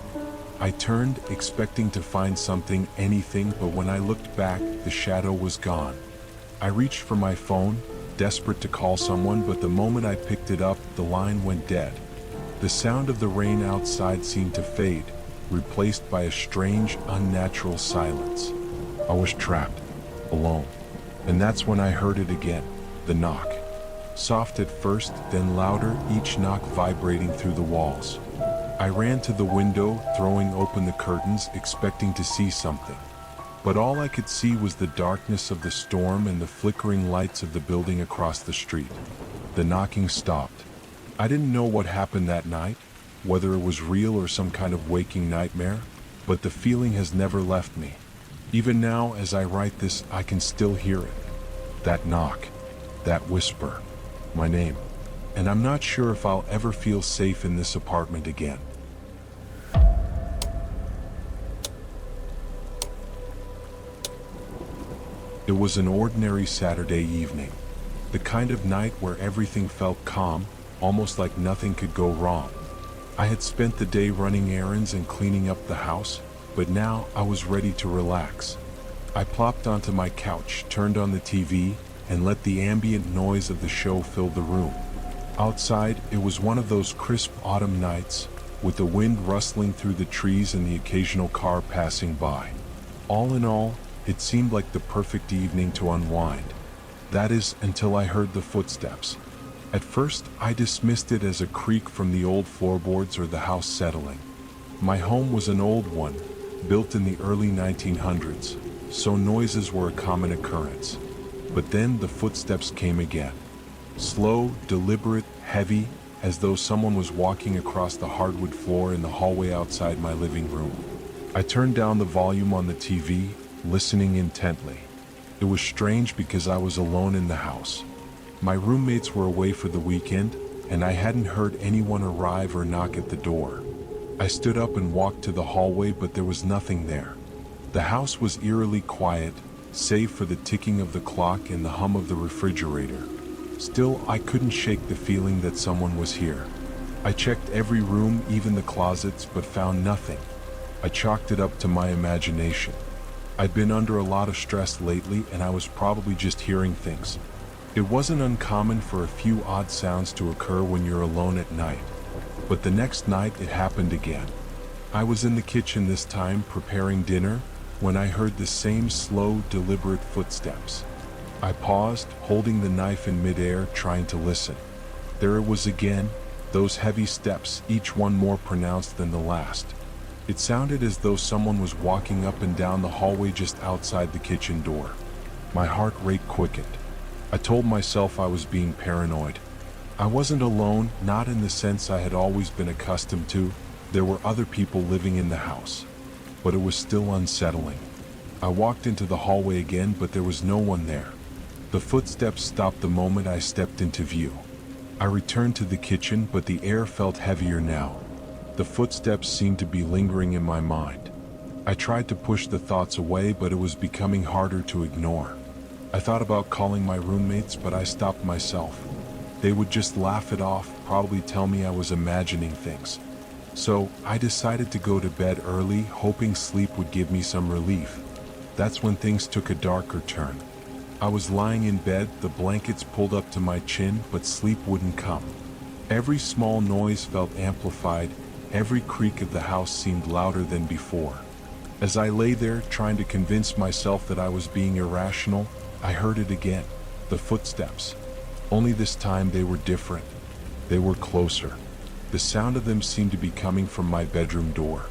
I turned, expecting to find something, anything, but when I looked back, the shadow was gone. I reached for my phone, desperate to call someone, but the moment I picked it up, the line went dead. The sound of the rain outside seemed to fade, replaced by a strange, unnatural silence. I was trapped, alone. And that's when I heard it again, the knock. Soft at first, then louder, each knock vibrating through the walls. I ran to the window, throwing open the curtains, expecting to see something. But all I could see was the darkness of the storm and the flickering lights of the building across the street. The knocking stopped. I didn't know what happened that night, whether it was real or some kind of waking nightmare, but the feeling has never left me. Even now, as I write this, I can still hear it. That knock, that whisper, my name. And I'm not sure if I'll ever feel safe in this apartment again. It was an ordinary Saturday evening, the kind of night where everything felt calm, almost like nothing could go wrong. I had spent the day running errands and cleaning up the house, but now I was ready to relax. I plopped onto my couch, turned on the TV, and let the ambient noise of the show fill the room. Outside, it was one of those crisp autumn nights, with the wind rustling through the trees and the occasional car passing by. All in all, it seemed like the perfect evening to unwind. That is, until I heard the footsteps. At first, I dismissed it as a creak from the old floorboards or the house settling. My home was an old one, built in the early 1900s, so noises were a common occurrence. But then the footsteps came again. Slow, deliberate, heavy, as though someone was walking across the hardwood floor in the hallway outside my living room. I turned down the volume on the TV, listening intently. It was strange because I was alone in the house. My roommates were away for the weekend, and I hadn't heard anyone arrive or knock at the door. I stood up and walked to the hallway, but there was nothing there. The house was eerily quiet, save for the ticking of the clock and the hum of the refrigerator. Still, I couldn't shake the feeling that someone was here. I checked every room, even the closets, but found nothing. I chalked it up to my imagination. I'd been under a lot of stress lately, and I was probably just hearing things. It wasn't uncommon for a few odd sounds to occur when you're alone at night. But the next night, it happened again. I was in the kitchen this time, preparing dinner, when I heard the same slow, deliberate footsteps. I paused, holding the knife in midair, trying to listen. There it was again, those heavy steps, each one more pronounced than the last. It sounded as though someone was walking up and down the hallway just outside the kitchen door. My heart rate quickened. I told myself I was being paranoid. I wasn't alone, not in the sense I had always been accustomed to. There were other people living in the house. But it was still unsettling. I walked into the hallway again, but there was no one there. The footsteps stopped the moment I stepped into view. I returned to the kitchen, but the air felt heavier now. The footsteps seemed to be lingering in my mind. I tried to push the thoughts away, but it was becoming harder to ignore. I thought about calling my roommates, but I stopped myself. They would just laugh it off, probably tell me I was imagining things. So, I decided to go to bed early, hoping sleep would give me some relief. That's when things took a darker turn. I was lying in bed, the blankets pulled up to my chin, but sleep wouldn't come. Every small noise felt amplified, every creak of the house seemed louder than before. As I lay there, trying to convince myself that I was being irrational, I heard it again, the footsteps. Only this time they were different. They were closer. The sound of them seemed to be coming from my bedroom door.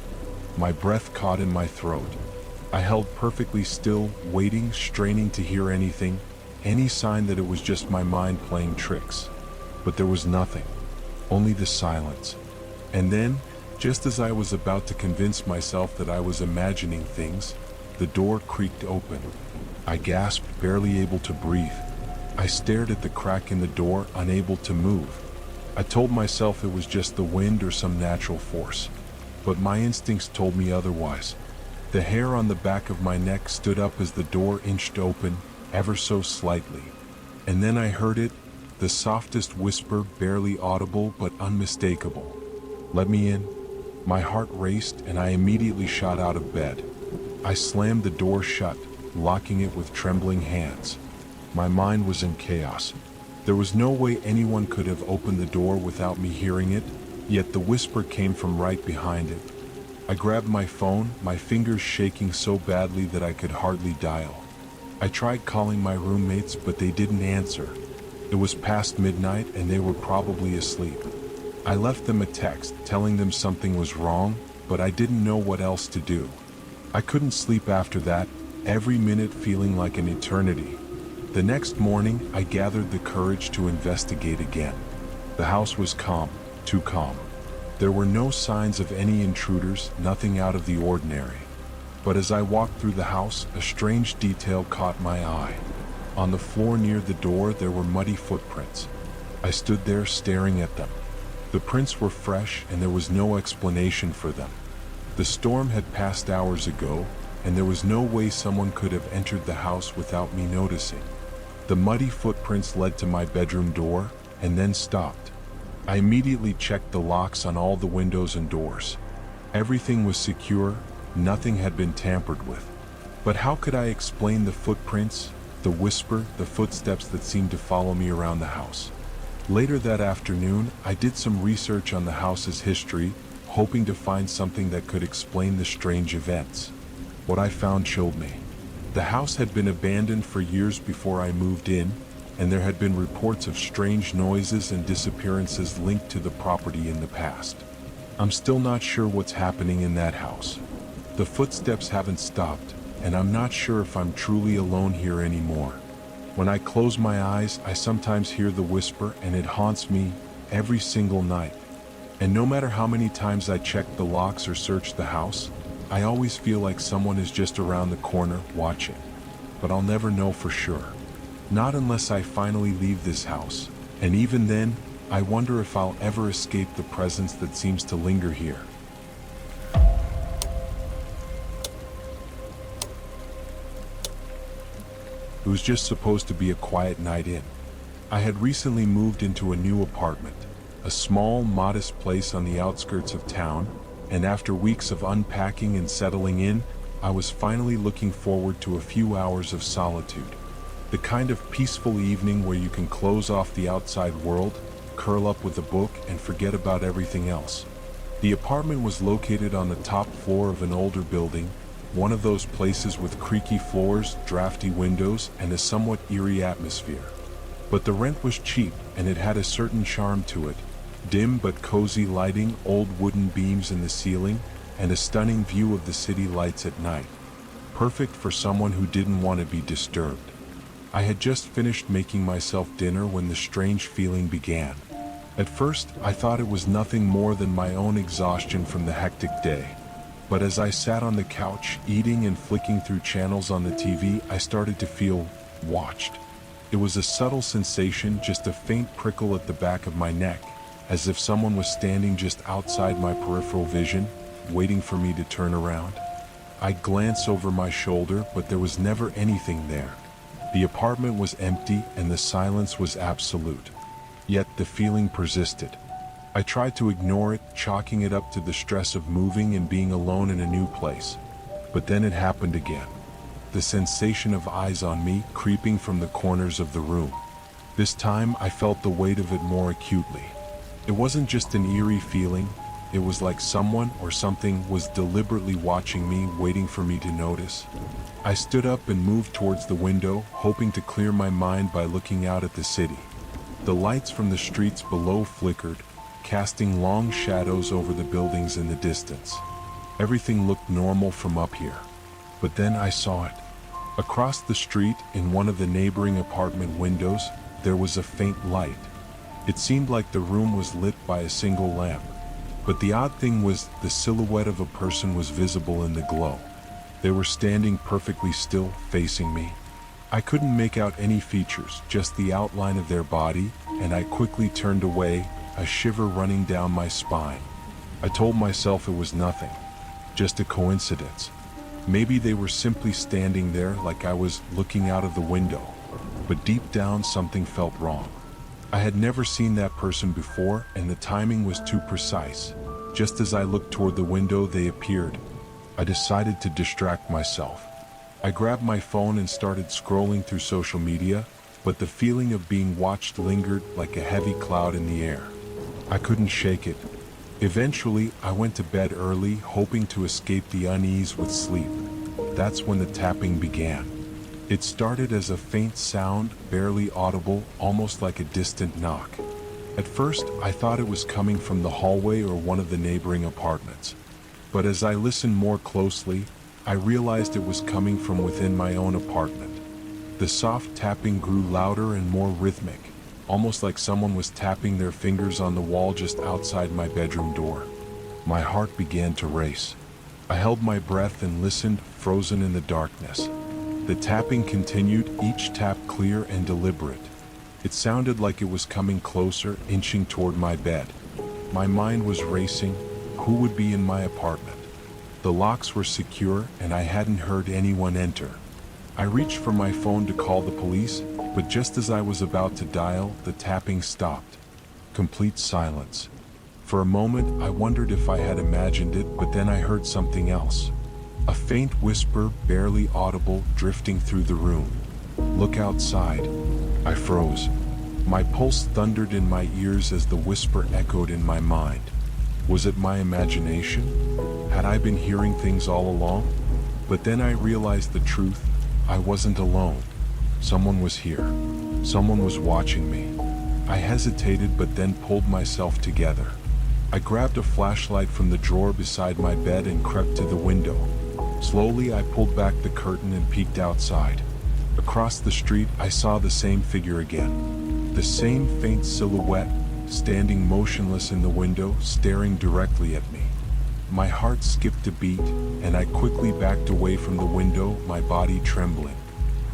My breath caught in my throat. I held perfectly still, waiting, straining to hear anything, any sign that it was just my mind playing tricks. But there was nothing, only the silence. And then, just as I was about to convince myself that I was imagining things, the door creaked open. I gasped, barely able to breathe. I stared at the crack in the door, unable to move. I told myself it was just the wind or some natural force, but my instincts told me otherwise. The hair on the back of my neck stood up as the door inched open, ever so slightly. And then I heard it, the softest whisper, barely audible but unmistakable. "Let me in." My heart raced and I immediately shot out of bed. I slammed the door shut, locking it with trembling hands. My mind was in chaos. There was no way anyone could have opened the door without me hearing it, yet the whisper came from right behind it. I grabbed my phone, my fingers shaking so badly that I could hardly dial. I tried calling my roommates, but they didn't answer. It was past midnight and they were probably asleep. I left them a text telling them something was wrong, but I didn't know what else to do. I couldn't sleep after that, every minute feeling like an eternity. The next morning, I gathered the courage to investigate again. The house was calm, too calm. There were no signs of any intruders, nothing out of the ordinary. But as I walked through the house, a strange detail caught my eye. On the floor near the door, there were muddy footprints. I stood there staring at them. The prints were fresh and there was no explanation for them. The storm had passed hours ago, and there was no way someone could have entered the house without me noticing. The muddy footprints led to my bedroom door, and then stopped. I immediately checked the locks on all the windows and doors. Everything was secure, nothing had been tampered with. But how could I explain the footprints, the whisper, the footsteps that seemed to follow me around the house? Later that afternoon, I did some research on the house's history, hoping to find something that could explain the strange events. What I found chilled me. The house had been abandoned for years before I moved in, and there had been reports of strange noises and disappearances linked to the property in the past. I'm still not sure what's happening in that house. The footsteps haven't stopped, and I'm not sure if I'm truly alone here anymore. When I close my eyes, I sometimes hear the whisper, and it haunts me every single night. And no matter how many times I check the locks or search the house, I always feel like someone is just around the corner watching. But I'll never know for sure. Not unless I finally leave this house. And even then, I wonder if I'll ever escape the presence that seems to linger here. was just supposed to be a quiet night in. I had recently moved into a new apartment, a small, modest place on the outskirts of town, and after weeks of unpacking and settling in, I was finally looking forward to a few hours of solitude. The kind of peaceful evening where you can close off the outside world, curl up with a book, and forget about everything else. The apartment was located on the top floor of an older building, one of those places with creaky floors, drafty windows, and a somewhat eerie atmosphere. But the rent was cheap, and it had a certain charm to it. Dim but cozy lighting, old wooden beams in the ceiling, and a stunning view of the city lights at night. Perfect for someone who didn't want to be disturbed. I had just finished making myself dinner when the strange feeling began. At first, I thought it was nothing more than my own exhaustion from the hectic day. But as I sat on the couch, eating and flicking through channels on the TV, I started to feel watched. It was a subtle sensation, just a faint prickle at the back of my neck, as if someone was standing just outside my peripheral vision, waiting for me to turn around. I glanced over my shoulder, but there was never anything there. The apartment was empty and the silence was absolute. Yet the feeling persisted. I tried to ignore it, chalking it up to the stress of moving and being alone in a new place. But then it happened again. The sensation of eyes on me creeping from the corners of the room. This time I felt the weight of it more acutely. It wasn't just an eerie feeling, it was like someone or something was deliberately watching me, waiting for me to notice. I stood up and moved towards the window, hoping to clear my mind by looking out at the city. The lights from the streets below flickered, casting long shadows over the buildings in the distance. Everything looked normal from up here. But then I saw it. Across the street, in one of the neighboring apartment windows, there was a faint light. It seemed like the room was lit by a single lamp. But the odd thing was, the silhouette of a person was visible in the glow. They were standing perfectly still, facing me. I couldn't make out any features, just the outline of their body, and I quickly turned away, a shiver running down my spine. I told myself it was nothing, just a coincidence. Maybe they were simply standing there like I was looking out of the window. But deep down something felt wrong. I had never seen that person before, and the timing was too precise. Just as I looked toward the window, they appeared. I decided to distract myself. I grabbed my phone and started scrolling through social media, but the feeling of being watched lingered like a heavy cloud in the air. I couldn't shake it. Eventually, I went to bed early, hoping to escape the unease with sleep. That's when the tapping began. It started as a faint sound, barely audible, almost like a distant knock. At first, I thought it was coming from the hallway or one of the neighboring apartments. But as I listened more closely, I realized it was coming from within my own apartment. The soft tapping grew louder and more rhythmic, almost like someone was tapping their fingers on the wall just outside my bedroom door. My heart began to race. I held my breath and listened, frozen in the darkness. The tapping continued, each tap clear and deliberate. It sounded like it was coming closer, inching toward my bed. My mind was racing. Who would be in my apartment? The locks were secure, and I hadn't heard anyone enter. I reached for my phone to call the police, but just as I was about to dial, the tapping stopped. Complete silence. For a moment, I wondered if I had imagined it, but then I heard something else. A faint whisper, barely audible, drifting through the room. "Look outside." I froze. My pulse thundered in my ears as the whisper echoed in my mind. Was it my imagination? Had I been hearing things all along? But then I realized the truth. I wasn't alone. Someone was here. Someone was watching me. I hesitated, but then pulled myself together. I grabbed a flashlight from the drawer beside my bed and crept to the window. Slowly, I pulled back the curtain and peeked outside. Across the street, I saw the same figure again. The same faint silhouette, standing motionless in the window, staring directly at me. My heart skipped a beat, and I quickly backed away from the window, my body trembling.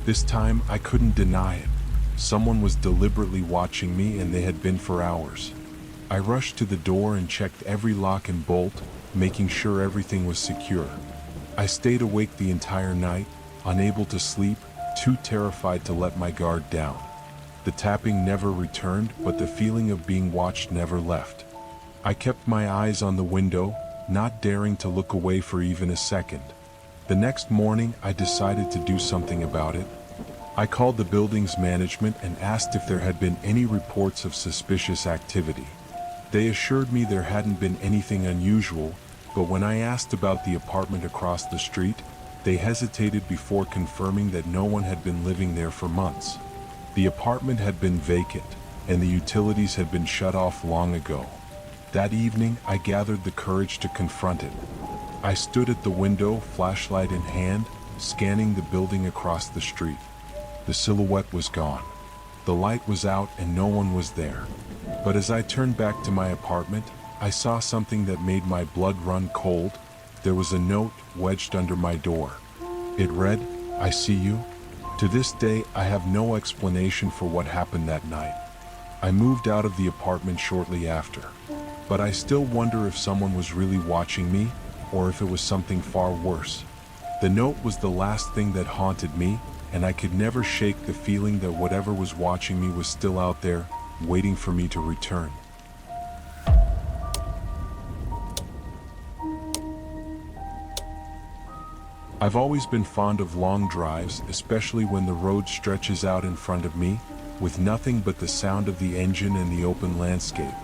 This time, I couldn't deny it. Someone was deliberately watching me, and they had been for hours. I rushed to the door and checked every lock and bolt, making sure everything was secure. I stayed awake the entire night, unable to sleep, too terrified to let my guard down. The tapping never returned, but the feeling of being watched never left. I kept my eyes on the window, not daring to look away for even a second. The next morning, I decided to do something about it. I called the building's management and asked if there had been any reports of suspicious activity. They assured me there hadn't been anything unusual, but when I asked about the apartment across the street, they hesitated before confirming that no one had been living there for months. The apartment had been vacant, and the utilities had been shut off long ago. That evening, I gathered the courage to confront it. I stood at the window, flashlight in hand, scanning the building across the street. The silhouette was gone. The light was out and no one was there. But as I turned back to my apartment, I saw something that made my blood run cold. There was a note wedged under my door. It read, "I see you." To this day, I have no explanation for what happened that night. I moved out of the apartment shortly after. But I still wonder if someone was really watching me, or if it was something far worse. The note was the last thing that haunted me, and I could never shake the feeling that whatever was watching me was still out there, waiting for me to return. I've always been fond of long drives, especially when the road stretches out in front of me, with nothing but the sound of the engine and the open landscape.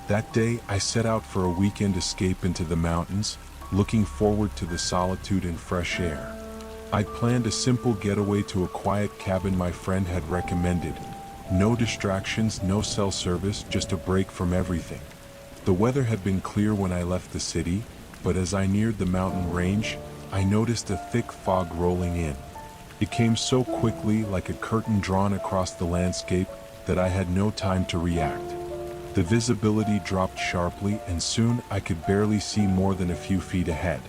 That day, I set out for a weekend escape into the mountains, looking forward to the solitude and fresh air. I'd planned a simple getaway to a quiet cabin my friend had recommended. No distractions, no cell service, just a break from everything. The weather had been clear when I left the city, but as I neared the mountain range, I noticed a thick fog rolling in. It came so quickly, like a curtain drawn across the landscape, that I had no time to react. The visibility dropped sharply, and soon I could barely see more than a few feet ahead.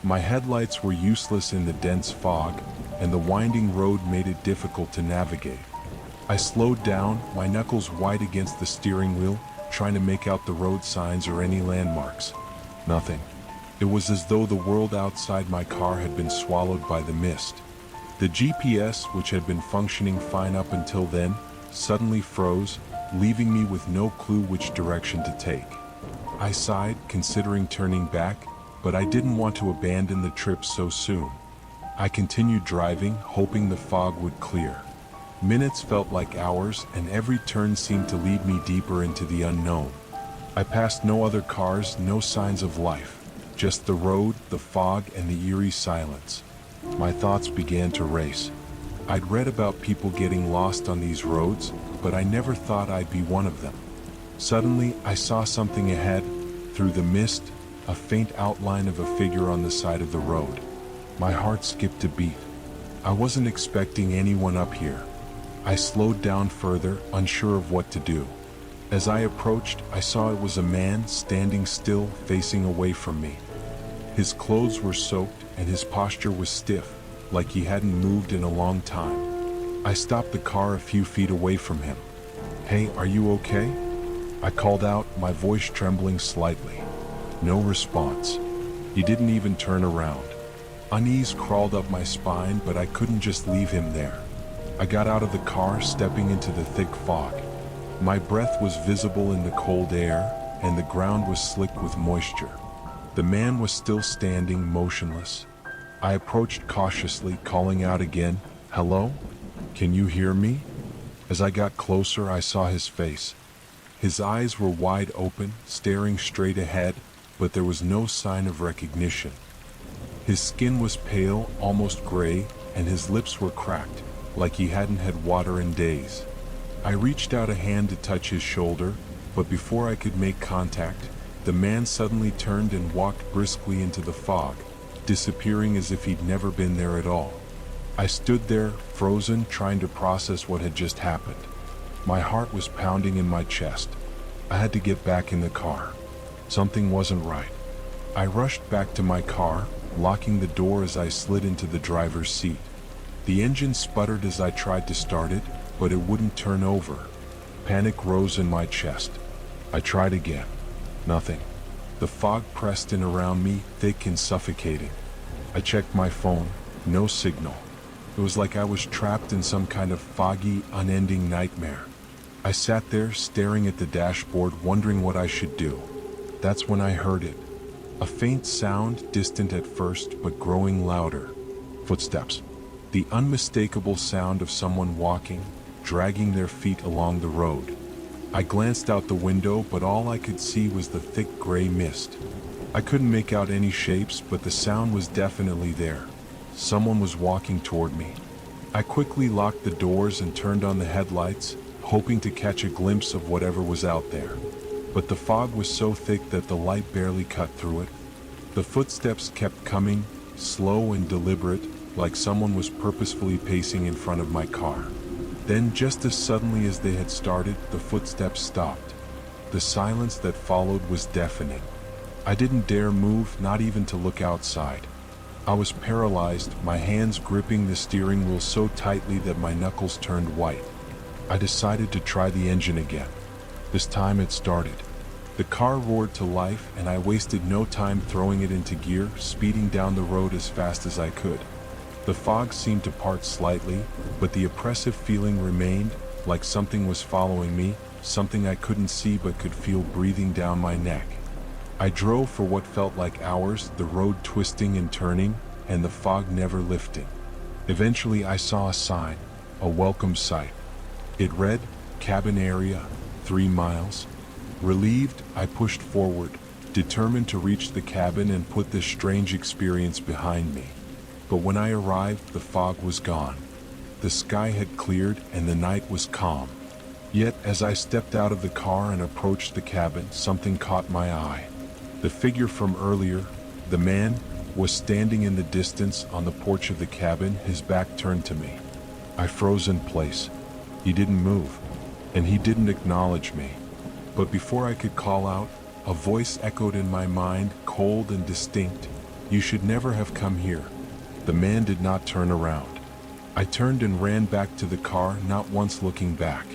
My headlights were useless in the dense fog, and the winding road made it difficult to navigate. I slowed down, my knuckles white against the steering wheel, trying to make out the road signs or any landmarks. Nothing. It was as though the world outside my car had been swallowed by the mist. The GPS, which had been functioning fine up until then, suddenly froze, leaving me with no clue which direction to take. I sighed, considering turning back, but I didn't want to abandon the trip so soon. I continued driving, hoping the fog would clear. Minutes felt like hours, and every turn seemed to lead me deeper into the unknown. I passed no other cars, no signs of life, just the road, the fog, and the eerie silence. My thoughts began to race. I'd read about people getting lost on these roads, but I never thought I'd be one of them. Suddenly, I saw something ahead. Through the mist, a faint outline of a figure on the side of the road. My heart skipped a beat. I wasn't expecting anyone up here. I slowed down further, unsure of what to do. As I approached, I saw it was a man standing still, facing away from me. His clothes were soaked, and his posture was stiff, like he hadn't moved in a long time. I stopped the car a few feet away from him. "Hey, are you okay?" I called out, my voice trembling slightly. No response. He didn't even turn around. Unease crawled up my spine, but I couldn't just leave him there. I got out of the car, stepping into the thick fog. My breath was visible in the cold air, and the ground was slick with moisture. The man was still standing, motionless. I approached cautiously, calling out again, "Hello? Can you hear me?" As I got closer, I saw his face. His eyes were wide open, staring straight ahead, but there was no sign of recognition. His skin was pale, almost gray, and his lips were cracked, like he hadn't had water in days. I reached out a hand to touch his shoulder, but before I could make contact, the man suddenly turned and walked briskly into the fog, disappearing as if he'd never been there at all. I stood there, frozen, trying to process what had just happened. My heart was pounding in my chest. I had to get back in the car. Something wasn't right. I rushed back to my car, locking the door as I slid into the driver's seat. The engine sputtered as I tried to start it, but it wouldn't turn over. Panic rose in my chest. I tried again. Nothing. The fog pressed in around me, thick and suffocating. I checked my phone. No signal. It was like I was trapped in some kind of foggy, unending nightmare. I sat there staring at the dashboard, wondering what I should do. That's when I heard it. A faint sound, distant at first, but growing louder. Footsteps. The unmistakable sound of someone walking, dragging their feet along the road. I glanced out the window, but all I could see was the thick gray mist. I couldn't make out any shapes, but the sound was definitely there. Someone was walking toward me. I quickly locked the doors and turned on the headlights, hoping to catch a glimpse of whatever was out there. But the fog was so thick that the light barely cut through it. The footsteps kept coming, slow and deliberate, like someone was purposefully pacing in front of my car. Then, just as suddenly as they had started, the footsteps stopped. The silence that followed was deafening. I didn't dare move, not even to look outside. I was paralyzed, my hands gripping the steering wheel so tightly that my knuckles turned white. I decided to try the engine again. This time it started. The car roared to life, and I wasted no time throwing it into gear, speeding down the road as fast as I could. The fog seemed to part slightly, but the oppressive feeling remained, like something was following me, something I couldn't see but could feel breathing down my neck. I drove for what felt like hours, the road twisting and turning, and the fog never lifting. Eventually I saw a sign, a welcome sight. It read, "Cabin area, 3 miles." Relieved, I pushed forward, determined to reach the cabin and put this strange experience behind me. But when I arrived, the fog was gone. The sky had cleared and the night was calm. Yet, as I stepped out of the car and approached the cabin, something caught my eye. The figure from earlier, the man, was standing in the distance on the porch of the cabin, his back turned to me. I froze in place. He didn't move, and he didn't acknowledge me. But before I could call out, a voice echoed in my mind, cold and distinct. "You should never have come here." The man did not turn around. I turned and ran back to the car, not once looking back.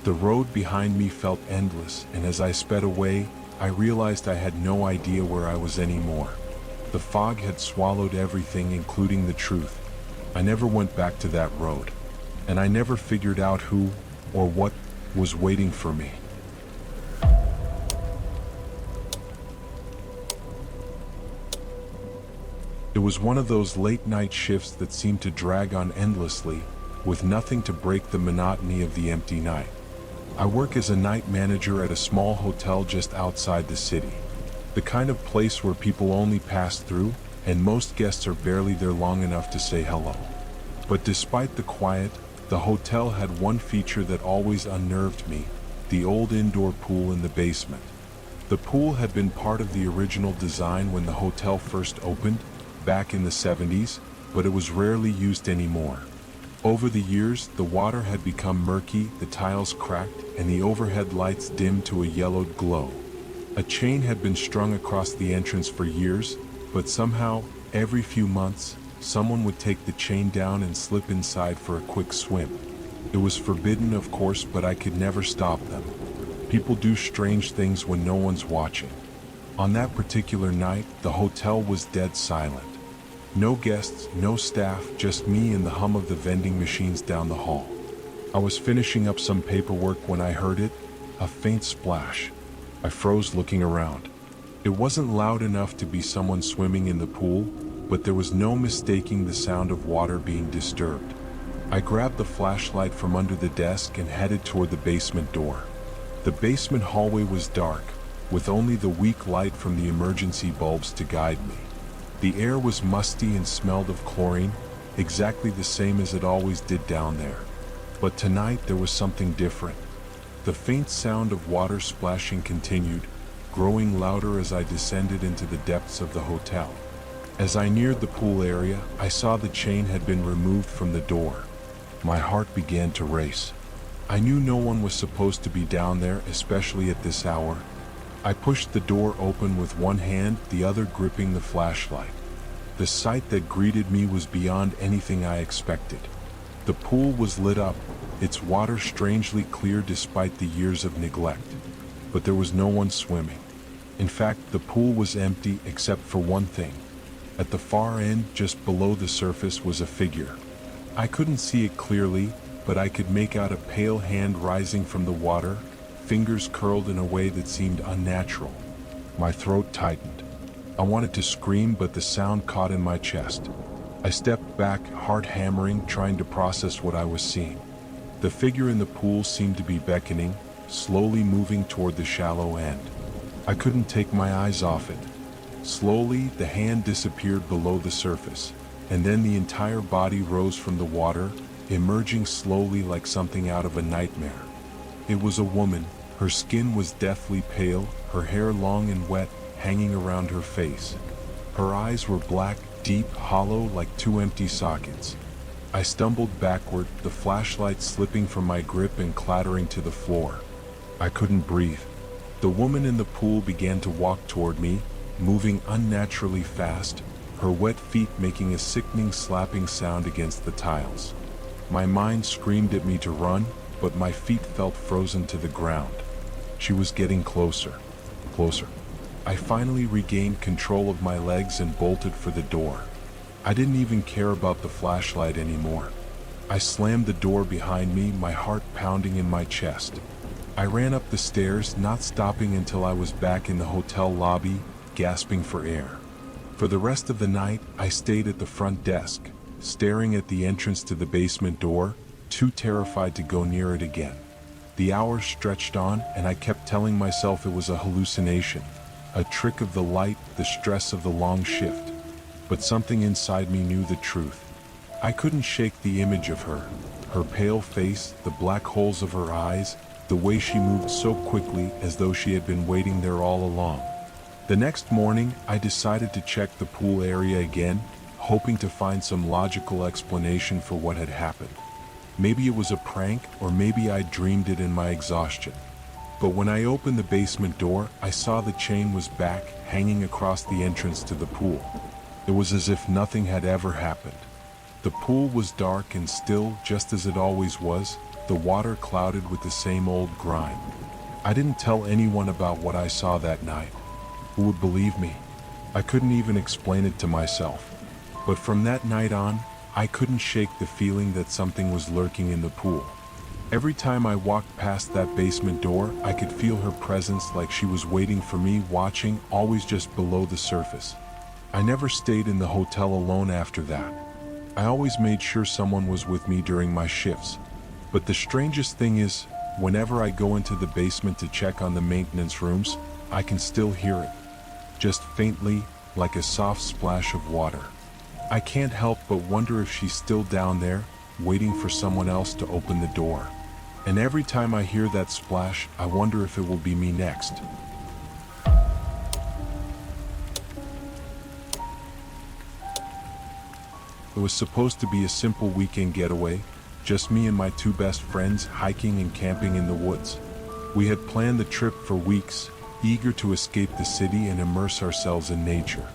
The road behind me felt endless, and as I sped away, I realized I had no idea where I was anymore. The fog had swallowed everything, including the truth. I never went back to that road, and I never figured out who or what was waiting for me. It was one of those late-night shifts that seemed to drag on endlessly, with nothing to break the monotony of the empty night. I work as a night manager at a small hotel just outside the city, the kind of place where people only pass through, and most guests are barely there long enough to say hello. But despite the quiet, the hotel had one feature that always unnerved me: the old indoor pool in the basement. The pool had been part of the original design when the hotel first opened, back in the 70s, but it was rarely used anymore. Over the years, the water had become murky, the tiles cracked, and the overhead lights dimmed to a yellowed glow. A chain had been strung across the entrance for years, but somehow, every few months, someone would take the chain down and slip inside for a quick swim. It was forbidden, of course, but I could never stop them. People do strange things when no one's watching. On that particular night, the hotel was dead silent. No guests, no staff, just me and the hum of the vending machines down the hall. I was finishing up some paperwork when I heard it, a faint splash. I froze, looking around. It wasn't loud enough to be someone swimming in the pool, but there was no mistaking the sound of water being disturbed. I grabbed the flashlight from under the desk and headed toward the basement door. The basement hallway was dark, with only the weak light from the emergency bulbs to guide me. The air was musty and smelled of chlorine, exactly the same as it always did down there. But tonight there was something different. The faint sound of water splashing continued, growing louder as I descended into the depths of the hotel. As I neared the pool area, I saw the chain had been removed from the door. My heart began to race. I knew no one was supposed to be down there, especially at this hour. I pushed the door open with one hand, the other gripping the flashlight. The sight that greeted me was beyond anything I expected. The pool was lit up, its water strangely clear despite the years of neglect. But there was no one swimming. In fact, the pool was empty except for one thing. At the far end, just below the surface, was a figure. I couldn't see it clearly, but I could make out a pale hand rising from the water, fingers curled in a way that seemed unnatural. My throat tightened. I wanted to scream, but the sound caught in my chest. I stepped back, heart hammering, trying to process what I was seeing. The figure in the pool seemed to be beckoning, slowly moving toward the shallow end. I couldn't take my eyes off it. Slowly, the hand disappeared below the surface, and then the entire body rose from the water, emerging slowly like something out of a nightmare. It was a woman. Her skin was deathly pale, her hair long and wet, hanging around her face. Her eyes were black, deep, hollow, like two empty sockets. I stumbled backward, the flashlight slipping from my grip and clattering to the floor. I couldn't breathe. The woman in the pool began to walk toward me, moving unnaturally fast, her wet feet making a sickening slapping sound against the tiles. My mind screamed at me to run, but my feet felt frozen to the ground. She was getting closer, closer. I finally regained control of my legs and bolted for the door. I didn't even care about the flashlight anymore. I slammed the door behind me, my heart pounding in my chest. I ran up the stairs, not stopping until I was back in the hotel lobby, gasping for air. For the rest of the night, I stayed at the front desk, staring at the entrance to the basement door, too terrified to go near it again. The hours stretched on, and I kept telling myself it was a hallucination, a trick of the light, the stress of the long shift. But something inside me knew the truth. I couldn't shake the image of her, her pale face, the black holes of her eyes, the way she moved so quickly as though she had been waiting there all along. The next morning, I decided to check the pool area again, hoping to find some logical explanation for what had happened. Maybe it was a prank, or maybe I dreamed it in my exhaustion. But when I opened the basement door, I saw the chain was back, hanging across the entrance to the pool. It was as if nothing had ever happened. The pool was dark and still, just as it always was, the water clouded with the same old grime. I didn't tell anyone about what I saw that night. Who would believe me? I couldn't even explain it to myself. But from that night on, I couldn't shake the feeling that something was lurking in the pool. Every time I walked past that basement door, I could feel her presence, like she was waiting for me, watching, always just below the surface. I never stayed in the hotel alone after that. I always made sure someone was with me during my shifts. But the strangest thing is, whenever I go into the basement to check on the maintenance rooms, I can still hear it. Just faintly, like a soft splash of water. I can't help but wonder if she's still down there, waiting for someone else to open the door. And every time I hear that splash, I wonder if it will be me next. It was supposed to be a simple weekend getaway, just me and my two best friends hiking and camping in the woods. We had planned the trip for weeks, eager to escape the city and immerse ourselves in nature.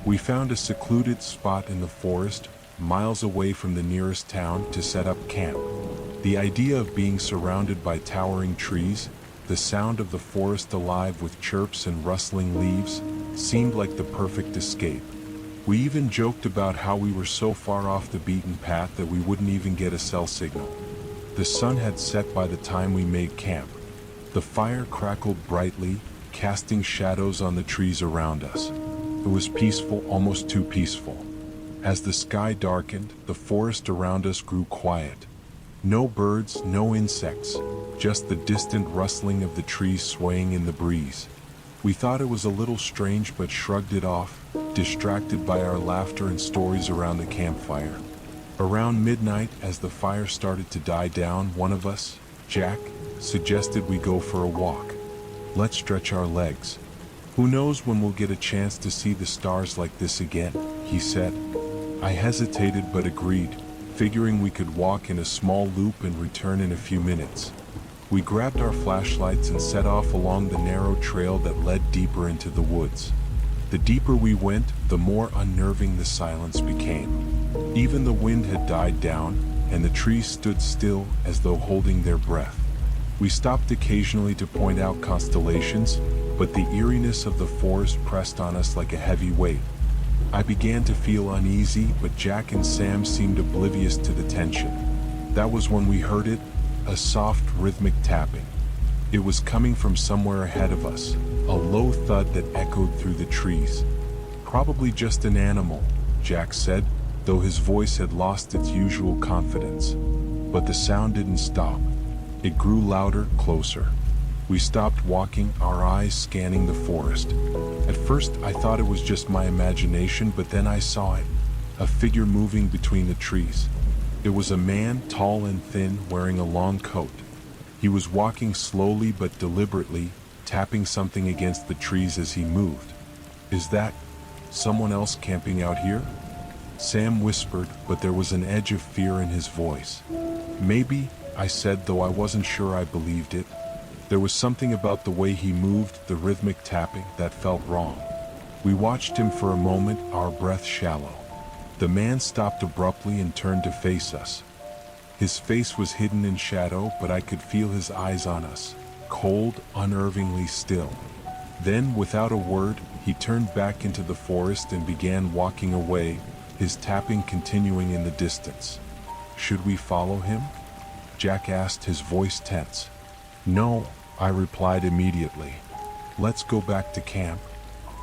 We found a secluded spot in the forest, miles away from the nearest town, to set up camp. The idea of being surrounded by towering trees, the sound of the forest alive with chirps and rustling leaves, seemed like the perfect escape. We even joked about how we were so far off the beaten path that we wouldn't even get a cell signal. The sun had set by the time we made camp. The fire crackled brightly, casting shadows on the trees around us. It was peaceful, almost too peaceful. As the sky darkened, the forest around us grew quiet. No birds, no insects, just the distant rustling of the trees swaying in the breeze. We thought it was a little strange but shrugged it off, distracted by our laughter and stories around the campfire. Around midnight, as the fire started to die down, one of us, Jack, suggested we go for a walk. Let's stretch our legs. Who knows when we'll get a chance to see the stars like this again, he said. I hesitated but agreed, figuring we could walk in a small loop and return in a few minutes. We grabbed our flashlights and set off along the narrow trail that led deeper into the woods. The deeper we went, the more unnerving the silence became. Even the wind had died down, and the trees stood still as though holding their breath. We stopped occasionally to point out constellations, but the eeriness of the forest pressed on us like a heavy weight. I began to feel uneasy, but Jack and Sam seemed oblivious to the tension. That was when we heard it, a soft rhythmic tapping. It was coming from somewhere ahead of us, a low thud that echoed through the trees. Probably just an animal, Jack said, though his voice had lost its usual confidence. But the sound didn't stop. It grew louder, closer. We stopped walking, our eyes scanning the forest. At first, I thought it was just my imagination, but then I saw it, a figure moving between the trees. It was a man, tall and thin, wearing a long coat. He was walking slowly but deliberately, tapping something against the trees as he moved. "Is that someone else camping out here?" Sam whispered, but there was an edge of fear in his voice. "Maybe," I said, though I wasn't sure I believed it. There was something about the way he moved, the rhythmic tapping, that felt wrong. We watched him for a moment, our breath shallow. The man stopped abruptly and turned to face us. His face was hidden in shadow, but I could feel his eyes on us, cold, unnervingly still. Then, without a word, he turned back into the forest and began walking away, his tapping continuing in the distance. "Should we follow him?" Jack asked, his voice tense. "No," I replied immediately. "Let's go back to camp."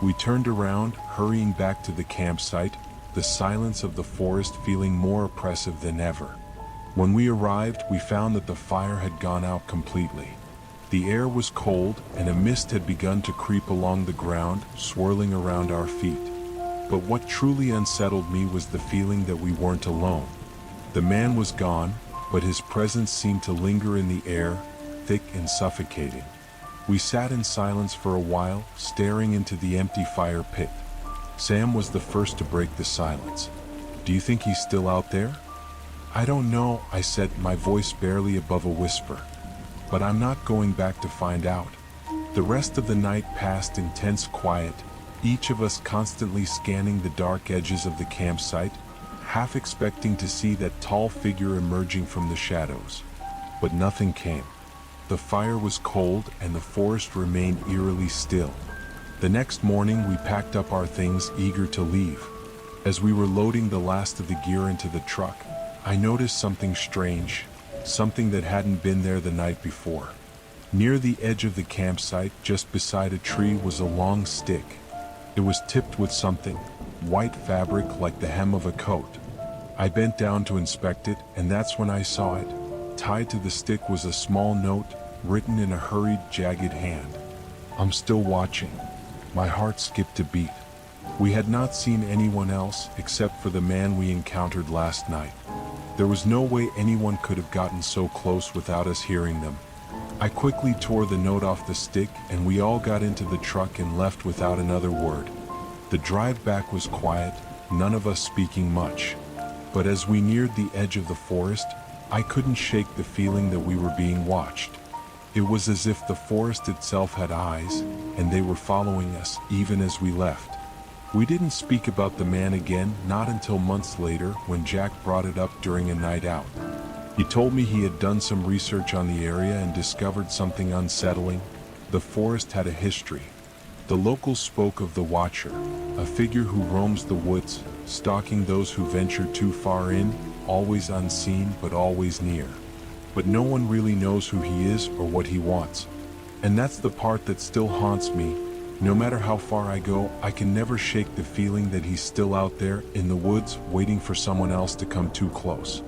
We turned around, hurrying back to the campsite, the silence of the forest feeling more oppressive than ever. When we arrived, we found that the fire had gone out completely. The air was cold, and a mist had begun to creep along the ground, swirling around our feet. But what truly unsettled me was the feeling that we weren't alone. The man was gone, but his presence seemed to linger in the air, thick and suffocating. We sat in silence for a while, staring into the empty fire pit. Sam was the first to break the silence. "Do you think he's still out there?" "I don't know," I said, my voice barely above a whisper. "But I'm not going back to find out." The rest of the night passed in tense quiet, each of us constantly scanning the dark edges of the campsite, half expecting to see that tall figure emerging from the shadows. But nothing came. The fire was cold and the forest remained eerily still. The next morning we packed up our things, eager to leave. As we were loading the last of the gear into the truck, I noticed something strange, something that hadn't been there the night before. Near the edge of the campsite, just beside a tree, was a long stick. It was tipped with something, white fabric like the hem of a coat. I bent down to inspect it, and that's when I saw it. Tied to the stick was a small note, written in a hurried, jagged hand. "I'm still watching." My heart skipped a beat. We had not seen anyone else, except for the man we encountered last night. There was no way anyone could have gotten so close without us hearing them. I quickly tore the note off the stick, and we all got into the truck and left without another word. The drive back was quiet, none of us speaking much. But as we neared the edge of the forest, I couldn't shake the feeling that we were being watched. It was as if the forest itself had eyes, and they were following us even as we left. We didn't speak about the man again, not until months later when Jack brought it up during a night out. He told me he had done some research on the area and discovered something unsettling. The forest had a history. The locals spoke of the Watcher, a figure who roams the woods, stalking those who venture too far in, always unseen but always near. But no one really knows who he is or what he wants. And that's the part that still haunts me. No matter how far I go, I can never shake the feeling that he's still out there in the woods, waiting for someone else to come too close.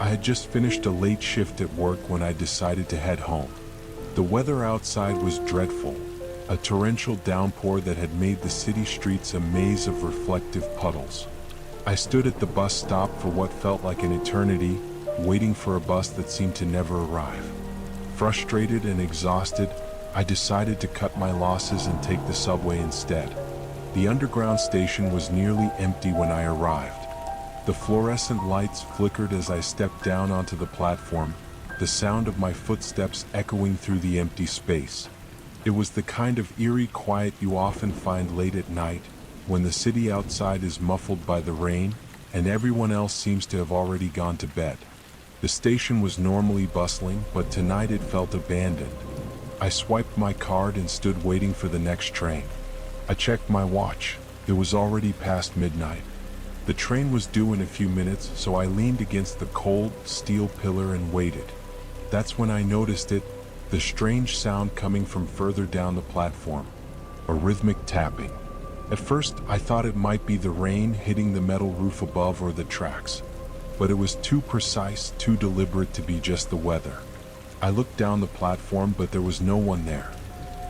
I had just finished a late shift at work when I decided to head home. The weather outside was dreadful, a torrential downpour that had made the city streets a maze of reflective puddles. I stood at the bus stop for what felt like an eternity, waiting for a bus that seemed to never arrive. Frustrated and exhausted, I decided to cut my losses and take the subway instead. The underground station was nearly empty when I arrived. The fluorescent lights flickered as I stepped down onto the platform, the sound of my footsteps echoing through the empty space. It was the kind of eerie quiet you often find late at night, when the city outside is muffled by the rain, and everyone else seems to have already gone to bed. The station was normally bustling, but tonight it felt abandoned. I swiped my card and stood waiting for the next train. I checked my watch. It was already past midnight. The train was due in a few minutes, so I leaned against the cold, steel pillar and waited. That's when I noticed it, the strange sound coming from further down the platform. A rhythmic tapping. At first, I thought it might be the rain hitting the metal roof above or the tracks. But it was too precise, too deliberate to be just the weather. I looked down the platform, but there was no one there.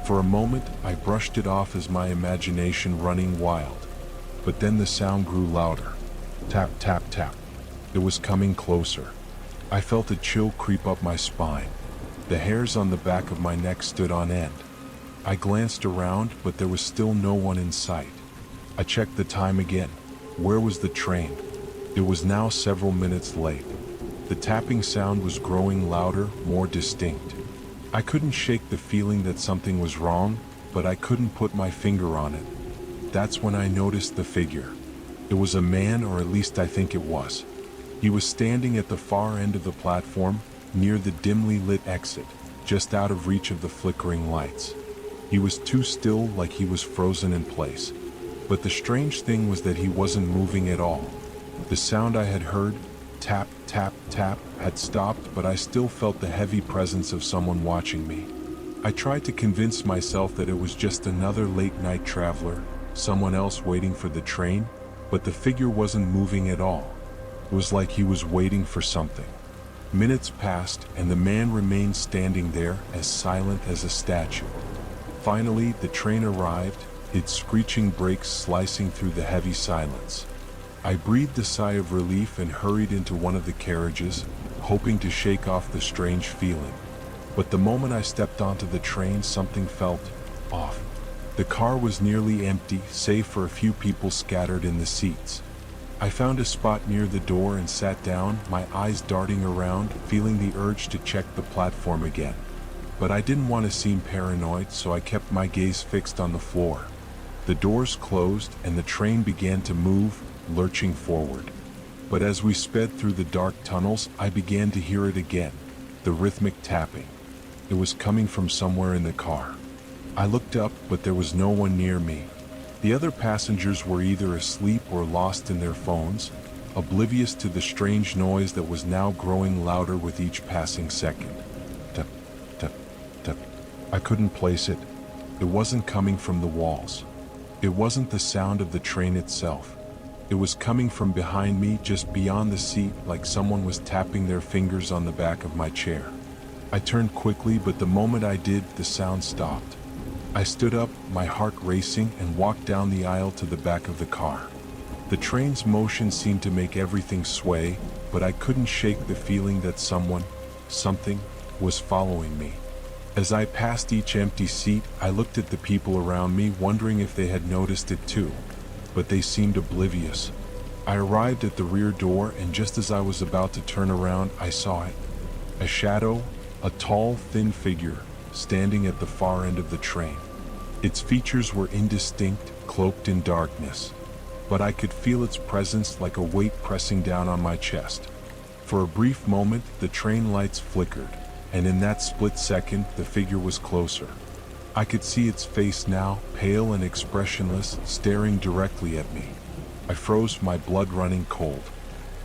For a moment, I brushed it off as my imagination running wild. But then the sound grew louder. Tap, tap, tap. It was coming closer. I felt a chill creep up my spine. The hairs on the back of my neck stood on end. I glanced around, but there was still no one in sight. I checked the time again. Where was the train? It was now several minutes late. The tapping sound was growing louder, more distinct. I couldn't shake the feeling that something was wrong, but I couldn't put my finger on it. That's when I noticed the figure. It was a man, or at least I think it was. He was standing at the far end of the platform, near the dimly lit exit, just out of reach of the flickering lights. He was too still, like he was frozen in place. But the strange thing was that he wasn't moving at all. The sound I had heard, tap, tap, tap, had stopped, but I still felt the heavy presence of someone watching me. I tried to convince myself that it was just another late-night traveler, someone else waiting for the train, but the figure wasn't moving at all. It was like he was waiting for something. Minutes passed, and the man remained standing there, as silent as a statue. Finally, the train arrived, its screeching brakes slicing through the heavy silence. I breathed a sigh of relief and hurried into one of the carriages, hoping to shake off the strange feeling. But the moment I stepped onto the train, something felt off. The car was nearly empty, save for a few people scattered in the seats. I found a spot near the door and sat down, my eyes darting around, feeling the urge to check the platform again. But I didn't want to seem paranoid, so I kept my gaze fixed on the floor. The doors closed and the train began to move, lurching forward. But as we sped through the dark tunnels, I began to hear it again, the rhythmic tapping. It was coming from somewhere in the car. I looked up, but there was no one near me. The other passengers were either asleep or lost in their phones, oblivious to the strange noise that was now growing louder with each passing second. Tap, tap, tap. I couldn't place it. It wasn't coming from the walls. It wasn't the sound of the train itself. It was coming from behind me, just beyond the seat, like someone was tapping their fingers on the back of my chair. I turned quickly, but the moment I did, the sound stopped. I stood up, my heart racing, and walked down the aisle to the back of the car. The train's motion seemed to make everything sway, but I couldn't shake the feeling that something, was following me. As I passed each empty seat, I looked at the people around me, wondering if they had noticed it too. But they seemed oblivious. I arrived at the rear door, and just as I was about to turn around, I saw it. A shadow, a tall, thin figure, standing at the far end of the train. Its features were indistinct, cloaked in darkness. But I could feel its presence like a weight pressing down on my chest. For a brief moment, the train lights flickered, and in that split second, the figure was closer. I could see its face now, pale and expressionless, staring directly at me. I froze, my blood running cold.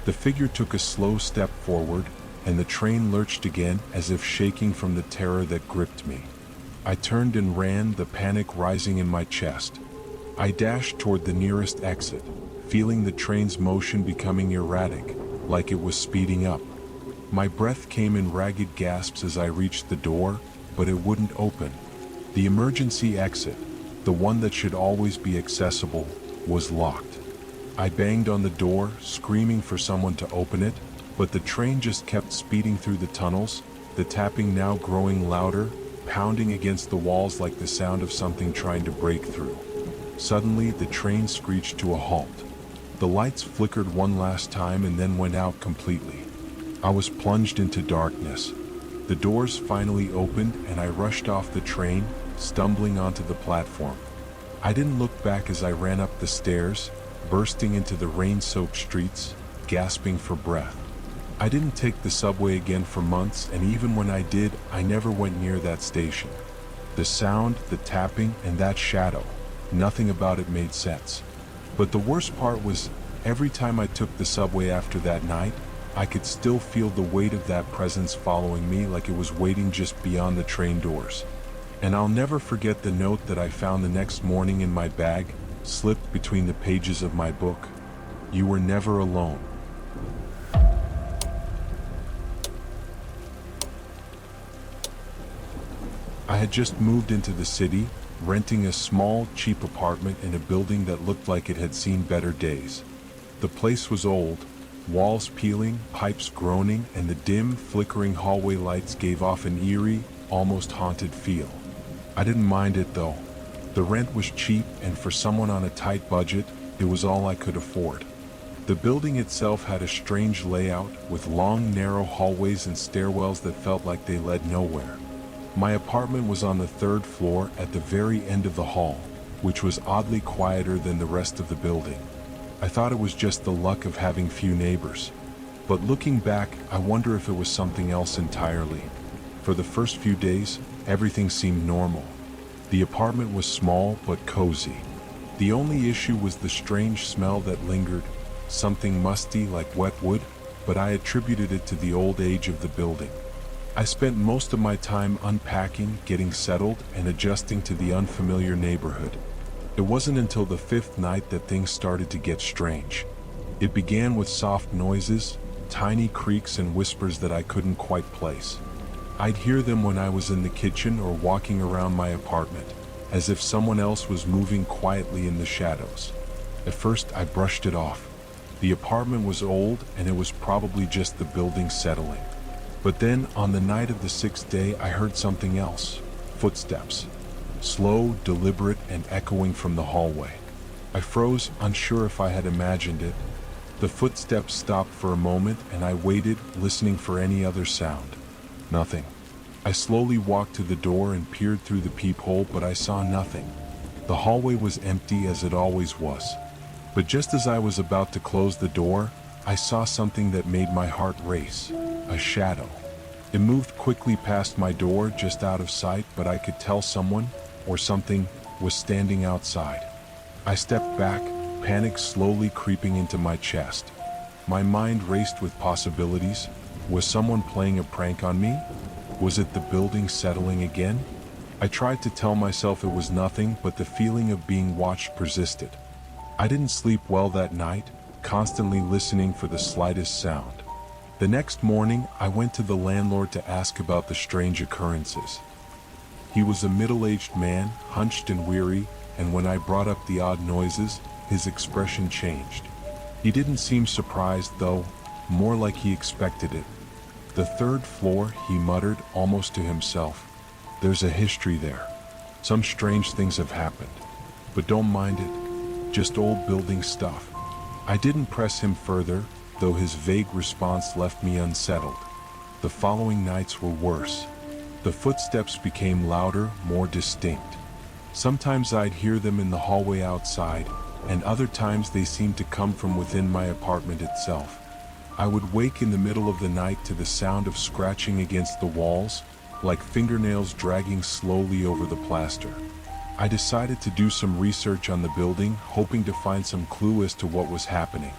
The figure took a slow step forward, and the train lurched again, as if shaking from the terror that gripped me. I turned and ran, the panic rising in my chest. I dashed toward the nearest exit, feeling the train's motion becoming erratic, like it was speeding up. My breath came in ragged gasps as I reached the door, but it wouldn't open. The emergency exit, the one that should always be accessible, was locked. I banged on the door, screaming for someone to open it, but the train just kept speeding through the tunnels, the tapping now growing louder, pounding against the walls like the sound of something trying to break through. Suddenly, the train screeched to a halt. The lights flickered one last time and then went out completely. I was plunged into darkness. The doors finally opened and I rushed off the train, stumbling onto the platform. I didn't look back as I ran up the stairs, bursting into the rain-soaked streets, gasping for breath. I didn't take the subway again for months, and even when I did, I never went near that station. The sound, the tapping, and that shadow. Nothing about it made sense. But the worst part was, every time I took the subway after that night, I could still feel the weight of that presence following me, like it was waiting just beyond the train doors. And I'll never forget the note that I found the next morning in my bag, slipped between the pages of my book. You were never alone. I had just moved into the city, renting a small, cheap apartment in a building that looked like it had seen better days. The place was old, walls peeling, pipes groaning, and the dim, flickering hallway lights gave off an eerie, almost haunted feel. I didn't mind it though. The rent was cheap, and for someone on a tight budget, it was all I could afford. The building itself had a strange layout, with long, narrow hallways and stairwells that felt like they led nowhere. My apartment was on the third floor at the very end of the hall, which was oddly quieter than the rest of the building. I thought it was just the luck of having few neighbors. But looking back, I wonder if it was something else entirely. For the first few days, everything seemed normal. The apartment was small but cozy. The only issue was the strange smell that lingered, something musty like wet wood, but I attributed it to the old age of the building. I spent most of my time unpacking, getting settled, and adjusting to the unfamiliar neighborhood. It wasn't until the fifth night that things started to get strange. It began with soft noises, tiny creaks and whispers that I couldn't quite place. I'd hear them when I was in the kitchen or walking around my apartment, as if someone else was moving quietly in the shadows. At first, I brushed it off. The apartment was old, and it was probably just the building settling. But then, on the night of the sixth day, I heard something else. Footsteps. Slow, deliberate, and echoing from the hallway. I froze, unsure if I had imagined it. The footsteps stopped for a moment, and I waited, listening for any other sound. Nothing. I slowly walked to the door and peered through the peephole, but I saw nothing. The hallway was empty as it always was. But just as I was about to close the door, I saw something that made my heart race. A shadow. It moved quickly past my door, just out of sight, but I could tell someone, or something, was standing outside. I stepped back, panic slowly creeping into my chest. My mind raced with possibilities. Was someone playing a prank on me? Was it the building settling again? I tried to tell myself it was nothing, but the feeling of being watched persisted. I didn't sleep well that night, constantly listening for the slightest sound. The next morning, I went to the landlord to ask about the strange occurrences. He was a middle-aged man, hunched and weary, and when I brought up the odd noises, his expression changed. He didn't seem surprised, though, more like he expected it. The third floor, he muttered, almost to himself. There's a history there. Some strange things have happened. But don't mind it. Just old building stuff. I didn't press him further, though his vague response left me unsettled. The following nights were worse. The footsteps became louder, more distinct. Sometimes I'd hear them in the hallway outside, and other times they seemed to come from within my apartment itself. I would wake in the middle of the night to the sound of scratching against the walls, like fingernails dragging slowly over the plaster. I decided to do some research on the building, hoping to find some clue as to what was happening.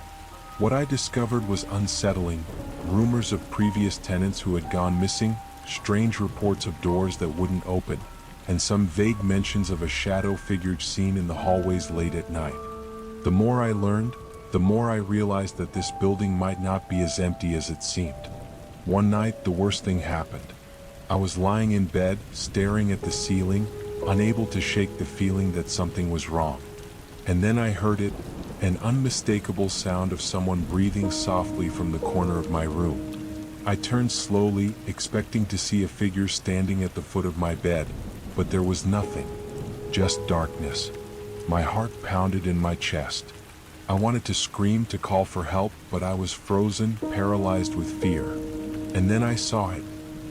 What I discovered was unsettling: rumors of previous tenants who had gone missing, strange reports of doors that wouldn't open, and some vague mentions of a shadow figure seen in the hallways late at night. The more I learned, the more I realized that this building might not be as empty as it seemed. One night, the worst thing happened. I was lying in bed, staring at the ceiling, unable to shake the feeling that something was wrong. And then I heard it, an unmistakable sound of someone breathing softly from the corner of my room. I turned slowly, expecting to see a figure standing at the foot of my bed, but there was nothing, just darkness. My heart pounded in my chest. I wanted to scream, to call for help, but I was frozen, paralyzed with fear. And then I saw it,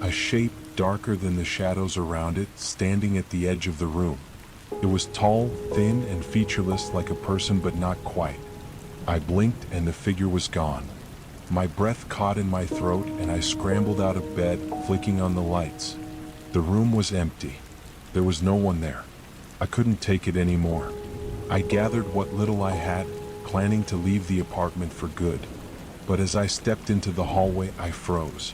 a shape darker than the shadows around it, standing at the edge of the room. It was tall, thin, and featureless, like a person, but not quite. I blinked and the figure was gone. My breath caught in my throat and I scrambled out of bed, flicking on the lights. The room was empty. There was no one there. I couldn't take it anymore. I gathered what little I had, planning to leave the apartment for good. But as I stepped into the hallway, I froze.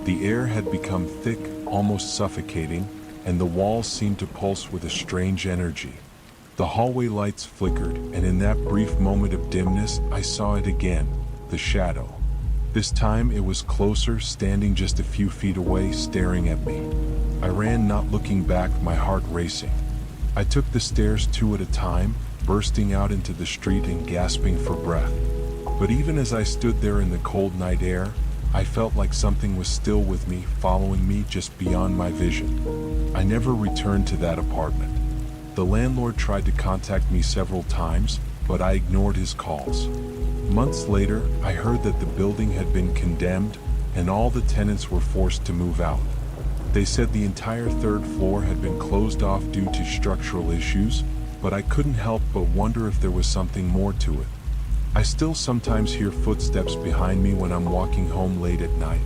The air had become thick, almost suffocating, and the walls seemed to pulse with a strange energy. The hallway lights flickered, and in that brief moment of dimness, I saw it again, the shadow. This time it was closer, standing just a few feet away, staring at me. I ran, not looking back, my heart racing. I took the stairs 2 at a time, bursting out into the street and gasping for breath. But even as I stood there in the cold night air, I felt like something was still with me, following me just beyond my vision. I never returned to that apartment. The landlord tried to contact me several times, but I ignored his calls. Months later, I heard that the building had been condemned and all the tenants were forced to move out. They said the entire 3rd floor had been closed off due to structural issues, but I couldn't help but wonder if there was something more to it. I still sometimes hear footsteps behind me when I'm walking home late at night,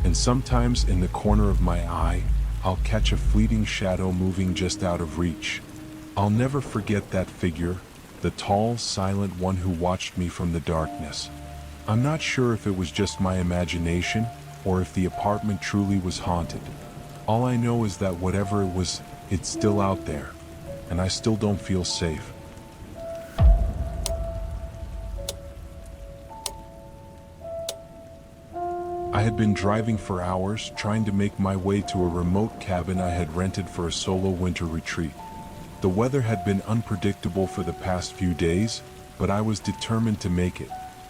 and sometimes in the corner of my eye, I'll catch a fleeting shadow moving just out of reach. I'll never forget that figure, the tall, silent one who watched me from the darkness. I'm not sure if it was just my imagination or if the apartment truly was haunted. All I know is that whatever it was, it's still out there, and I still don't feel safe. I had been driving for hours, trying to make my way to a remote cabin I had rented for a solo winter retreat. The weather had been unpredictable for the past few days, but I was determined to make it.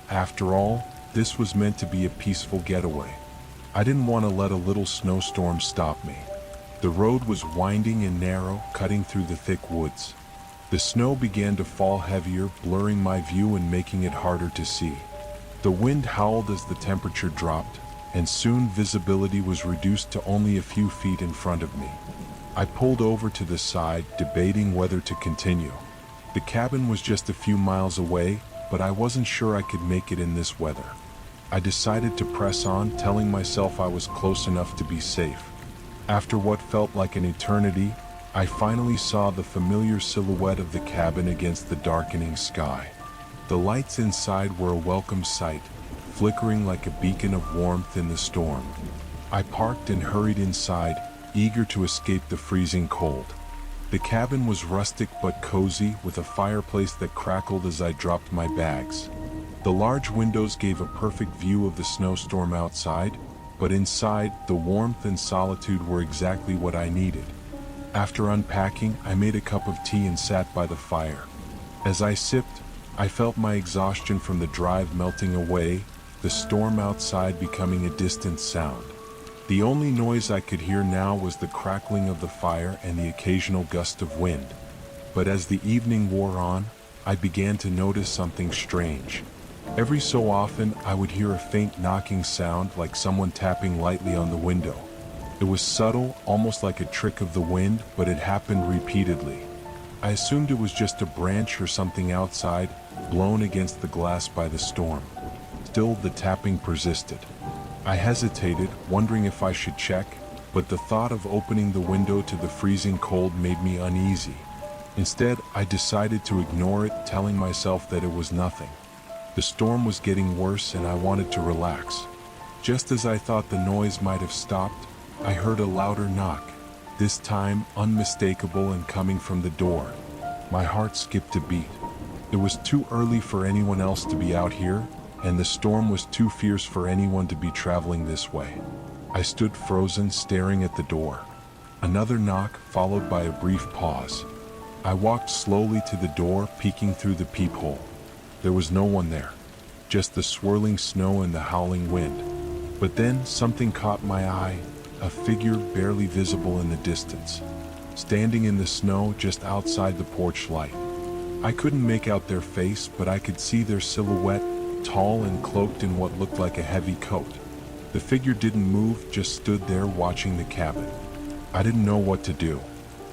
After all, this was meant to be a peaceful getaway. I didn't want to let a little snowstorm stop me. The road was winding and narrow, cutting through the thick woods. The snow began to fall heavier, blurring my view and making it harder to see. The wind howled as the temperature dropped, and soon visibility was reduced to only a few feet in front of me. I pulled over to the side, debating whether to continue. The cabin was just a few miles away, but I wasn't sure I could make it in this weather. I decided to press on, telling myself I was close enough to be safe. After what felt like an eternity, I finally saw the familiar silhouette of the cabin against the darkening sky. The lights inside were a welcome sight, flickering like a beacon of warmth in the storm. I parked and hurried inside, eager to escape the freezing cold. The cabin was rustic but cozy, with a fireplace that crackled as I dropped my bags. The large windows gave a perfect view of the snowstorm outside, but inside, the warmth and solitude were exactly what I needed. After unpacking, I made a cup of tea and sat by the fire. As I sipped, I felt my exhaustion from the drive melting away, the storm outside becoming a distant sound. The only noise I could hear now was the crackling of the fire and the occasional gust of wind. But as the evening wore on, I began to notice something strange. Every so often, I would hear a faint knocking sound, like someone tapping lightly on the window. It was subtle, almost like a trick of the wind, but it happened repeatedly. I assumed it was just a branch or something outside, blown against the glass by the storm. Still, the tapping persisted. I hesitated, wondering if I should check, but the thought of opening the window to the freezing cold made me uneasy. Instead, I decided to ignore it, telling myself that it was nothing. The storm was getting worse and I wanted to relax. Just as I thought the noise might have stopped, I heard a louder knock, this time unmistakable and coming from the door. My heart skipped a beat. It was too early for anyone else to be out here, and the storm was too fierce for anyone to be traveling this way. I stood frozen, staring at the door. Another knock, followed by a brief pause. I walked slowly to the door, peeking through the peephole. There was no one there, just the swirling snow and the howling wind. But then something caught my eye, a figure barely visible in the distance, standing in the snow just outside the porch light. I couldn't make out their face, but I could see their silhouette, tall and cloaked in what looked like a heavy coat. The figure didn't move, just stood there watching the cabin. I didn't know what to do.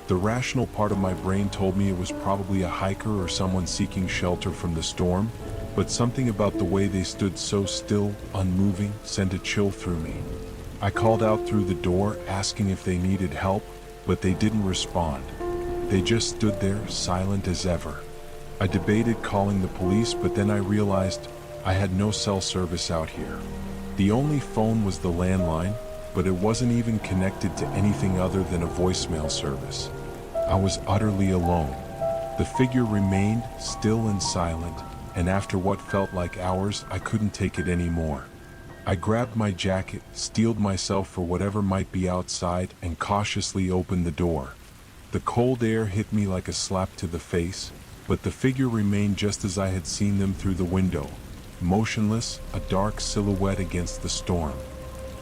The rational part of my brain told me it was probably a hiker or someone seeking shelter from the storm, but something about the way they stood so still, unmoving, sent a chill through me. I called out through the door, asking if they needed help, but they didn't respond. They just stood there, silent as ever. I debated calling the police, but then I realized I had no cell service out here. The only phone was the landline, but it wasn't even connected to anything other than a voicemail service. I was utterly alone. The figure remained still and silent, and after what felt like hours, I couldn't take it anymore. I grabbed my jacket, steeled myself for whatever might be outside, and cautiously opened the door. The cold air hit me like a slap to the face, but the figure remained just as I had seen them through the window, motionless, a dark silhouette against the storm.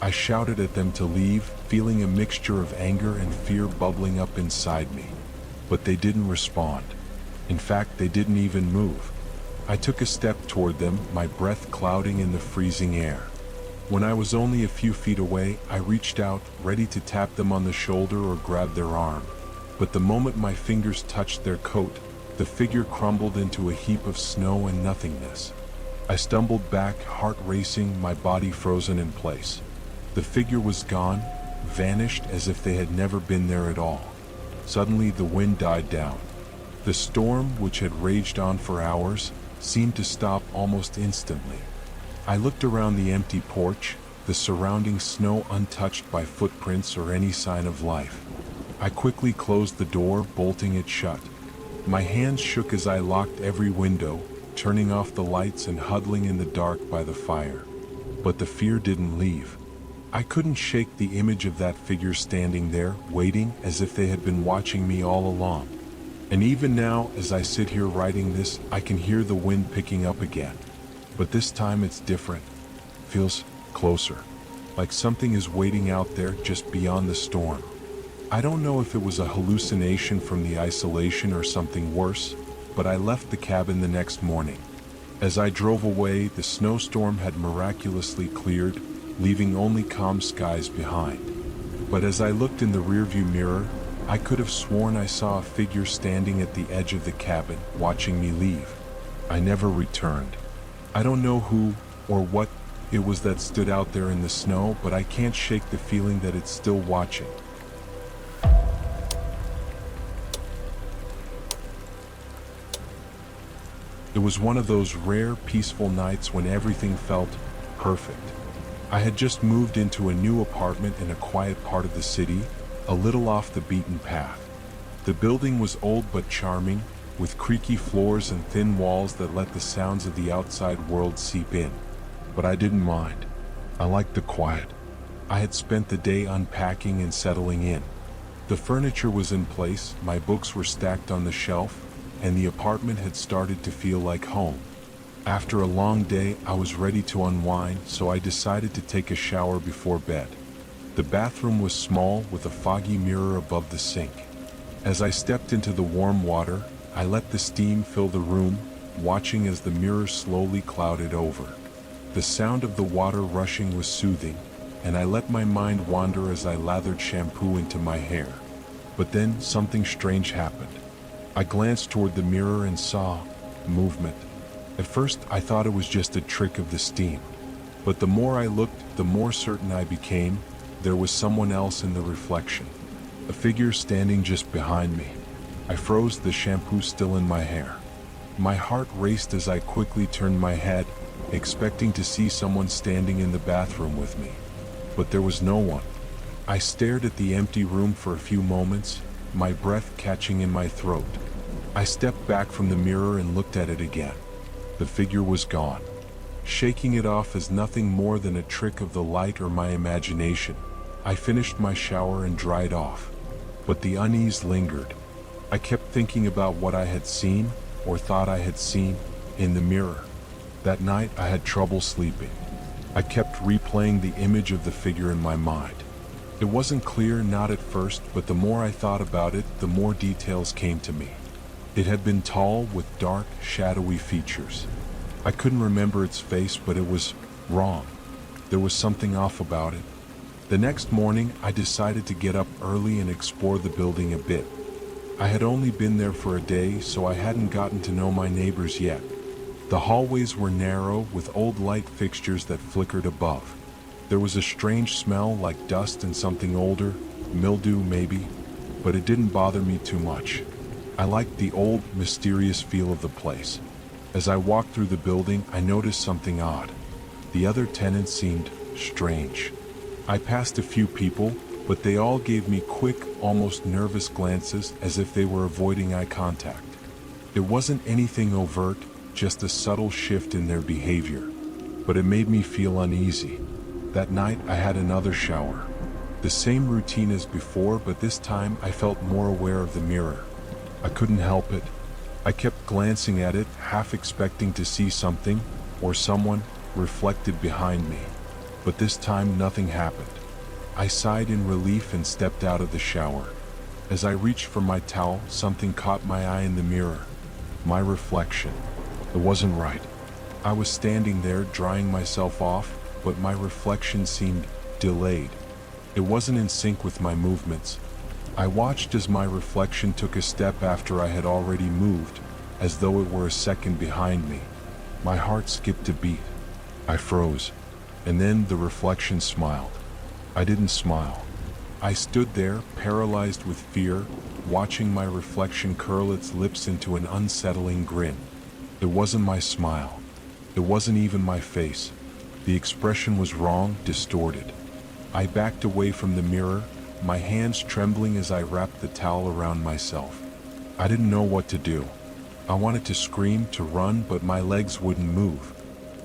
I shouted at them to leave, feeling a mixture of anger and fear bubbling up inside me. But they didn't respond. In fact, they didn't even move. I took a step toward them, my breath clouding in the freezing air. When I was only a few feet away, I reached out, ready to tap them on the shoulder or grab their arm. But the moment my fingers touched their coat, the figure crumbled into a heap of snow and nothingness. I stumbled back, heart racing, my body frozen in place. The figure was gone, vanished as if they had never been there at all. Suddenly the wind died down. The storm, which had raged on for hours, seemed to stop almost instantly. I looked around the empty porch, the surrounding snow untouched by footprints or any sign of life. I quickly closed the door, bolting it shut. My hands shook as I locked every window, turning off the lights and huddling in the dark by the fire. But the fear didn't leave. I couldn't shake the image of that figure standing there, waiting as if they had been watching me all along. And even now, as I sit here writing this, I can hear the wind picking up again. But this time it's different. Feels closer. Like something is waiting out there just beyond the storm. I don't know if it was a hallucination from the isolation or something worse, but I left the cabin the next morning. As I drove away, the snowstorm had miraculously cleared, leaving only calm skies behind. But as I looked in the rearview mirror, I could have sworn I saw a figure standing at the edge of the cabin, watching me leave. I never returned. I don't know who or what it was that stood out there in the snow, but I can't shake the feeling that it's still watching. It was one of those rare, peaceful nights when everything felt perfect. I had just moved into a new apartment in a quiet part of the city, a little off the beaten path. The building was old but charming, with creaky floors and thin walls that let the sounds of the outside world seep in. But I didn't mind. I liked the quiet. I had spent the day unpacking and settling in. The furniture was in place, my books were stacked on the shelf, and the apartment had started to feel like home. After a long day, I was ready to unwind, so I decided to take a shower before bed. The bathroom was small, with a foggy mirror above the sink. As I stepped into the warm water, I let the steam fill the room, watching as the mirror slowly clouded over. The sound of the water rushing was soothing, and I let my mind wander as I lathered shampoo into my hair. But then something strange happened. I glanced toward the mirror and saw movement. At first, I thought it was just a trick of the steam. But the more I looked, the more certain I became there was someone else in the reflection. A figure standing just behind me. I froze, the shampoo still in my hair. My heart raced as I quickly turned my head, expecting to see someone standing in the bathroom with me. But there was no one. I stared at the empty room for a few moments, my breath catching in my throat. I stepped back from the mirror and looked at it again. The figure was gone. Shaking it off as nothing more than a trick of the light or my imagination, I finished my shower and dried off. But the unease lingered. I kept thinking about what I had seen, or thought I had seen, in the mirror. That night I had trouble sleeping. I kept replaying the image of the figure in my mind. It wasn't clear, not at first, but the more I thought about it, the more details came to me. It had been tall, with dark, shadowy features. I couldn't remember its face, but it was wrong. There was something off about it. The next morning, I decided to get up early and explore the building a bit. I had only been there for a day, so I hadn't gotten to know my neighbors yet. The hallways were narrow, with old light fixtures that flickered above. There was a strange smell, like dust and something older, mildew maybe. but it didn't bother me too much. I liked the old, mysterious feel of the place. As I walked through the building, I noticed something odd. The other tenants seemed strange. I passed a few people, but they all gave me quick, almost nervous glances as if they were avoiding eye contact. It wasn't anything overt, just a subtle shift in their behavior, but it made me feel uneasy. That night, I had another shower. The same routine as before, but this time I felt more aware of the mirror. I couldn't help it. I kept glancing at it, half expecting to see something, or someone, reflected behind me. But this time nothing happened. I sighed in relief and stepped out of the shower. As I reached for my towel, something caught my eye in the mirror. My reflection. It wasn't right. I was standing there drying myself off, but my reflection seemed delayed. It wasn't in sync with my movements. I watched as my reflection took a step after I had already moved, as though it were a second behind me. My heart skipped a beat. I froze, and then the reflection smiled. I didn't smile. I stood there, paralyzed with fear, watching my reflection curl its lips into an unsettling grin. It wasn't my smile. It wasn't even my face. The expression was wrong, distorted. I backed away from the mirror, my hands trembling as I wrapped the towel around myself. I didn't know what to do. I wanted to scream, to run, but my legs wouldn't move.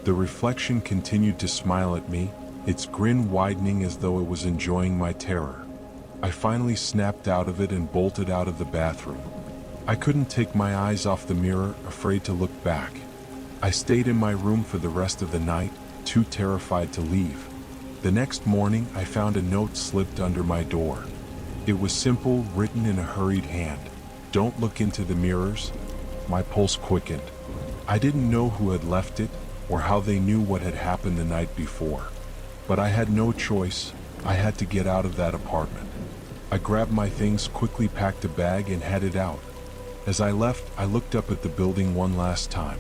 The reflection continued to smile at me, its grin widening as though it was enjoying my terror. I finally snapped out of it and bolted out of the bathroom. I couldn't take my eyes off the mirror, afraid to look back. I stayed in my room for the rest of the night, too terrified to leave. The next morning, I found a note slipped under my door. It was simple, written in a hurried hand. Don't look into the mirrors. My pulse quickened. I didn't know who had left it, or how they knew what had happened the night before. But I had no choice. I had to get out of that apartment. I grabbed my things, quickly packed a bag, and headed out. As I left, I looked up at the building one last time.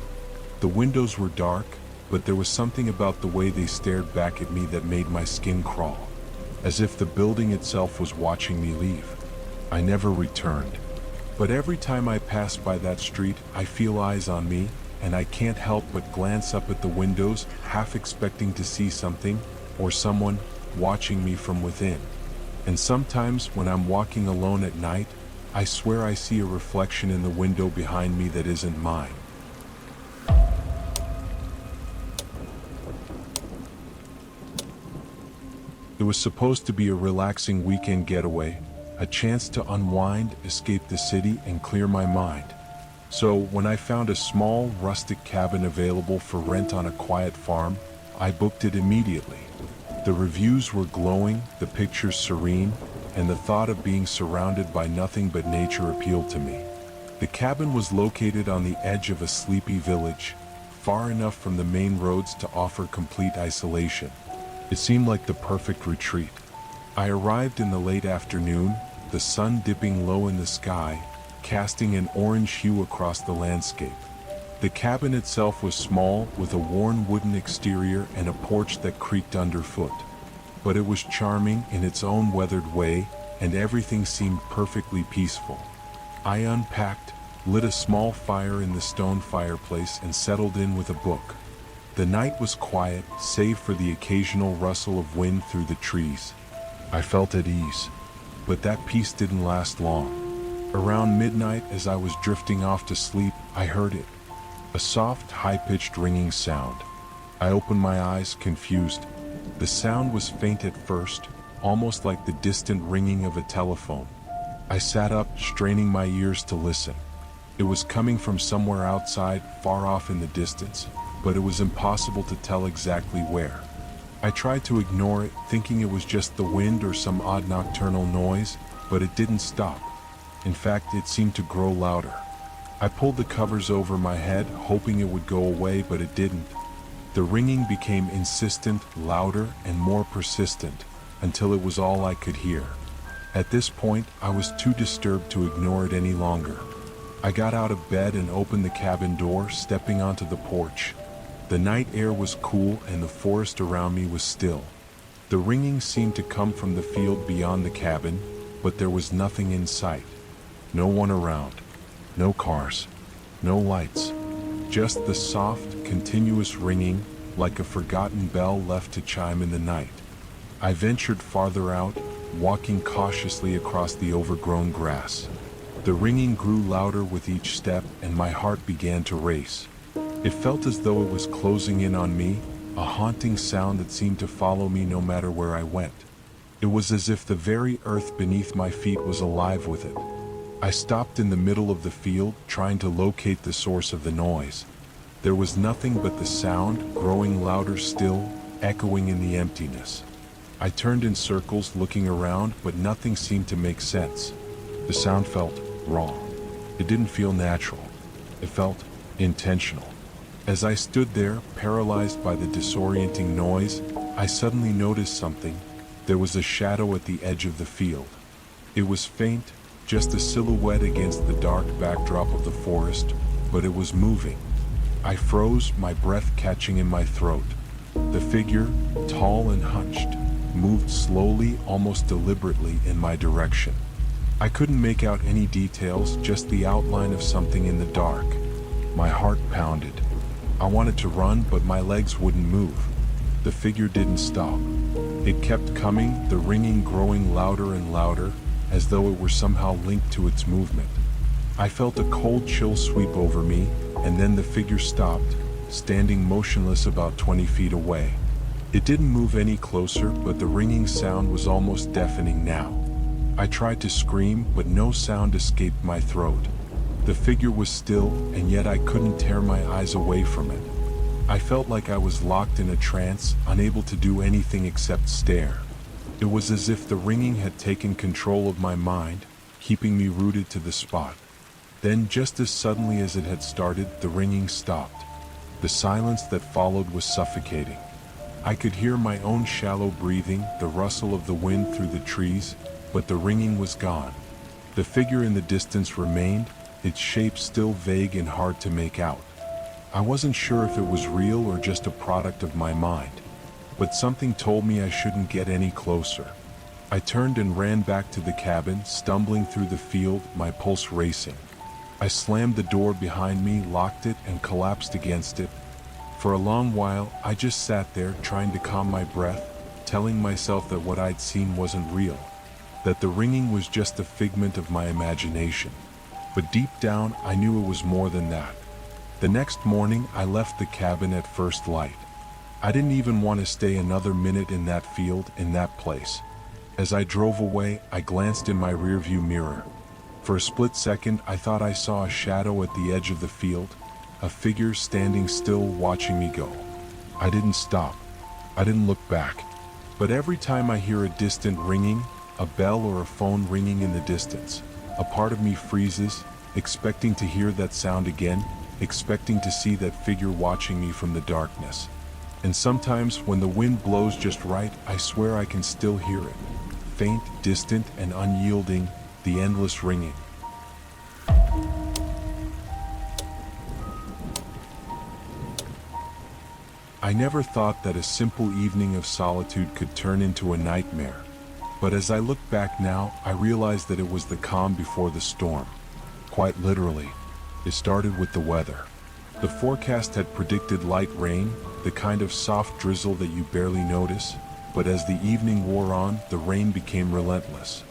The windows were dark, but there was something about the way they stared back at me that made my skin crawl, as if the building itself was watching me leave. I never returned. But every time I pass by that street, I feel eyes on me, and I can't help but glance up at the windows, half expecting to see something, or someone, watching me from within. And sometimes, when I'm walking alone at night, I swear I see a reflection in the window behind me that isn't mine. It was supposed to be a relaxing weekend getaway, a chance to unwind, escape the city, and clear my mind. So, when I found a small, rustic cabin available for rent on a quiet farm, I booked it immediately. The reviews were glowing, the pictures serene, and the thought of being surrounded by nothing but nature appealed to me. The cabin was located on the edge of a sleepy village, far enough from the main roads to offer complete isolation. It seemed like the perfect retreat. I arrived in the late afternoon, the sun dipping low in the sky, casting an orange hue across the landscape. The cabin itself was small, with a worn wooden exterior and a porch that creaked underfoot. But it was charming in its own weathered way, and everything seemed perfectly peaceful. I unpacked, lit a small fire in the stone fireplace, and settled in with a book. The night was quiet, save for the occasional rustle of wind through the trees. I felt at ease, but that peace didn't last long. Around midnight, as I was drifting off to sleep, I heard it. A soft, high-pitched ringing sound. I opened my eyes, confused. The sound was faint at first, almost like the distant ringing of a telephone. I sat up, straining my ears to listen. It was coming from somewhere outside, far off in the distance, but it was impossible to tell exactly where. I tried to ignore it, thinking it was just the wind or some odd nocturnal noise, but it didn't stop. In fact, it seemed to grow louder. I pulled the covers over my head, hoping it would go away, but it didn't. The ringing became insistent, louder, and more persistent, until it was all I could hear. At this point, I was too disturbed to ignore it any longer. I got out of bed and opened the cabin door, stepping onto the porch. The night air was cool and the forest around me was still. The ringing seemed to come from the field beyond the cabin, but there was nothing in sight. No one around. No cars. No lights. Just the soft, continuous ringing, like a forgotten bell left to chime in the night. I ventured farther out, walking cautiously across the overgrown grass. The ringing grew louder with each step, and my heart began to race. It felt as though it was closing in on me, a haunting sound that seemed to follow me no matter where I went. It was as if the very earth beneath my feet was alive with it. I stopped in the middle of the field, trying to locate the source of the noise. There was nothing but the sound, growing louder still, echoing in the emptiness. I turned in circles, looking around, but nothing seemed to make sense. The sound felt wrong. It didn't feel natural. It felt intentional. As I stood there, paralyzed by the disorienting noise, I suddenly noticed something. There was a shadow at the edge of the field. It was faint, just a silhouette against the dark backdrop of the forest, but it was moving. I froze, my breath catching in my throat. The figure, tall and hunched, moved slowly, almost deliberately, in my direction. I couldn't make out any details, just the outline of something in the dark. My heart pounded. I wanted to run, but my legs wouldn't move. The figure didn't stop. It kept coming, the ringing growing louder and louder, as though it were somehow linked to its movement. I felt a cold chill sweep over me, and then the figure stopped, standing motionless about 20 feet away. It didn't move any closer, but the ringing sound was almost deafening now. I tried to scream, but no sound escaped my throat. The figure was still, and yet I couldn't tear my eyes away from it. I felt like I was locked in a trance, unable to do anything except stare. It was as if the ringing had taken control of my mind, keeping me rooted to the spot. Then, just as suddenly as it had started, the ringing stopped. The silence that followed was suffocating. I could hear my own shallow breathing, the rustle of the wind through the trees, but the ringing was gone. The figure in the distance remained, its shape still vague and hard to make out. I wasn't sure if it was real or just a product of my mind, but something told me I shouldn't get any closer. I turned and ran back to the cabin, stumbling through the field, my pulse racing. I slammed the door behind me, locked it, and collapsed against it. For a long while, I just sat there, trying to calm my breath, telling myself that what I'd seen wasn't real, that the ringing was just a figment of my imagination. But deep down, I knew it was more than that. The next morning, I left the cabin at first light. I didn't even want to stay another minute in that field, in that place. As I drove away, I glanced in my rearview mirror. For a split second, I thought I saw a shadow at the edge of the field, a figure standing still, watching me go. I didn't stop. I didn't look back. But every time I hear a distant ringing, a bell or a phone ringing in the distance, a part of me freezes, expecting to hear that sound again, expecting to see that figure watching me from the darkness. And sometimes, when the wind blows just right, I swear I can still hear it. Faint, distant, and unyielding, the endless ringing. I never thought that a simple evening of solitude could turn into a nightmare. But as I look back now, I realize that it was the calm before the storm. Quite literally, it started with the weather. The forecast had predicted light rain, the kind of soft drizzle that you barely notice, but as the evening wore on, the rain became relentless.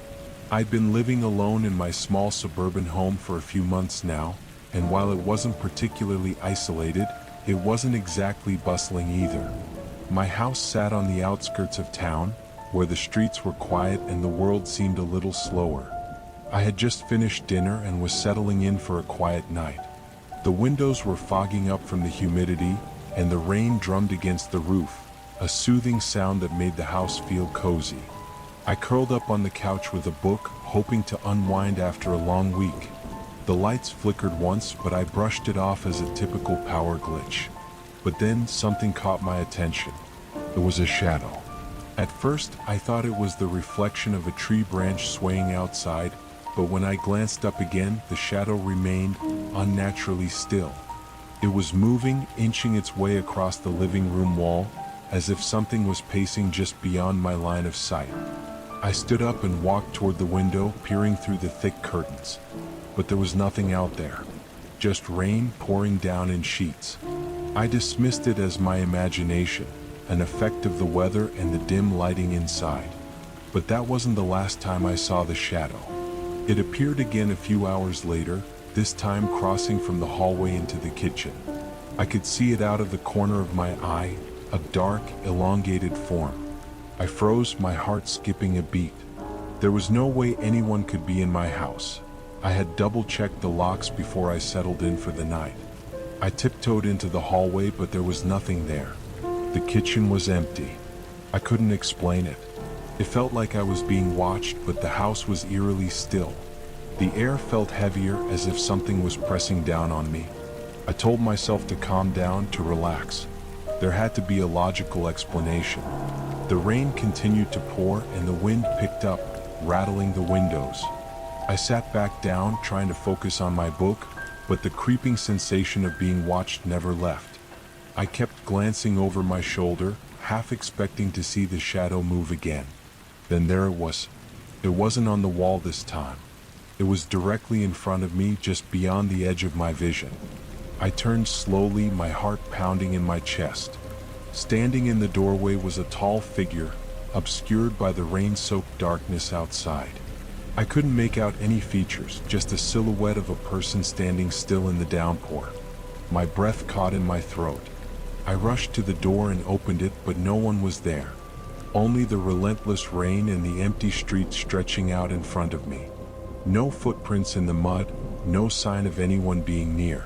I'd been living alone in my small suburban home for a few months now, and while it wasn't particularly isolated, it wasn't exactly bustling either. My house sat on the outskirts of town, where the streets were quiet and the world seemed a little slower. I had just finished dinner and was settling in for a quiet night. The windows were fogging up from the humidity, and the rain drummed against the roof, a soothing sound that made the house feel cozy. I curled up on the couch with a book, hoping to unwind after a long week. The lights flickered once, but I brushed it off as a typical power glitch. But then something caught my attention. It was a shadow. At first, I thought it was the reflection of a tree branch swaying outside, but when I glanced up again, the shadow remained unnaturally still. It was moving, inching its way across the living room wall, as if something was pacing just beyond my line of sight. I stood up and walked toward the window, peering through the thick curtains. But there was nothing out there. Just rain pouring down in sheets. I dismissed it as my imagination, an effect of the weather and the dim lighting inside. But that wasn't the last time I saw the shadow. It appeared again a few hours later, this time crossing from the hallway into the kitchen. I could see it out of the corner of my eye, a dark, elongated form. I froze, my heart skipping a beat. There was no way anyone could be in my house. I had double-checked the locks before I settled in for the night. I tiptoed into the hallway, but there was nothing there. The kitchen was empty. I couldn't explain it. It felt like I was being watched, but the house was eerily still. The air felt heavier, as if something was pressing down on me. I told myself to calm down, to relax. There had to be a logical explanation. The rain continued to pour and the wind picked up, rattling the windows. I sat back down, trying to focus on my book, but the creeping sensation of being watched never left. I kept glancing over my shoulder, half expecting to see the shadow move again. Then there it was. It wasn't on the wall this time. It was directly in front of me, just beyond the edge of my vision. I turned slowly, my heart pounding in my chest. Standing in the doorway was a tall figure, obscured by the rain-soaked darkness outside. I couldn't make out any features, just a silhouette of a person standing still in the downpour. My breath caught in my throat. I rushed to the door and opened it, but no one was there. Only the relentless rain and the empty street stretching out in front of me. No footprints in the mud, no sign of anyone being near.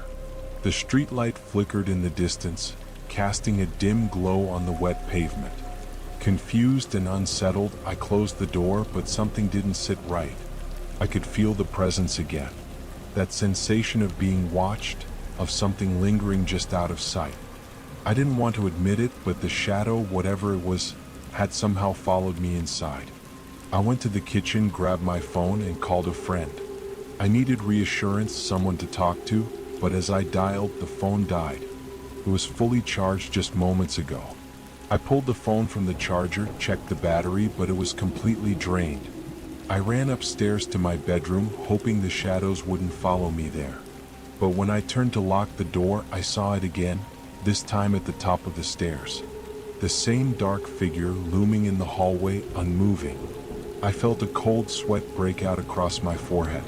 The streetlight flickered in the distance, casting a dim glow on the wet pavement. Confused and unsettled, I closed the door, but something didn't sit right. I could feel the presence again. That sensation of being watched, of something lingering just out of sight. I didn't want to admit it, but the shadow, whatever it was, had somehow followed me inside. I went to the kitchen, grabbed my phone, and called a friend. I needed reassurance, someone to talk to, but as I dialed, the phone died. It was fully charged just moments ago. I pulled the phone from the charger, checked the battery, but it was completely drained. I ran upstairs to my bedroom, hoping the shadows wouldn't follow me there. But when I turned to lock the door, I saw it again, this time at the top of the stairs. The same dark figure looming in the hallway, unmoving. I felt a cold sweat break out across my forehead.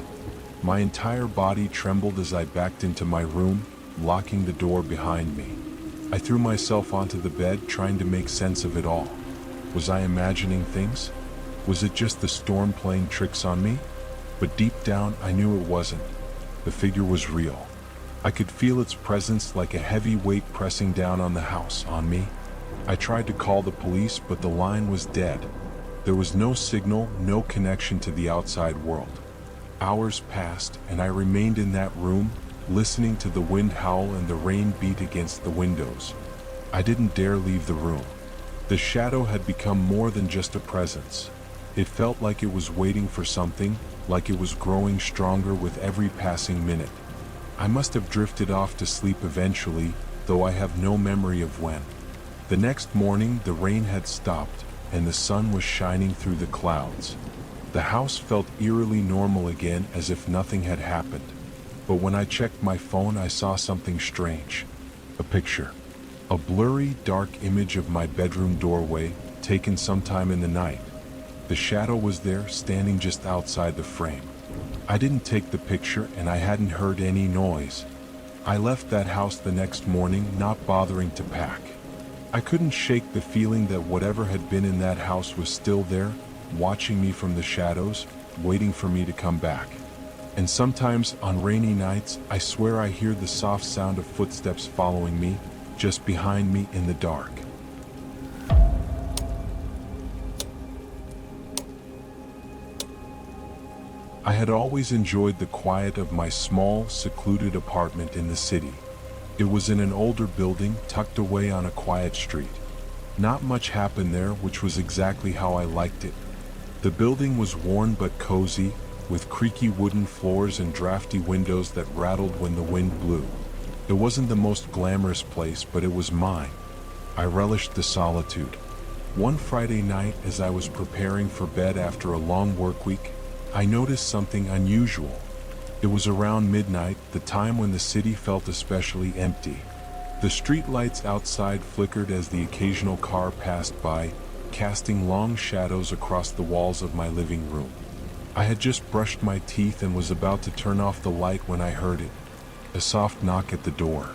My entire body trembled as I backed into my room, locking the door behind me. I threw myself onto the bed, trying to make sense of it all. Was I imagining things? Was it just the storm playing tricks on me? But deep down, I knew it wasn't. The figure was real. I could feel its presence like a heavy weight pressing down on the house, on me. I tried to call the police, but the line was dead. There was no signal, no connection to the outside world. Hours passed, and I remained in that room, listening to the wind howl and the rain beat against the windows. I didn't dare leave the room. The shadow had become more than just a presence. It felt like it was waiting for something, like it was growing stronger with every passing minute. I must have drifted off to sleep eventually, though I have no memory of when. The next morning, the rain had stopped, and the sun was shining through the clouds. The house felt eerily normal again, as if nothing had happened. But when I checked my phone, I saw something strange. A picture. A blurry, dark image of my bedroom doorway, taken sometime in the night. The shadow was there, standing just outside the frame. I didn't take the picture, and I hadn't heard any noise. I left that house the next morning, not bothering to pack. I couldn't shake the feeling that whatever had been in that house was still there, watching me from the shadows, waiting for me to come back. And sometimes, on rainy nights, I swear I hear the soft sound of footsteps following me, just behind me in the dark. I had always enjoyed the quiet of my small, secluded apartment in the city. It was in an older building, tucked away on a quiet street. Not much happened there, which was exactly how I liked it. The building was worn but cozy, with creaky wooden floors and drafty windows that rattled when the wind blew. It wasn't the most glamorous place, but it was mine. I relished the solitude. One Friday night, as I was preparing for bed after a long work week, I noticed something unusual. It was around midnight, the time when the city felt especially empty. The street lights outside flickered as the occasional car passed by, casting long shadows across the walls of my living room. I had just brushed my teeth and was about to turn off the light when I heard it. A soft knock at the door.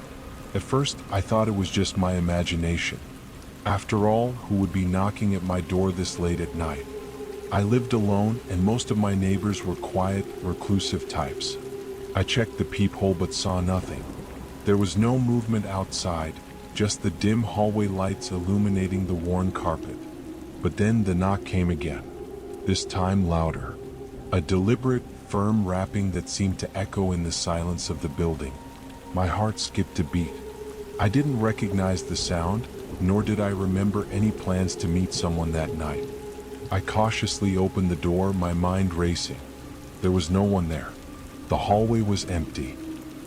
At first, I thought it was just my imagination. After all, who would be knocking at my door this late at night? I lived alone, and most of my neighbors were quiet, reclusive types. I checked the peephole but saw nothing. There was no movement outside, just the dim hallway lights illuminating the worn carpet. But then the knock came again, this time louder. A deliberate, firm rapping that seemed to echo in the silence of the building. My heart skipped a beat. I didn't recognize the sound, nor did I remember any plans to meet someone that night. I cautiously opened the door, my mind racing. There was no one there. The hallway was empty.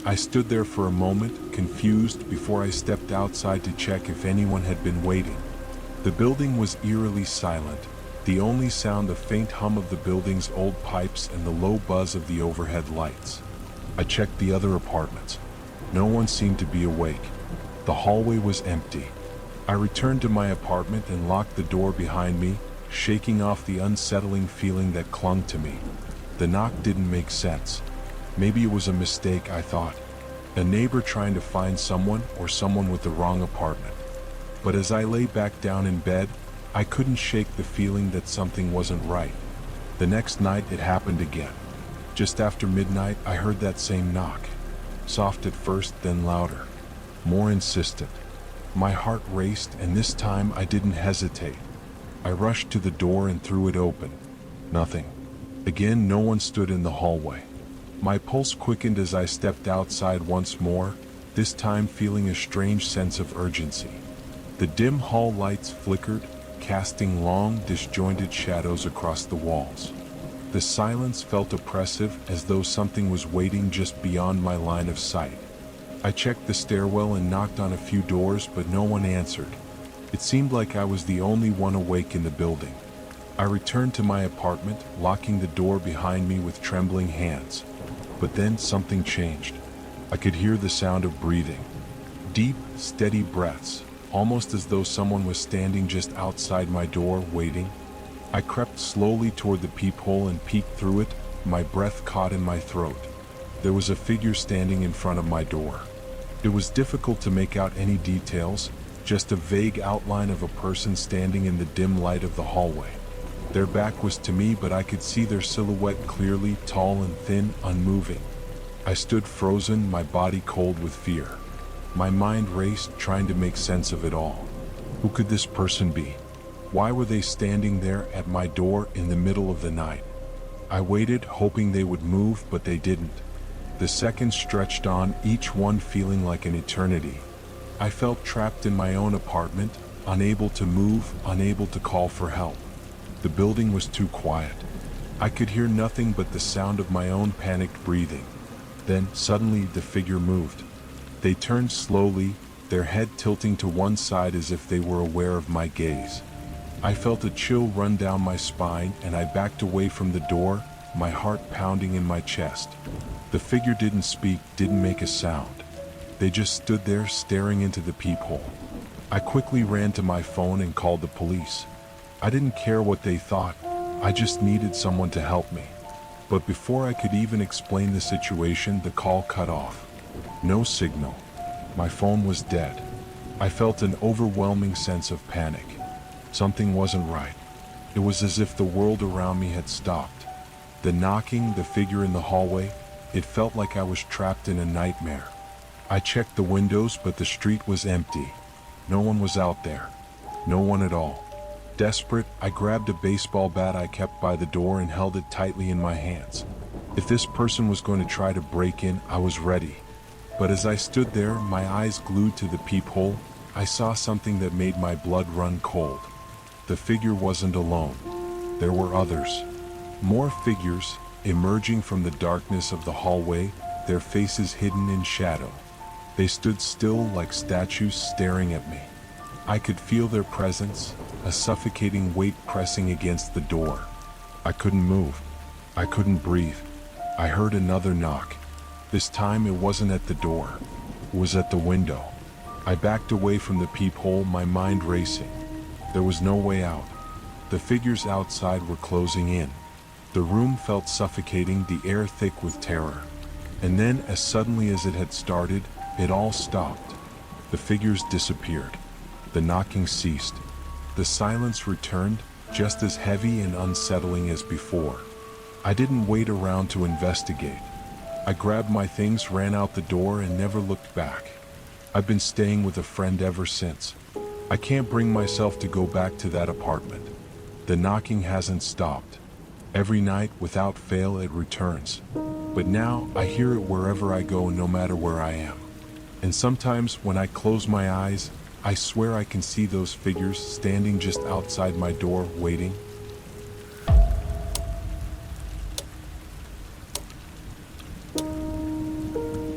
I stood there for a moment, confused, before I stepped outside to check if anyone had been waiting. The building was eerily silent, the only sound the faint hum of the building's old pipes and the low buzz of the overhead lights. I checked the other apartments. No one seemed to be awake. The hallway was empty. I returned to my apartment and locked the door behind me, shaking off the unsettling feeling that clung to me. The knock didn't make sense. Maybe it was a mistake, I thought. A neighbor trying to find someone, or someone with the wrong apartment. But as I lay back down in bed, I couldn't shake the feeling that something wasn't right. The next night it happened again. Just after midnight, I heard that same knock. Soft at first, then louder. More insistent. My heart raced, and this time I didn't hesitate. I rushed to the door and threw it open. Nothing. Again, no one stood in the hallway. My pulse quickened as I stepped outside once more, this time feeling a strange sense of urgency. The dim hall lights flickered, casting long, disjointed shadows across the walls. The silence felt oppressive, as though something was waiting just beyond my line of sight. I checked the stairwell and knocked on a few doors, but no one answered. It seemed like I was the only one awake in the building. I returned to my apartment, locking the door behind me with trembling hands. But then something changed. I could hear the sound of breathing. Deep, steady breaths, almost as though someone was standing just outside my door, waiting. I crept slowly toward the peephole and peeked through it, my breath caught in my throat. There was a figure standing in front of my door. It was difficult to make out any details, just a vague outline of a person standing in the dim light of the hallway. Their back was to me, but I could see their silhouette clearly, tall and thin, unmoving. I stood frozen, my body cold with fear. My mind raced, trying to make sense of it all. Who could this person be? Why were they standing there at my door in the middle of the night? I waited, hoping they would move, but they didn't. The seconds stretched on, each one feeling like an eternity. I felt trapped in my own apartment, unable to move, unable to call for help. The building was too quiet. I could hear nothing but the sound of my own panicked breathing. Then, suddenly, the figure moved. They turned slowly, their head tilting to one side as if they were aware of my gaze. I felt a chill run down my spine, and I backed away from the door, my heart pounding in my chest. The figure didn't speak, didn't make a sound. They just stood there, staring into the peephole. I quickly ran to my phone and called the police. I didn't care what they thought, I just needed someone to help me. But before I could even explain the situation, the call cut off. No signal. My phone was dead. I felt an overwhelming sense of panic. Something wasn't right. It was as if the world around me had stopped. The knocking, the figure in the hallway, it felt like I was trapped in a nightmare. I checked the windows, but the street was empty. No one was out there. No one at all. Desperate, I grabbed a baseball bat I kept by the door and held it tightly in my hands. If this person was going to try to break in, I was ready. But as I stood there, my eyes glued to the peephole, I saw something that made my blood run cold. The figure wasn't alone. There were others. More figures, emerging from the darkness of the hallway, their faces hidden in shadow. They stood still like statues, staring at me. I could feel their presence, a suffocating weight pressing against the door. I couldn't move. I couldn't breathe. I heard another knock. This time it wasn't at the door. It was at the window. I backed away from the peephole, my mind racing. There was no way out. The figures outside were closing in. The room felt suffocating, the air thick with terror. And then, as suddenly as it had started, it all stopped. The figures disappeared. The knocking ceased. The silence returned, just as heavy and unsettling as before. I didn't wait around to investigate. I grabbed my things, ran out the door, and never looked back. I've been staying with a friend ever since. I can't bring myself to go back to that apartment. The knocking hasn't stopped. Every night, without fail, it returns. But now, I hear it wherever I go, no matter where I am. And sometimes, when I close my eyes, I swear I can see those figures standing just outside my door, waiting.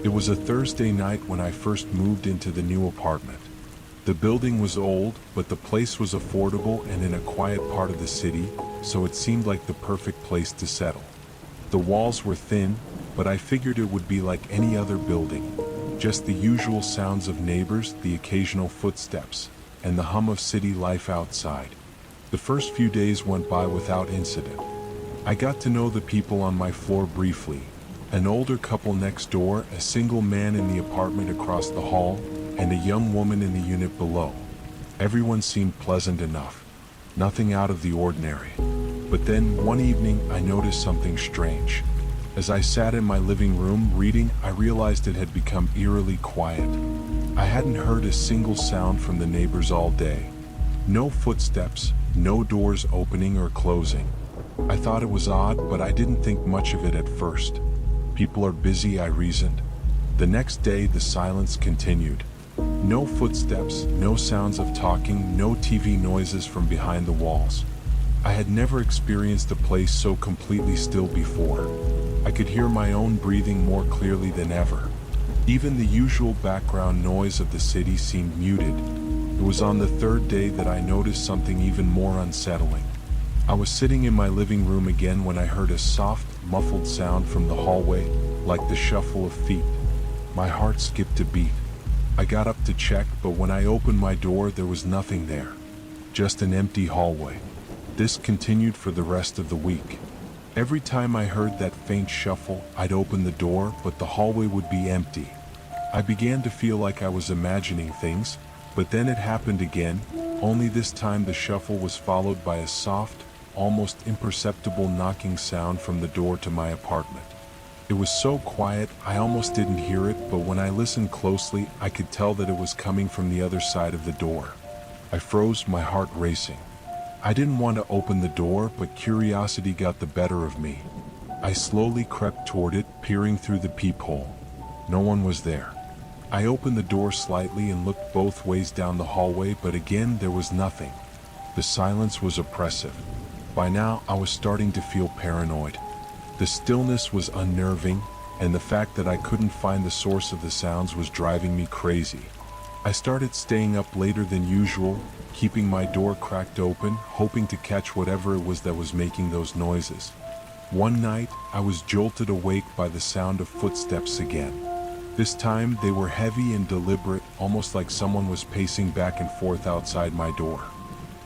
It was a Thursday night when I first moved into the new apartment. The building was old, but the place was affordable and in a quiet part of the city, so it seemed like the perfect place to settle. The walls were thin, but I figured it would be like any other building. Just the usual sounds of neighbors, the occasional footsteps, and the hum of city life outside. The first few days went by without incident. I got to know the people on my floor briefly. An older couple next door, a single man in the apartment across the hall, and a young woman in the unit below. Everyone seemed pleasant enough. Nothing out of the ordinary. But then, one evening, I noticed something strange. As I sat in my living room reading, I realized it had become eerily quiet. I hadn't heard a single sound from the neighbors all day. No footsteps, no doors opening or closing. I thought it was odd, but I didn't think much of it at first. People are busy, I reasoned. The next day, the silence continued. No footsteps, no sounds of talking, no TV noises from behind the walls. I had never experienced a place so completely still before. I could hear my own breathing more clearly than ever. Even the usual background noise of the city seemed muted. It was on the third day that I noticed something even more unsettling. I was sitting in my living room again when I heard a soft, muffled sound from the hallway, like the shuffle of feet. My heart skipped a beat. I got up to check, but when I opened my door, there was nothing there. Just an empty hallway. This continued for the rest of the week. Every time I heard that faint shuffle, I'd open the door, but the hallway would be empty. I began to feel like I was imagining things, but then it happened again, only this time the shuffle was followed by a soft, almost imperceptible knocking sound from the door to my apartment. It was so quiet, I almost didn't hear it, but when I listened closely, I could tell that it was coming from the other side of the door. I froze, my heart racing. I didn't want to open the door, but curiosity got the better of me. I slowly crept toward it, peering through the peephole. No one was there. I opened the door slightly and looked both ways down the hallway, but again there was nothing. The silence was oppressive. By now, I was starting to feel paranoid. The stillness was unnerving, and the fact that I couldn't find the source of the sounds was driving me crazy. I started staying up later than usual, keeping my door cracked open, hoping to catch whatever it was that was making those noises. One night, I was jolted awake by the sound of footsteps again. This time, they were heavy and deliberate, almost like someone was pacing back and forth outside my door.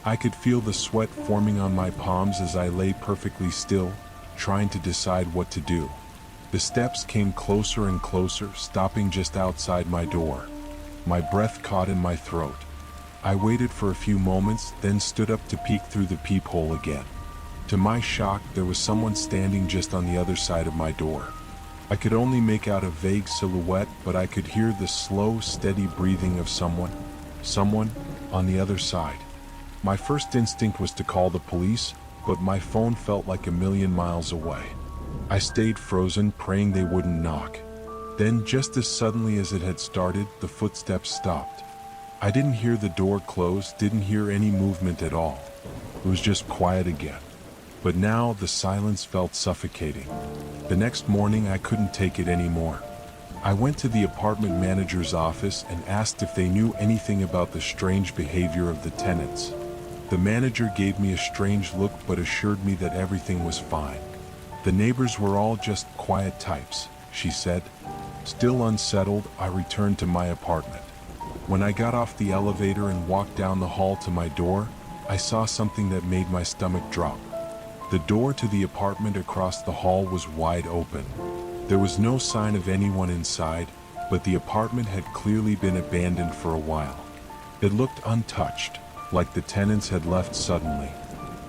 I could feel the sweat forming on my palms as I lay perfectly still, trying to decide what to do. The steps came closer and closer, stopping just outside my door. My breath caught in my throat. I waited for a few moments, then stood up to peek through the peephole again. To my shock, there was someone standing just on the other side of my door. I could only make out a vague silhouette, but I could hear the slow, steady breathing of someone on the other side. My first instinct was to call the police, but my phone felt like a million miles away. I stayed frozen, praying they wouldn't knock. Then, just as suddenly as it had started, the footsteps stopped. I didn't hear the door close, didn't hear any movement at all. It was just quiet again. But now the silence felt suffocating. The next morning I couldn't take it anymore. I went to the apartment manager's office and asked if they knew anything about the strange behavior of the tenants. The manager gave me a strange look but assured me that everything was fine. The neighbors were all just quiet types, she said. Still unsettled, I returned to my apartment. When I got off the elevator and walked down the hall to my door, I saw something that made my stomach drop. The door to the apartment across the hall was wide open. There was no sign of anyone inside, but the apartment had clearly been abandoned for a while. It looked untouched, like the tenants had left suddenly.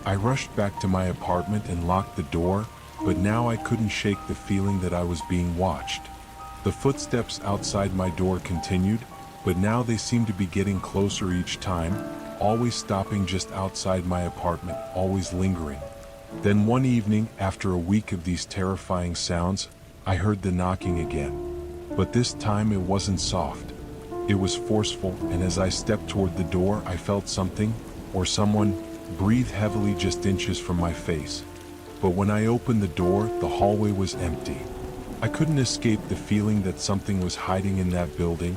I rushed back to my apartment and locked the door, but now I couldn't shake the feeling that I was being watched. The footsteps outside my door continued, but now they seemed to be getting closer each time, always stopping just outside my apartment, always lingering. Then one evening, after a week of these terrifying sounds, I heard the knocking again. But this time it wasn't soft. It was forceful, and as I stepped toward the door, I felt something, or someone, breathe heavily just inches from my face. But when I opened the door, the hallway was empty. I couldn't escape the feeling that something was hiding in that building,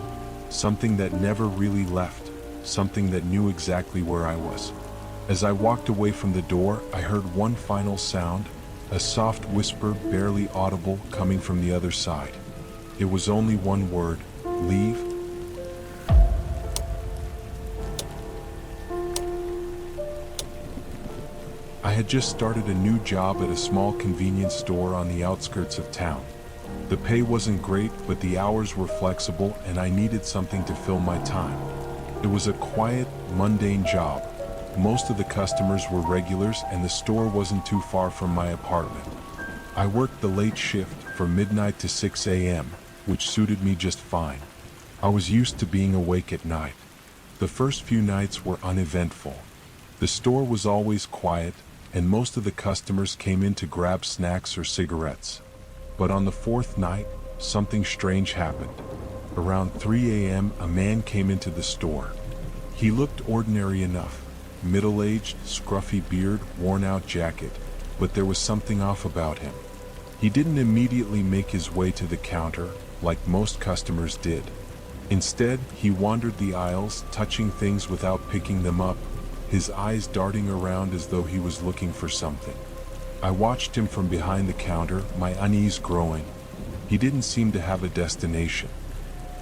something that never really left, something that knew exactly where I was. As I walked away from the door, I heard one final sound, a soft whisper barely audible coming from the other side. It was only one word, leave. I had just started a new job at a small convenience store on the outskirts of town. The pay wasn't great, but the hours were flexible and I needed something to fill my time. It was a quiet, mundane job. Most of the customers were regulars and the store wasn't too far from my apartment. I worked the late shift from midnight to 6 a.m., which suited me just fine. I was used to being awake at night. The first few nights were uneventful. The store was always quiet, and most of the customers came in to grab snacks or cigarettes. But on the fourth night, something strange happened. Around 3 a.m., a man came into the store. He looked ordinary enough. Middle-aged, scruffy beard, worn-out jacket, but there was something off about him. He didn't immediately make his way to the counter, like most customers did. Instead, he wandered the aisles, touching things without picking them up, his eyes darting around as though he was looking for something. I watched him from behind the counter, my unease growing. He didn't seem to have a destination.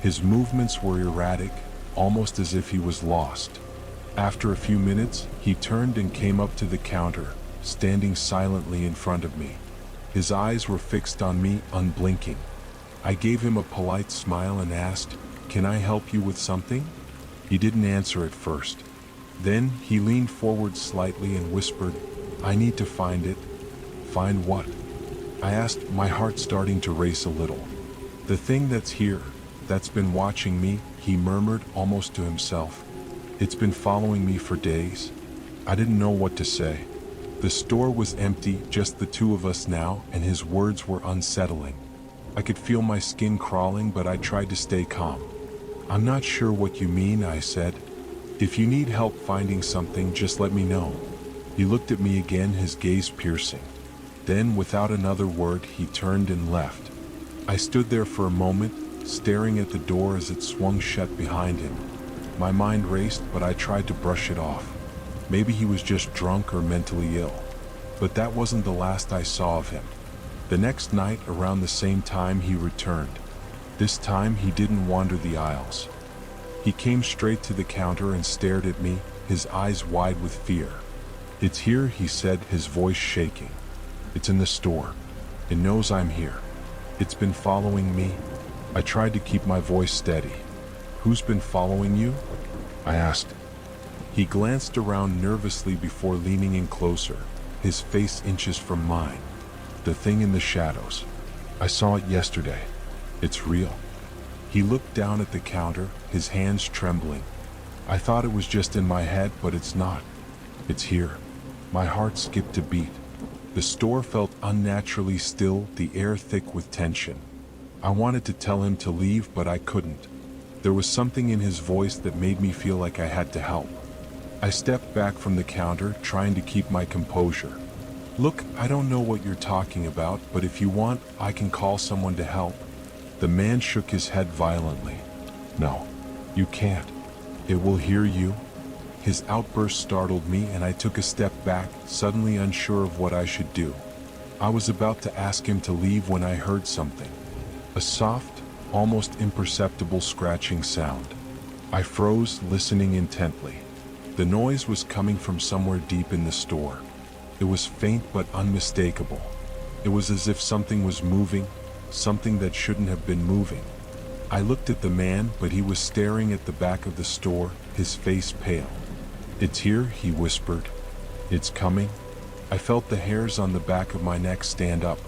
His movements were erratic, almost as if he was lost. After a few minutes, he turned and came up to the counter, standing silently in front of me. His eyes were fixed on me, unblinking. I gave him a polite smile and asked, "Can I help you with something?" He didn't answer at first. Then he leaned forward slightly and whispered, "I need to find it." "Find what?" I asked, my heart starting to race a little. "The thing that's here, that's been watching me," he murmured almost to himself. "It's been following me for days." I didn't know what to say. The store was empty, just the two of us now, and his words were unsettling. I could feel my skin crawling, but I tried to stay calm. "I'm not sure what you mean," I said. "If you need help finding something, just let me know." He looked at me again, his gaze piercing. Then, without another word, he turned and left. I stood there for a moment, staring at the door as it swung shut behind him. My mind raced, but I tried to brush it off. Maybe he was just drunk or mentally ill. But that wasn't the last I saw of him. The next night, around the same time, he returned. This time, he didn't wander the aisles. He came straight to the counter and stared at me, his eyes wide with fear. "It's here," he said, his voice shaking. "It's in the store. It knows I'm here. It's been following me." I tried to keep my voice steady. "Who's been following you?" I asked. He glanced around nervously before leaning in closer, his face inches from mine. "The thing in the shadows. I saw it yesterday. It's real." He looked down at the counter, his hands trembling. "I thought it was just in my head, but it's not. It's here." My heart skipped a beat. The store felt unnaturally still, the air thick with tension. I wanted to tell him to leave, but I couldn't. There was something in his voice that made me feel like I had to help. I stepped back from the counter, trying to keep my composure. "Look, I don't know what you're talking about, but if you want, I can call someone to help." The man shook his head violently. "No, you can't. It will hear you." His outburst startled me and I took a step back, suddenly unsure of what I should do. I was about to ask him to leave when I heard something. A soft, almost imperceptible scratching sound. I froze, listening intently. The noise was coming from somewhere deep in the store. It was faint but unmistakable. It was as if something was moving, something that shouldn't have been moving. I looked at the man, but he was staring at the back of the store, his face pale. "It's here," he whispered. "It's coming." I felt the hairs on the back of my neck stand up.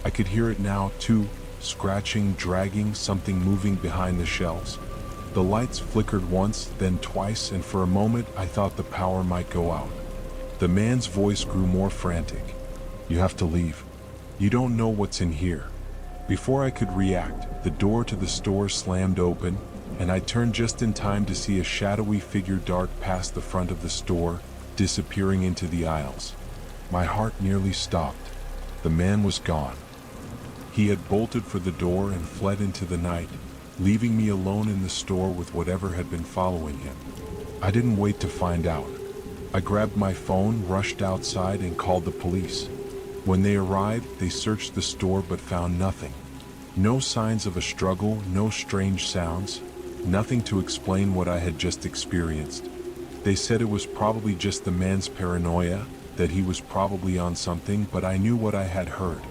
I could hear it now, too, scratching, dragging, something moving behind the shelves. The lights flickered once, then twice, and for a moment I thought the power might go out. The man's voice grew more frantic. "You have to leave. You don't know what's in here." Before I could react, the door to the store slammed open, and I turned just in time to see a shadowy figure dart past the front of the store, disappearing into the aisles. My heart nearly stopped. The man was gone. He had bolted for the door and fled into the night, leaving me alone in the store with whatever had been following him. I didn't wait to find out. I grabbed my phone, rushed outside, and called the police. When they arrived, they searched the store but found nothing. No signs of a struggle, no strange sounds, nothing to explain what I had just experienced. They said it was probably just the man's paranoia, that he was probably on something, but I knew what I had heard.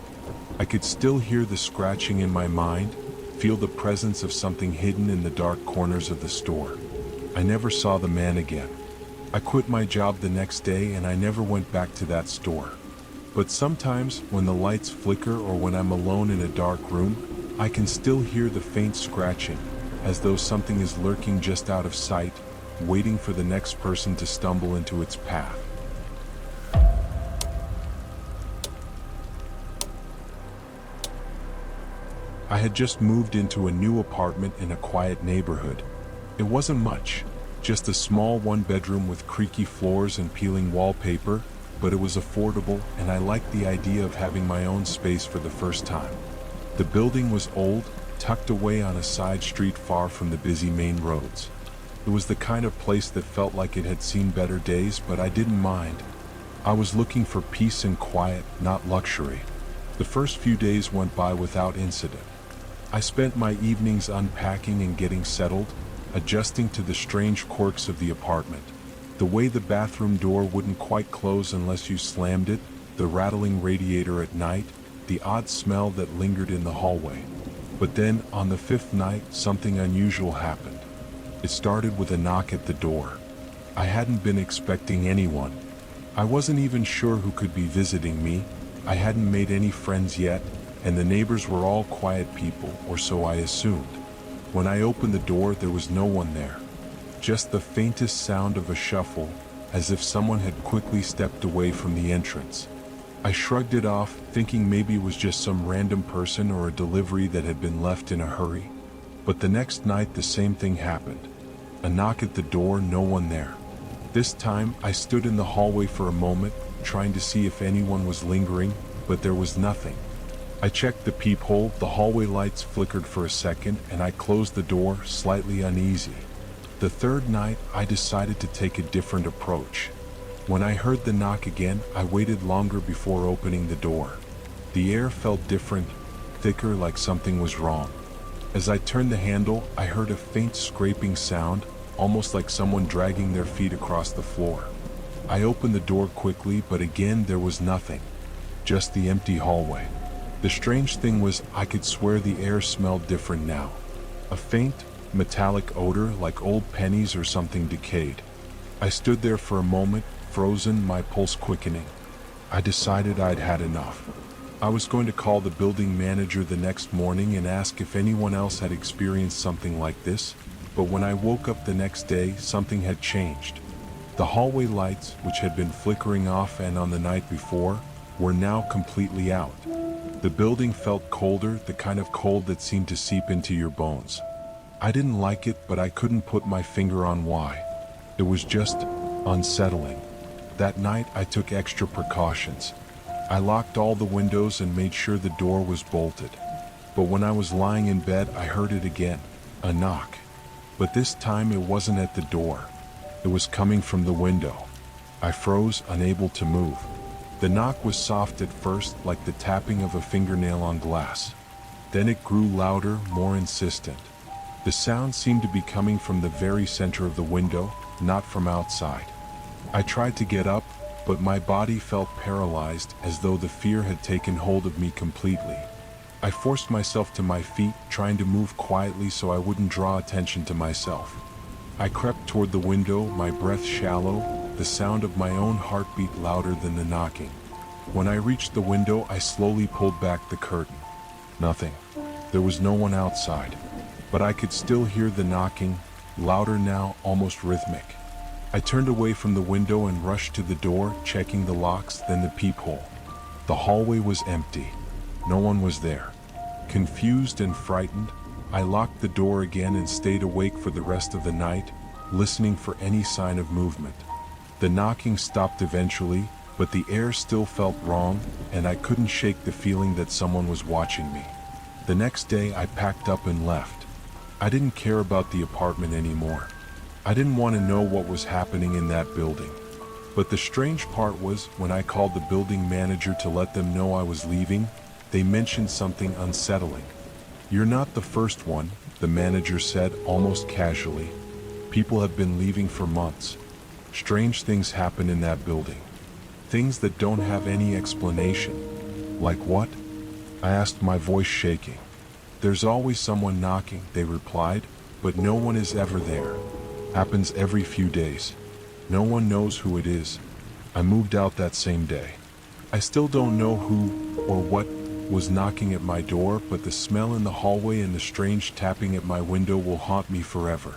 I could still hear the scratching in my mind, feel the presence of something hidden in the dark corners of the store. I never saw the man again. I quit my job the next day and I never went back to that store. But sometimes, when the lights flicker or when I'm alone in a dark room, I can still hear the faint scratching, as though something is lurking just out of sight, waiting for the next person to stumble into its path. I had just moved into a new apartment in a quiet neighborhood. It wasn't much, just a small one-bedroom with creaky floors and peeling wallpaper, but it was affordable and I liked the idea of having my own space for the first time. The building was old, tucked away on a side street far from the busy main roads. It was the kind of place that felt like it had seen better days, but I didn't mind. I was looking for peace and quiet, not luxury. The first few days went by without incident. I spent my evenings unpacking and getting settled, adjusting to the strange quirks of the apartment. The way the bathroom door wouldn't quite close unless you slammed it, the rattling radiator at night, the odd smell that lingered in the hallway. But then, on the fifth night, something unusual happened. It started with a knock at the door. I hadn't been expecting anyone. I wasn't even sure who could be visiting me. I hadn't made any friends yet, and the neighbors were all quiet people, or so I assumed. When I opened the door, there was no one there. Just the faintest sound of a shuffle, as if someone had quickly stepped away from the entrance. I shrugged it off, thinking maybe it was just some random person or a delivery that had been left in a hurry. But the next night, the same thing happened. A knock at the door, no one there. This time, I stood in the hallway for a moment, trying to see if anyone was lingering, but there was nothing. I checked the peephole, the hallway lights flickered for a second, and I closed the door, slightly uneasy. The third night, I decided to take a different approach. When I heard the knock again, I waited longer before opening the door. The air felt different, thicker, like something was wrong. As I turned the handle, I heard a faint scraping sound, almost like someone dragging their feet across the floor. I opened the door quickly, but again there was nothing. Just the empty hallway. The strange thing was, I could swear the air smelled different now. A faint, metallic odor like old pennies or something decayed. I stood there for a moment, frozen, my pulse quickening. I decided I'd had enough. I was going to call the building manager the next morning and ask if anyone else had experienced something like this, but when I woke up the next day, something had changed. The hallway lights, which had been flickering off and on the night before, were now completely out. The building felt colder, the kind of cold that seemed to seep into your bones. I didn't like it, but I couldn't put my finger on why. It was just unsettling. That night, I took extra precautions. I locked all the windows and made sure the door was bolted. But when I was lying in bed, I heard it again, a knock. But this time it wasn't at the door. It was coming from the window. I froze, unable to move. The knock was soft at first, like the tapping of a fingernail on glass. Then it grew louder, more insistent. The sound seemed to be coming from the very center of the window, not from outside. I tried to get up, but my body felt paralyzed, as though the fear had taken hold of me completely. I forced myself to my feet, trying to move quietly so I wouldn't draw attention to myself. I crept toward the window, my breath shallow, the sound of my own heartbeat louder than the knocking. When I reached the window, I slowly pulled back the curtain. Nothing. There was no one outside. But I could still hear the knocking, louder now, almost rhythmic. I turned away from the window and rushed to the door, checking the locks, then the peephole. The hallway was empty. No one was there. Confused and frightened, I locked the door again and stayed awake for the rest of the night, listening for any sign of movement. The knocking stopped eventually, but the air still felt wrong, and I couldn't shake the feeling that someone was watching me. The next day, I packed up and left. I didn't care about the apartment anymore. I didn't want to know what was happening in that building. But the strange part was, when I called the building manager to let them know I was leaving, they mentioned something unsettling. "You're not the first one," the manager said, almost casually. "People have been leaving for months. Strange things happen in that building. Things that don't have any explanation." "Like what?" I asked, my voice shaking. "There's always someone knocking," they replied, "but no one is ever there. Happens every few days. No one knows who it is." I moved out that same day. I still don't know who or what was knocking at my door, but the smell in the hallway and the strange tapping at my window will haunt me forever.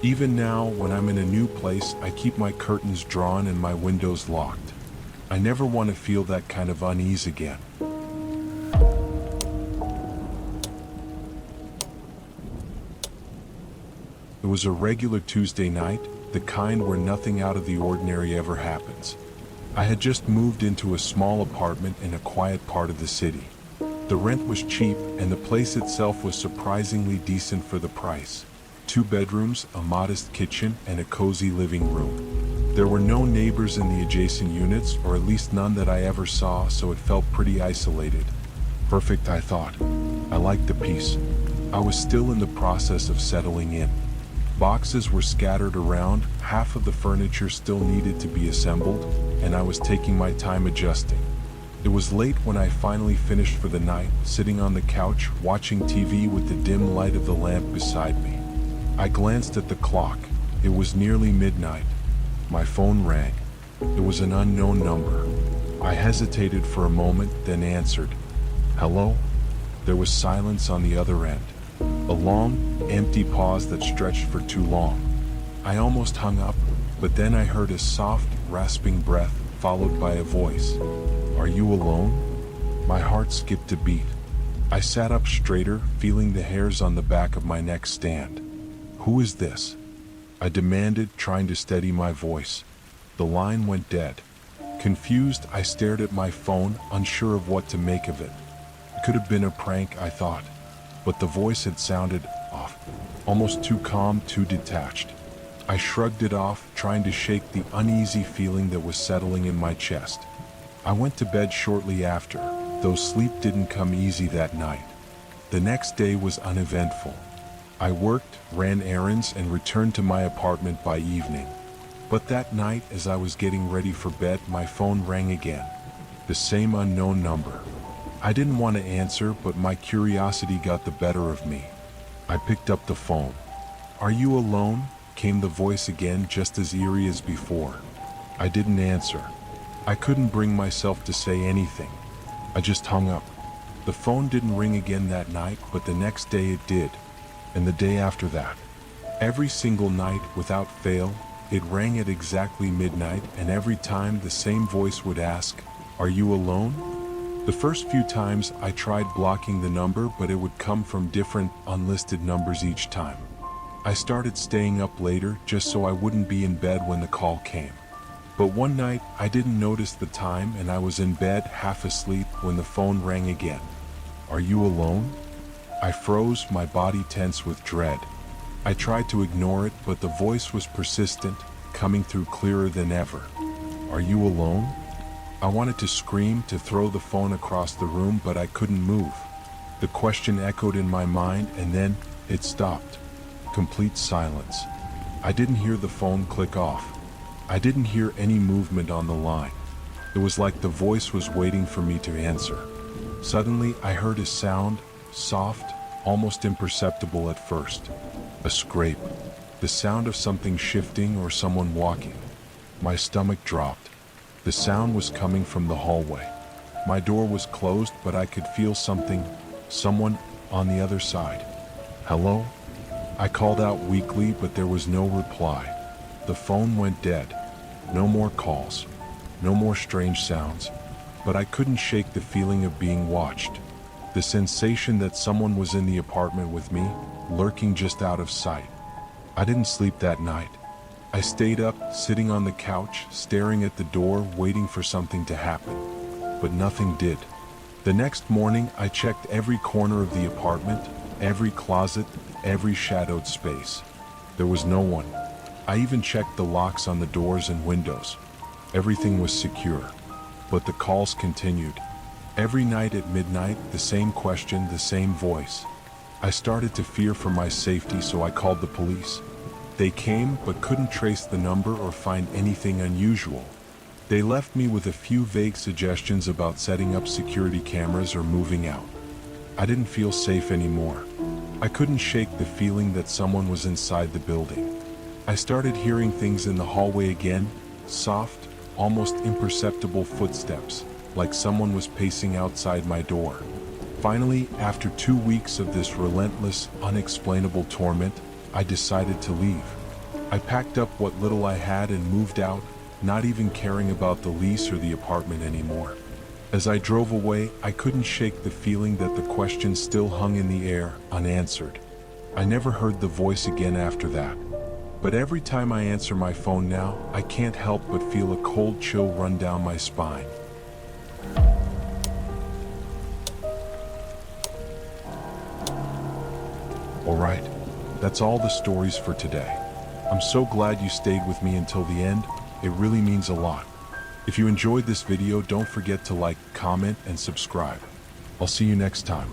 Even now, when I'm in a new place, I keep my curtains drawn and my windows locked. I never want to feel that kind of unease again. It was a regular Tuesday night, the kind where nothing out of the ordinary ever happens. I had just moved into a small apartment in a quiet part of the city. The rent was cheap, and the place itself was surprisingly decent for the price. 2 bedrooms, a modest kitchen, and a cozy living room. There were no neighbors in the adjacent units, or at least none that I ever saw, so it felt pretty isolated. Perfect, I thought. I liked the peace. I was still in the process of settling in. Boxes were scattered around, half of the furniture still needed to be assembled, and I was taking my time adjusting. It was late when I finally finished for the night, sitting on the couch, watching TV with the dim light of the lamp beside me. I glanced at the clock. It was nearly midnight. My phone rang. It was an unknown number. I hesitated for a moment, then answered. "Hello?" There was silence on the other end. A long, empty pause that stretched for too long. I almost hung up, but then I heard a soft, rasping breath, followed by a voice. "Are you alone?" My heart skipped a beat. I sat up straighter, feeling the hairs on the back of my neck stand. "Who is this?" I demanded, trying to steady my voice. The line went dead. Confused, I stared at my phone, unsure of what to make of it. It could have been a prank, I thought. But the voice had sounded off, almost too calm, too detached. I shrugged it off, trying to shake the uneasy feeling that was settling in my chest. I went to bed shortly after, though sleep didn't come easy that night. The next day was uneventful. I worked, ran errands, and returned to my apartment by evening. But that night, as I was getting ready for bed, my phone rang again. The same unknown number. I didn't want to answer, but my curiosity got the better of me. I picked up the phone. "Are you alone?" came the voice again, just as eerie as before. I didn't answer. I couldn't bring myself to say anything. I just hung up. The phone didn't ring again that night, but the next day it did, and the day after that. Every single night, without fail, it rang at exactly midnight, and every time the same voice would ask, "Are you alone?" The first few times I tried blocking the number, but it would come from different, unlisted numbers each time. I started staying up later just so I wouldn't be in bed when the call came. But one night, I didn't notice the time, and I was in bed, half asleep, when the phone rang again. "Are you alone?" I froze, my body tense with dread. I tried to ignore it, but the voice was persistent, coming through clearer than ever. Are you alone? I wanted to scream, to throw the phone across the room, but I couldn't move. The question echoed in my mind, and then it stopped. Complete silence. I didn't hear the phone click off. I didn't hear any movement on the line. It was like the voice was waiting for me to answer. Suddenly, I heard a sound, soft, almost imperceptible at first. A scrape. The sound of something shifting or someone walking. My stomach dropped. The sound was coming from the hallway. My door was closed, but I could feel someone on the other side. Hello? I called out weakly, but there was no reply. The phone went dead. No more calls. No more strange sounds. But I couldn't shake the feeling of being watched. The sensation that someone was in the apartment with me, lurking just out of sight. I didn't sleep that night. I stayed up, sitting on the couch, staring at the door, waiting for something to happen. But nothing did. The next morning, I checked every corner of the apartment, every closet, every shadowed space. There was no one. I even checked the locks on the doors and windows. Everything was secure. But the calls continued. Every night at midnight, the same question, the same voice. I started to fear for my safety, so I called the police. They came, but couldn't trace the number or find anything unusual. They left me with a few vague suggestions about setting up security cameras or moving out. I didn't feel safe anymore. I couldn't shake the feeling that someone was inside the building. I started hearing things in the hallway again, soft, almost imperceptible footsteps, like someone was pacing outside my door. Finally, after 2 weeks of this relentless, unexplainable torment, I decided to leave. I packed up what little I had and moved out, not even caring about the lease or the apartment anymore. As I drove away, I couldn't shake the feeling that the question still hung in the air, unanswered. I never heard the voice again after that. But every time I answer my phone now, I can't help but feel a cold chill run down my spine. Alright, that's all the stories for today. I'm so glad you stayed with me until the end. It really means a lot. If you enjoyed this video, don't forget to like, comment, and subscribe. I'll see you next time.